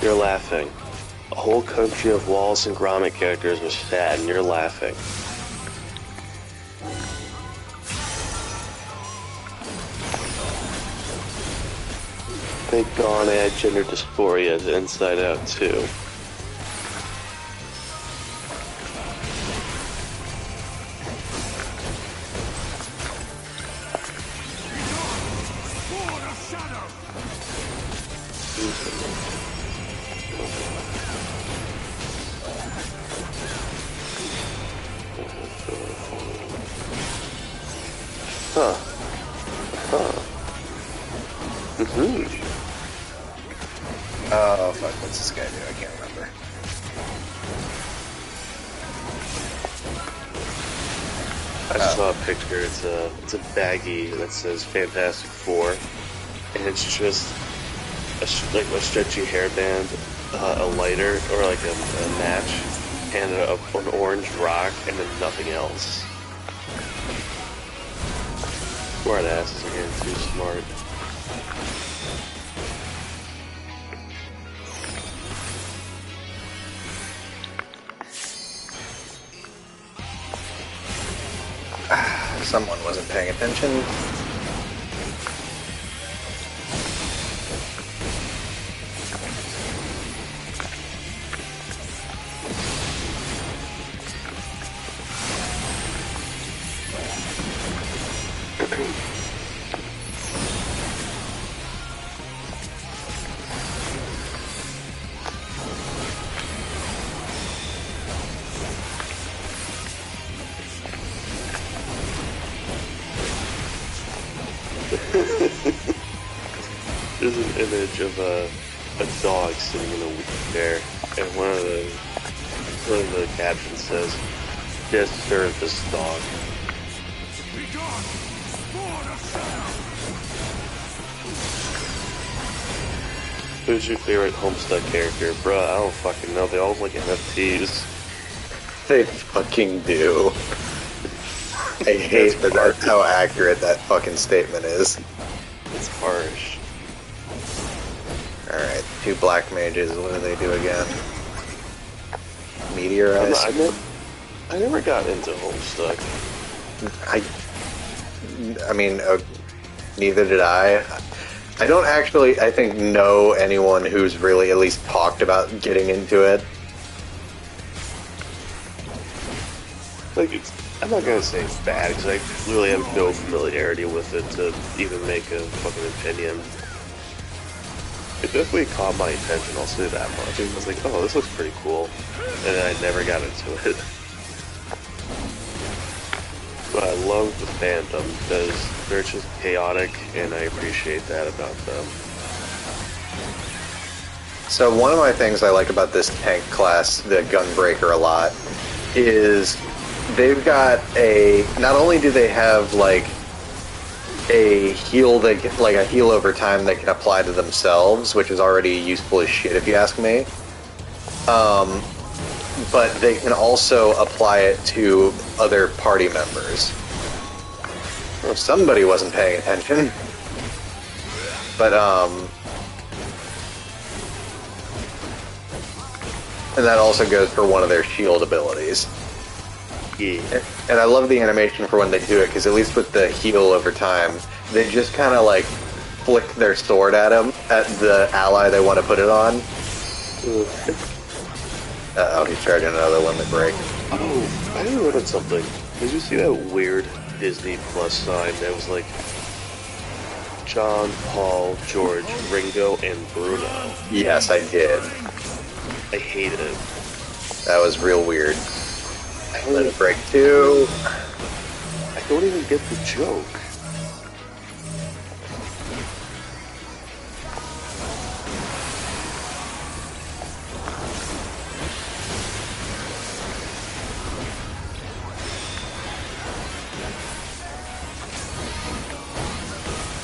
Speaker 2: You're laughing. A whole country of Wallace and Gromit characters was sad, and you're laughing. Thank God I had gender dysphoria to Inside Out too. Huh.
Speaker 1: Oh, fuck, what's this guy do? I can't remember.
Speaker 2: I just saw a picture. It's a baggie that says Fantastic Four, and it's just like a stretchy hairband, a lighter or like a match, and an orange rock, and then nothing else. Smart asses are getting too smart.
Speaker 1: Someone wasn't paying attention.
Speaker 2: There's an image of a dog sitting in a wheelchair, and one of the captions says, "Just serve this dog." Who's your favorite Homestuck character? Bruh, I don't fucking know. They all look like NFTs.
Speaker 1: They fucking do. I hate that that's how accurate that fucking statement is.
Speaker 2: It's harsh.
Speaker 1: Alright, 2 black mages, what do they do again? Meteorize?
Speaker 2: I never got into Homestuck.
Speaker 1: I mean, neither did I. I don't actually, I think, know anyone who's really at least talked about getting into it.
Speaker 2: Like, I'm not gonna say it's bad, because I really have no familiarity with it to even make a fucking opinion. It definitely caught my attention, I'll say that much. I was like, oh, this looks pretty cool. And then I never got into it. But I love the fandom because they're just chaotic, and I appreciate that about them.
Speaker 1: So one of my things I like about this tank class, the Gunbreaker, a lot, is they've got a... Not only do they have, like, a heal that, like, a heal over time they can apply to themselves, which is already useful as shit if you ask me, but they can also apply it to other party members. Well, somebody wasn't paying attention. But, and that also goes for one of their shield abilities.
Speaker 2: Yeah.
Speaker 1: And I love the animation for when they do it, because at least with the heal over time, they just kind of like flick their sword at him, at the ally they want to put it on. Uh-oh, he's charging another limit break.
Speaker 2: Oh, I remembered something. Did you see that weird Disney Plus sign that was like John, Paul, George, Ringo, and Bruno?
Speaker 1: Yes, I did.
Speaker 2: I hated it.
Speaker 1: That was real weird. Limit break 2.
Speaker 2: I don't even get the joke.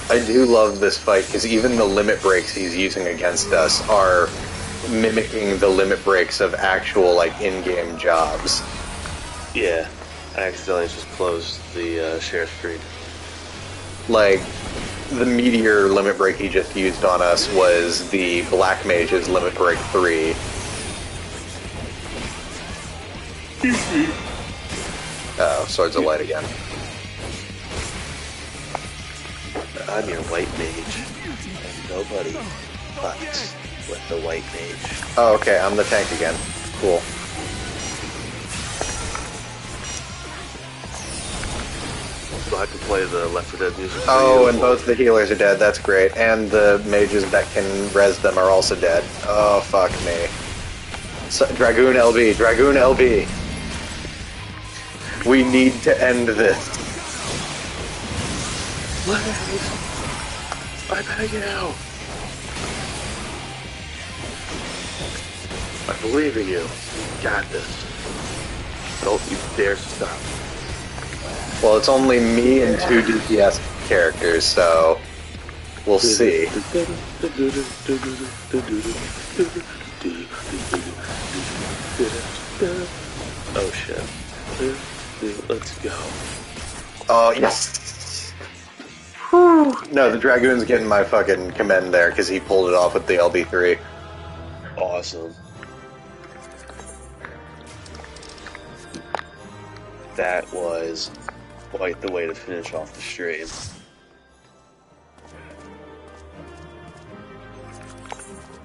Speaker 1: I do love this fight, because even the limit breaks he's using against us are mimicking the limit breaks of actual, like, in-game jobs.
Speaker 2: Yeah, I accidentally just closed the share screen.
Speaker 1: Like, the meteor limit break he just used on us was the Black Mage's limit break 3. Uh-oh, Swords of Light again.
Speaker 2: I'm your white mage, and nobody fucks with the white mage.
Speaker 1: Oh, okay, I'm the tank again. Cool.
Speaker 2: So I can play the Left 4 Dead music.
Speaker 1: Oh, and both the healers are dead, that's great. And the mages that can res them are also dead. Oh, fuck me. So, Dragoon LB, Dragoon LB. We need to end this.
Speaker 2: I beg you. I believe in you. You got this. Don't you dare stop.
Speaker 1: Well, it's only me and 2 DPS characters, so we'll see.
Speaker 2: Oh shit. Let's go.
Speaker 1: Oh, yes! No, the Dragoon's getting my fucking commend there, because he pulled it off with the LB3.
Speaker 2: Awesome. That was quite the way to finish off the stream.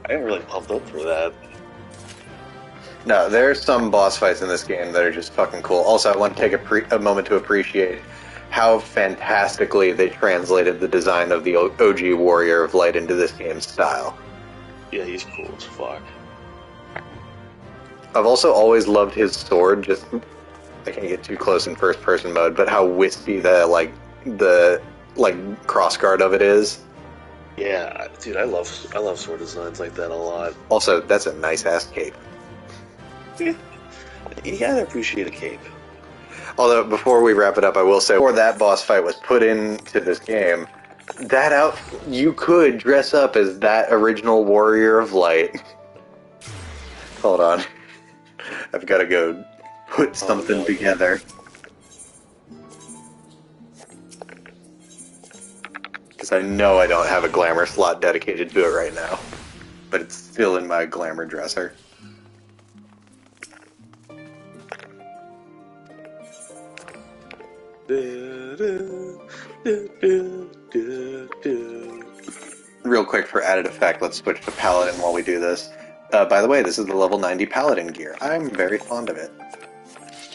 Speaker 2: I got really pumped up for that.
Speaker 1: No, there's some boss fights in this game that are just fucking cool. Also, I want to take a moment to appreciate how fantastically they translated the design of the OG Warrior of Light into this game's style.
Speaker 2: Yeah, he's cool as fuck.
Speaker 1: I've also always loved his sword, just... I can't get too close in first-person mode, but how wispy the crossguard of it is.
Speaker 2: Yeah, dude, I love sword designs like that a lot.
Speaker 1: Also, that's a nice-ass cape.
Speaker 2: Yeah, you gotta appreciate a cape.
Speaker 1: Although, before we wrap it up, I will say, before that boss fight was put into this game, you could dress up as that original Warrior of Light. Hold on. I've got to go put something together. Because I know I don't have a glamour slot dedicated to it right now. But it's still in my glamour dresser. Real quick for added effect, let's switch to Paladin while we do this. By the way, this is the level 90 Paladin gear. I'm very fond of it.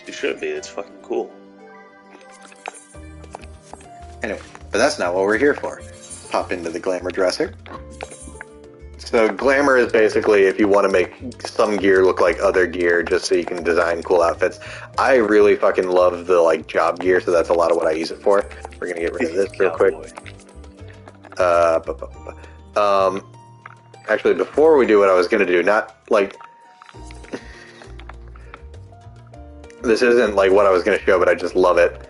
Speaker 2: You should be, it's fucking cool. Anyway,
Speaker 1: But that's not what we're here for. Pop into the glamour dresser. Let's So glamour is basically if you want to make some gear look like other gear just so you can design cool outfits. I really fucking love the like job gear, so that's a lot of what I use it for. We're gonna get rid of this real quick. Actually, before we do what I was gonna do, not like this isn't like what I was gonna show, but I just love it.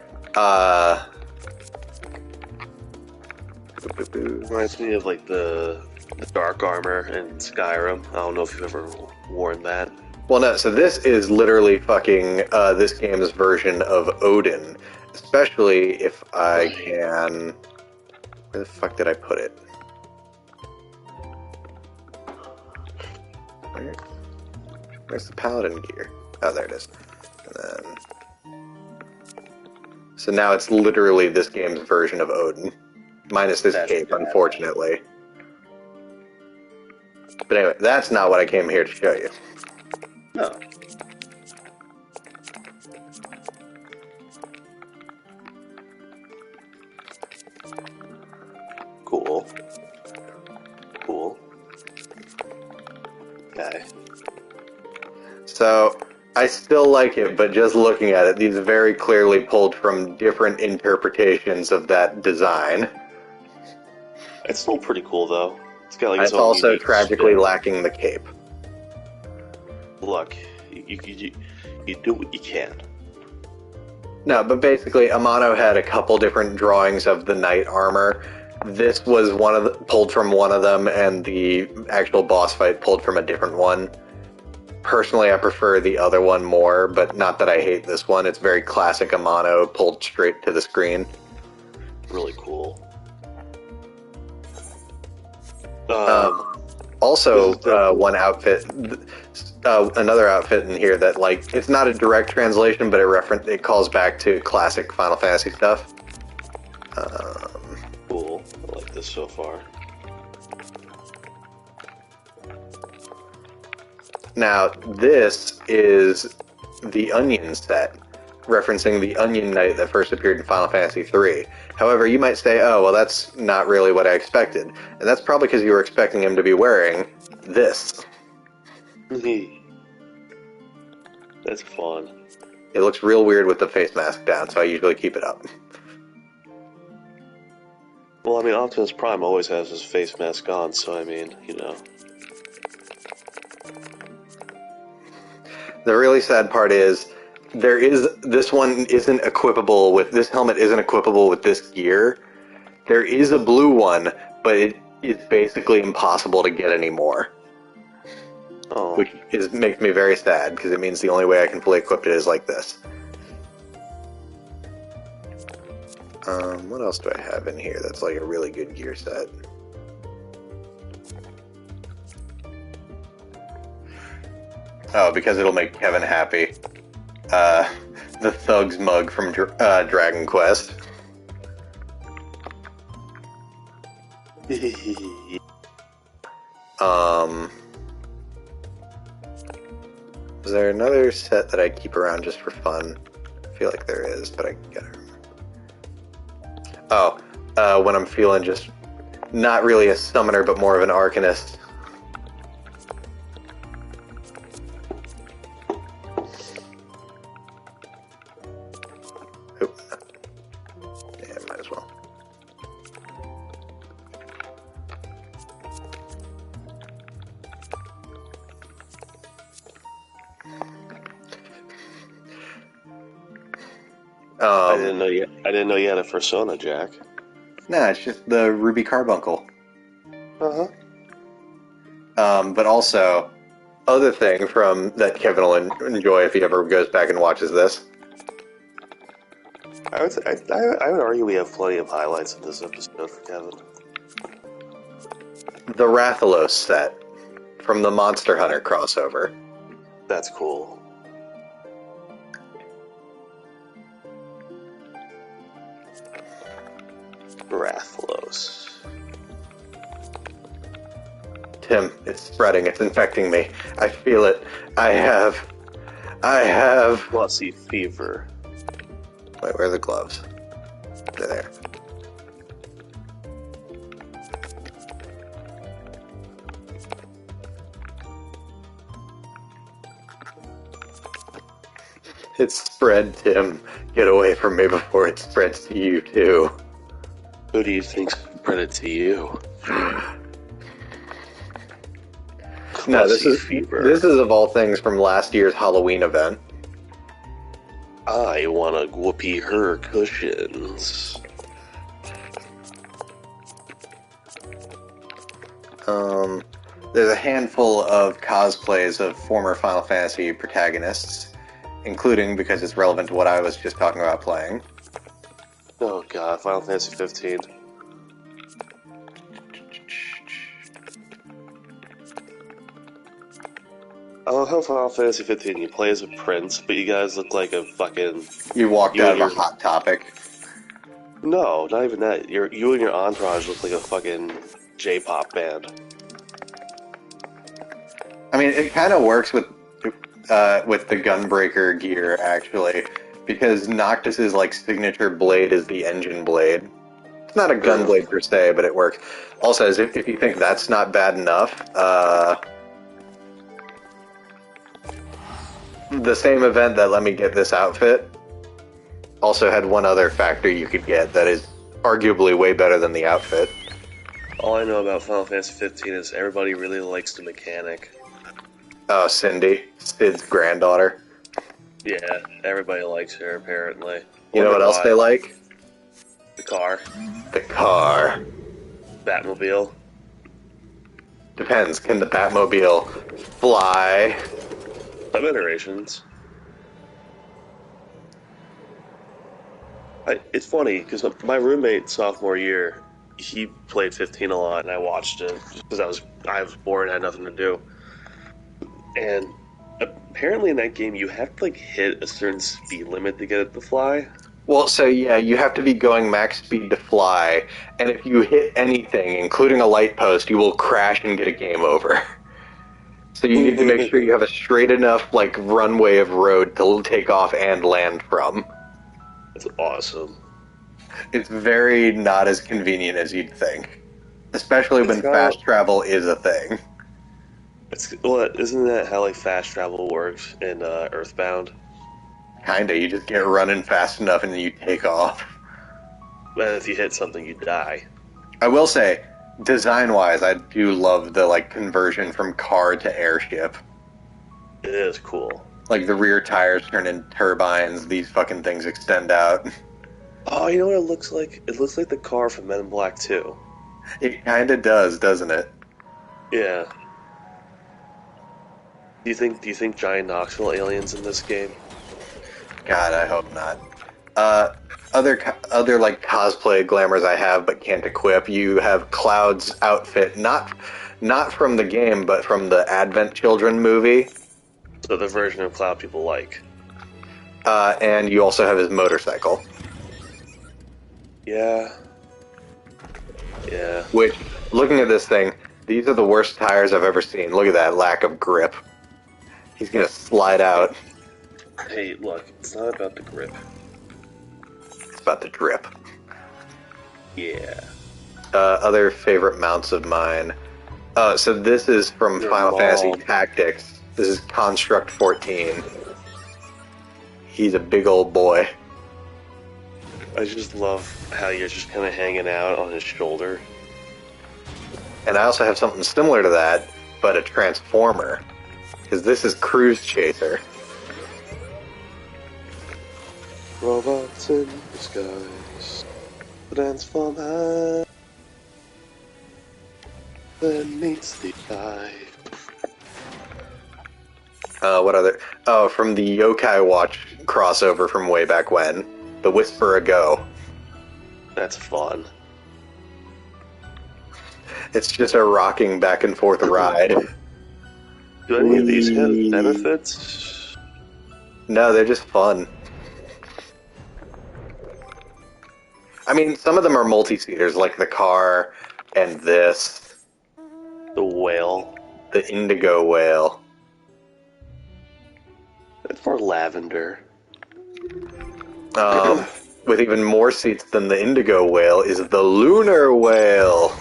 Speaker 2: Reminds me of like the dark armor in Skyrim. I don't know if you've ever worn that.
Speaker 1: Well, no, so this is literally fucking this game's version of Odin. Especially if I can... Where the fuck did I put it? Where's the paladin gear? Oh, there it is. And then... So now it's literally this game's version of Odin. Minus this cape, unfortunately. But anyway, that's not what I came here to show you.
Speaker 2: No. Cool. Cool. Okay.
Speaker 1: So, I still like it, but just looking at it, these are very clearly pulled from different interpretations of that design.
Speaker 2: It's still pretty cool, though. It's got like
Speaker 1: It's also tragically lacking the cape.
Speaker 2: Look, you do what you can.
Speaker 1: No, but basically, Amano had a couple different drawings of the knight armor. This was pulled from one of them, and the actual boss fight pulled from a different one. Personally, I prefer the other one more, but not that I hate this one. It's very classic Amano, pulled straight to the screen.
Speaker 2: Really cool.
Speaker 1: Also, one outfit, another outfit in here that, like, it's not a direct translation, but it calls back to classic Final Fantasy stuff.
Speaker 2: Cool. I like this so far.
Speaker 1: Now, this is the Onion set, referencing the Onion Knight that first appeared in Final Fantasy III. However, you might say, oh, well, that's not really what I expected. And that's probably because you were expecting him to be wearing this.
Speaker 2: That's fun.
Speaker 1: It looks real weird with the face mask down, so I usually keep it up.
Speaker 2: Well, I mean, Optimus Prime always has his face mask on, so I mean, you know.
Speaker 1: The really sad part is, this one isn't equipable with, this helmet isn't equipable with this gear. There is a blue one, but it is basically impossible to get anymore.
Speaker 2: Oh.
Speaker 1: Which makes me very sad, because it means the only way I can fully equip it is like this. What else do I have in here that's like a really good gear set? Oh, because it'll make Kevin happy. The Thug's mug from Dragon Quest. Is there another set that I keep around just for fun? I feel like there is, but I gotta remember. Oh, when I'm feeling just not really a summoner, but more of an arcanist. Oop. Yeah, might as well.
Speaker 2: I didn't know you had a persona, Jack.
Speaker 1: Nah, it's just the Ruby Carbuncle.
Speaker 2: Uh-huh.
Speaker 1: But also, other thing from that Kevin will enjoy if he ever goes back and watches this.
Speaker 2: I would argue we have plenty of highlights in this episode for Kevin.
Speaker 1: The Rathalos set from the Monster Hunter crossover.
Speaker 2: That's cool. Rathalos.
Speaker 1: Tim, it's spreading. It's infecting me. I feel it. I have...
Speaker 2: Glossy fever.
Speaker 1: Wait, where are the gloves? They're there. It's spread, Tim. Get away from me before it spreads to you, too.
Speaker 2: Who do you think spread it to you?
Speaker 1: No, this is
Speaker 2: fever.
Speaker 1: of all things from last year's Halloween event.
Speaker 2: I want to whoopee her cushions.
Speaker 1: There's a handful of cosplays of former Final Fantasy protagonists, including, because it's relevant to what I was just talking about playing.
Speaker 2: Oh god, Final Fantasy 15. I love how Final Fantasy 15 you play as a prince, but you guys look like a fucking...
Speaker 1: You walked out of a Hot Topic.
Speaker 2: No, not even that. You and your entourage look like a fucking J-pop band.
Speaker 1: I mean, it kind of works with the Gunbreaker gear, actually, because Noctis's like signature blade is the engine blade. It's not a gun blade per se, but it works. Also, if you think that's not bad enough, the same event that let me get this outfit also had one other factor you could get that is arguably way better than the outfit.
Speaker 2: All I know about Final Fantasy 15 is everybody really likes the mechanic.
Speaker 1: Oh, Cindy, Sid's granddaughter.
Speaker 2: Yeah, everybody likes her, apparently.
Speaker 1: You know what else they like?
Speaker 2: The car.
Speaker 1: The car.
Speaker 2: Batmobile.
Speaker 1: Depends. Can the Batmobile fly?
Speaker 2: Some iterations. It's funny, because my roommate sophomore year, he played 15 a lot, and I watched it, just because I was bored and had nothing to do. And apparently in that game, you have to like hit a certain speed limit to get it to fly.
Speaker 1: Well, so yeah, you have to be going max speed to fly, and if you hit anything, including a light post, you will crash and get a game over. So you need to make sure you have a straight enough like runway of road to take off and land from.
Speaker 2: That's awesome.
Speaker 1: It's very not as convenient as you'd think, especially when fast travel is a thing.
Speaker 2: Isn't that how like fast travel works in Earthbound?
Speaker 1: Kinda, you just get running fast enough and then you take off.
Speaker 2: And if you hit something, you die.
Speaker 1: I will say, design-wise, I do love the like conversion from car to airship.
Speaker 2: It is cool.
Speaker 1: Like the rear tires turn into turbines, these fucking things extend out.
Speaker 2: Oh, you know what it looks like? It looks like the car from Men in Black 2.
Speaker 1: It kinda does, doesn't it?
Speaker 2: Yeah. Do you think giant Knoxville aliens in this game?
Speaker 1: God, I hope not. Other like cosplay glamours I have but can't equip. You have Cloud's outfit, not from the game, but from the Advent Children movie.
Speaker 2: So the version of Cloud people like.
Speaker 1: And you also have his motorcycle.
Speaker 2: Yeah. Yeah.
Speaker 1: Which, looking at this thing, these are the worst tires I've ever seen. Look at that lack of grip. He's gonna slide out.
Speaker 2: Hey, look, it's not about the grip.
Speaker 1: It's about the drip.
Speaker 2: Yeah.
Speaker 1: Other favorite mounts of mine. So this is from Final Fantasy Tactics. This is Construct 14. He's a big old boy.
Speaker 2: I just love how you're just kind of hanging out on his shoulder.
Speaker 1: And I also have something similar to that, but a Transformer. Because this is Cruise Chaser.
Speaker 2: Robots in disguise transform high. Then meets the eye.
Speaker 1: What other? Oh, from the Yokai Watch crossover from way back when. The Whisper a Go.
Speaker 2: That's fun.
Speaker 1: It's just a rocking back and forth ride.
Speaker 2: Do any of these have benefits?
Speaker 1: No, they're just fun. I mean, some of them are multi-seaters, like the car and this.
Speaker 2: The whale.
Speaker 1: The Indigo Whale.
Speaker 2: It's for lavender.
Speaker 1: With even more seats than the Indigo Whale is the Lunar Whale.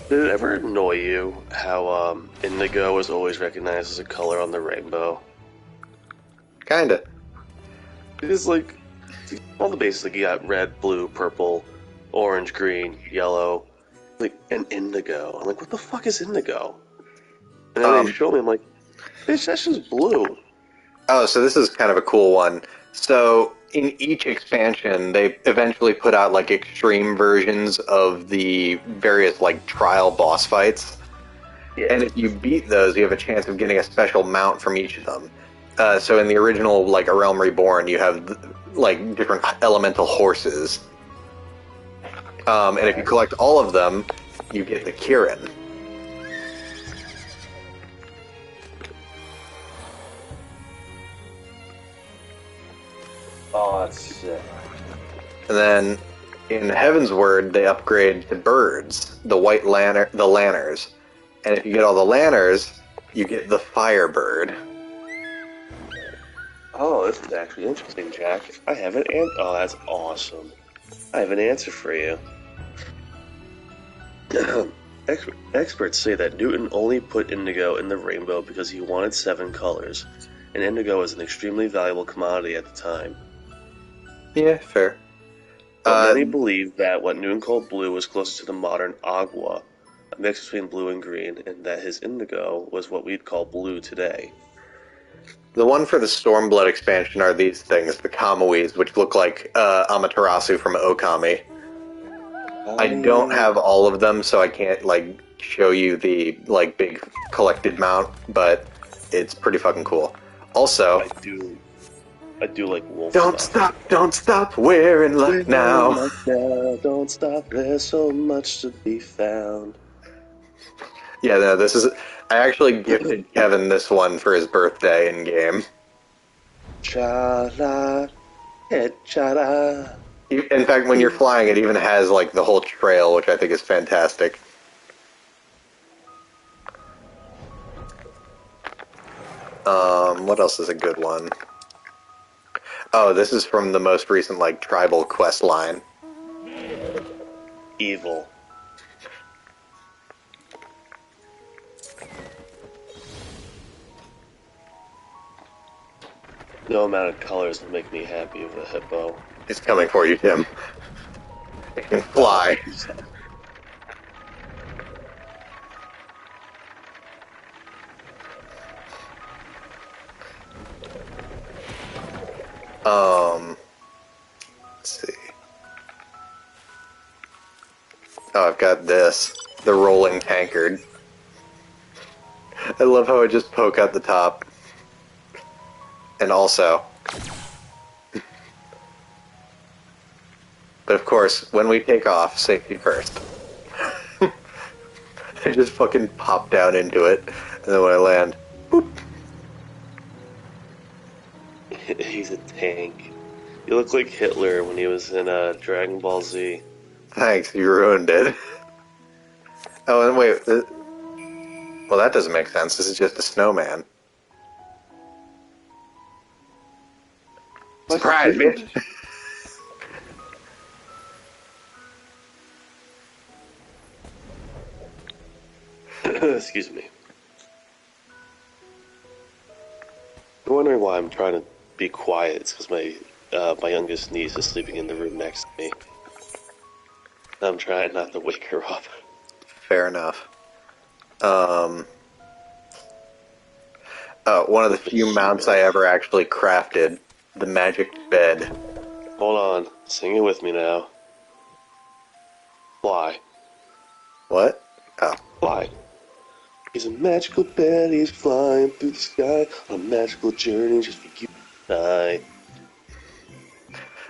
Speaker 2: Did it ever annoy you how indigo was always recognized as a color on the rainbow?
Speaker 1: Kinda.
Speaker 2: It is like all the bases. Like you got red, blue, purple, orange, green, yellow, like and indigo. I'm like, what the fuck is indigo? And then they show me. I'm like, bitch, that's just blue.
Speaker 1: Oh, so this is kind of a cool one. So in each expansion, they eventually put out like extreme versions of the various like trial boss fights.
Speaker 2: Yeah.
Speaker 1: And if you beat those, you have a chance of getting a special mount from each of them. So in the original, like A Realm Reborn, you have like different elemental horses. And if you collect all of them, you get the Kirin.
Speaker 2: Oh, that's sick.
Speaker 1: And then in Heaven's Word, they upgrade to birds, the the lanners. And if you get all the lanners, you get the Firebird.
Speaker 2: Oh, this is actually interesting, Jack. I have an oh, that's awesome. I have an answer for you. Experts say that Newton only put indigo in the rainbow because he wanted 7 colors, and indigo was an extremely valuable commodity at the time.
Speaker 1: Yeah, fair.
Speaker 2: But many believe that what Newton called blue was closer to the modern agua, a mix between blue and green, and that his indigo was what we'd call blue today.
Speaker 1: The one for the Stormblood expansion are these things, the Kamuis, which look like Amaterasu from Okami. I don't have all of them, so I can't like show you the like big collected mount, but it's pretty fucking cool. Also,
Speaker 2: I do like wolf.
Speaker 1: Don't stop wearing luck now.
Speaker 2: Don't stop, there's so much to be found.
Speaker 1: Yeah, no, this is. I actually gifted Kevin this one for his birthday in game.
Speaker 2: Cha-la, cha-la.
Speaker 1: In fact, when you're flying, it even has like the whole trail, which I think is fantastic. What else is a good one? Oh, this is from the most recent like tribal quest line.
Speaker 2: Evil. No amount of colors will make me happy with a hippo.
Speaker 1: It's coming for you, Tim. It can fly. Let's see. Oh, I've got this. The rolling tankard. I love how I just poke out the top. And also... But of course, when we take off, safety first. I just fucking pop down into it, and then when I land, boop.
Speaker 2: He's a tank. You look like Hitler when he was in Dragon Ball Z.
Speaker 1: Thanks, you ruined it. Oh, and wait. Well, that doesn't make sense. This is just a snowman. Surprise, bitch!
Speaker 2: Excuse me. You're wondering why I'm trying to be quiet. It's because my youngest niece is sleeping in the room next to me. I'm trying not to wake her up.
Speaker 1: Fair enough. Oh, one of the few mounts I ever actually crafted. The magic bed.
Speaker 2: Hold on. Sing it with me now. Fly.
Speaker 1: What? Oh.
Speaker 2: Fly. He's a magical bed, he's flying through the sky on a magical journey just for you and I.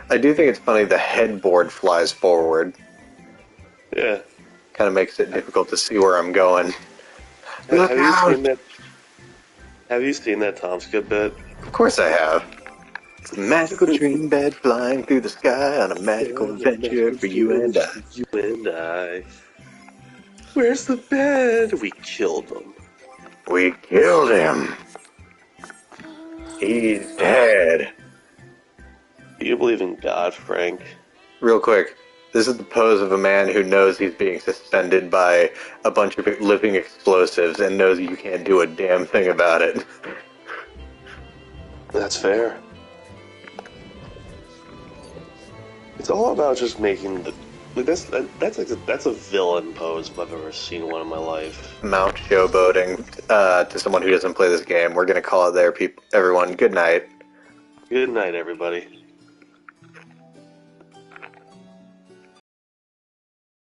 Speaker 1: I do think it's funny the headboard flies forward.
Speaker 2: Yeah.
Speaker 1: Kind of makes it difficult to see where I'm going. Look
Speaker 2: Have
Speaker 1: out!
Speaker 2: you seen that Tom Skip bit?
Speaker 1: Of course I have. It's a magical dream bed flying through the sky on a magical adventure for you and I.
Speaker 2: You and I. Where's the bed? We killed him.
Speaker 1: We killed him. He's dead.
Speaker 2: Do you believe in God, Frank?
Speaker 1: Real quick, this is the pose of a man who knows he's being suspended by a bunch of living explosives and knows you can't do a damn thing about it.
Speaker 2: That's fair. It's all about just making the. Like that's a villain pose if I've ever seen one in my life.
Speaker 1: Mount showboating to someone who doesn't play this game. We're gonna call it there, everyone. Good night.
Speaker 2: Good night, everybody.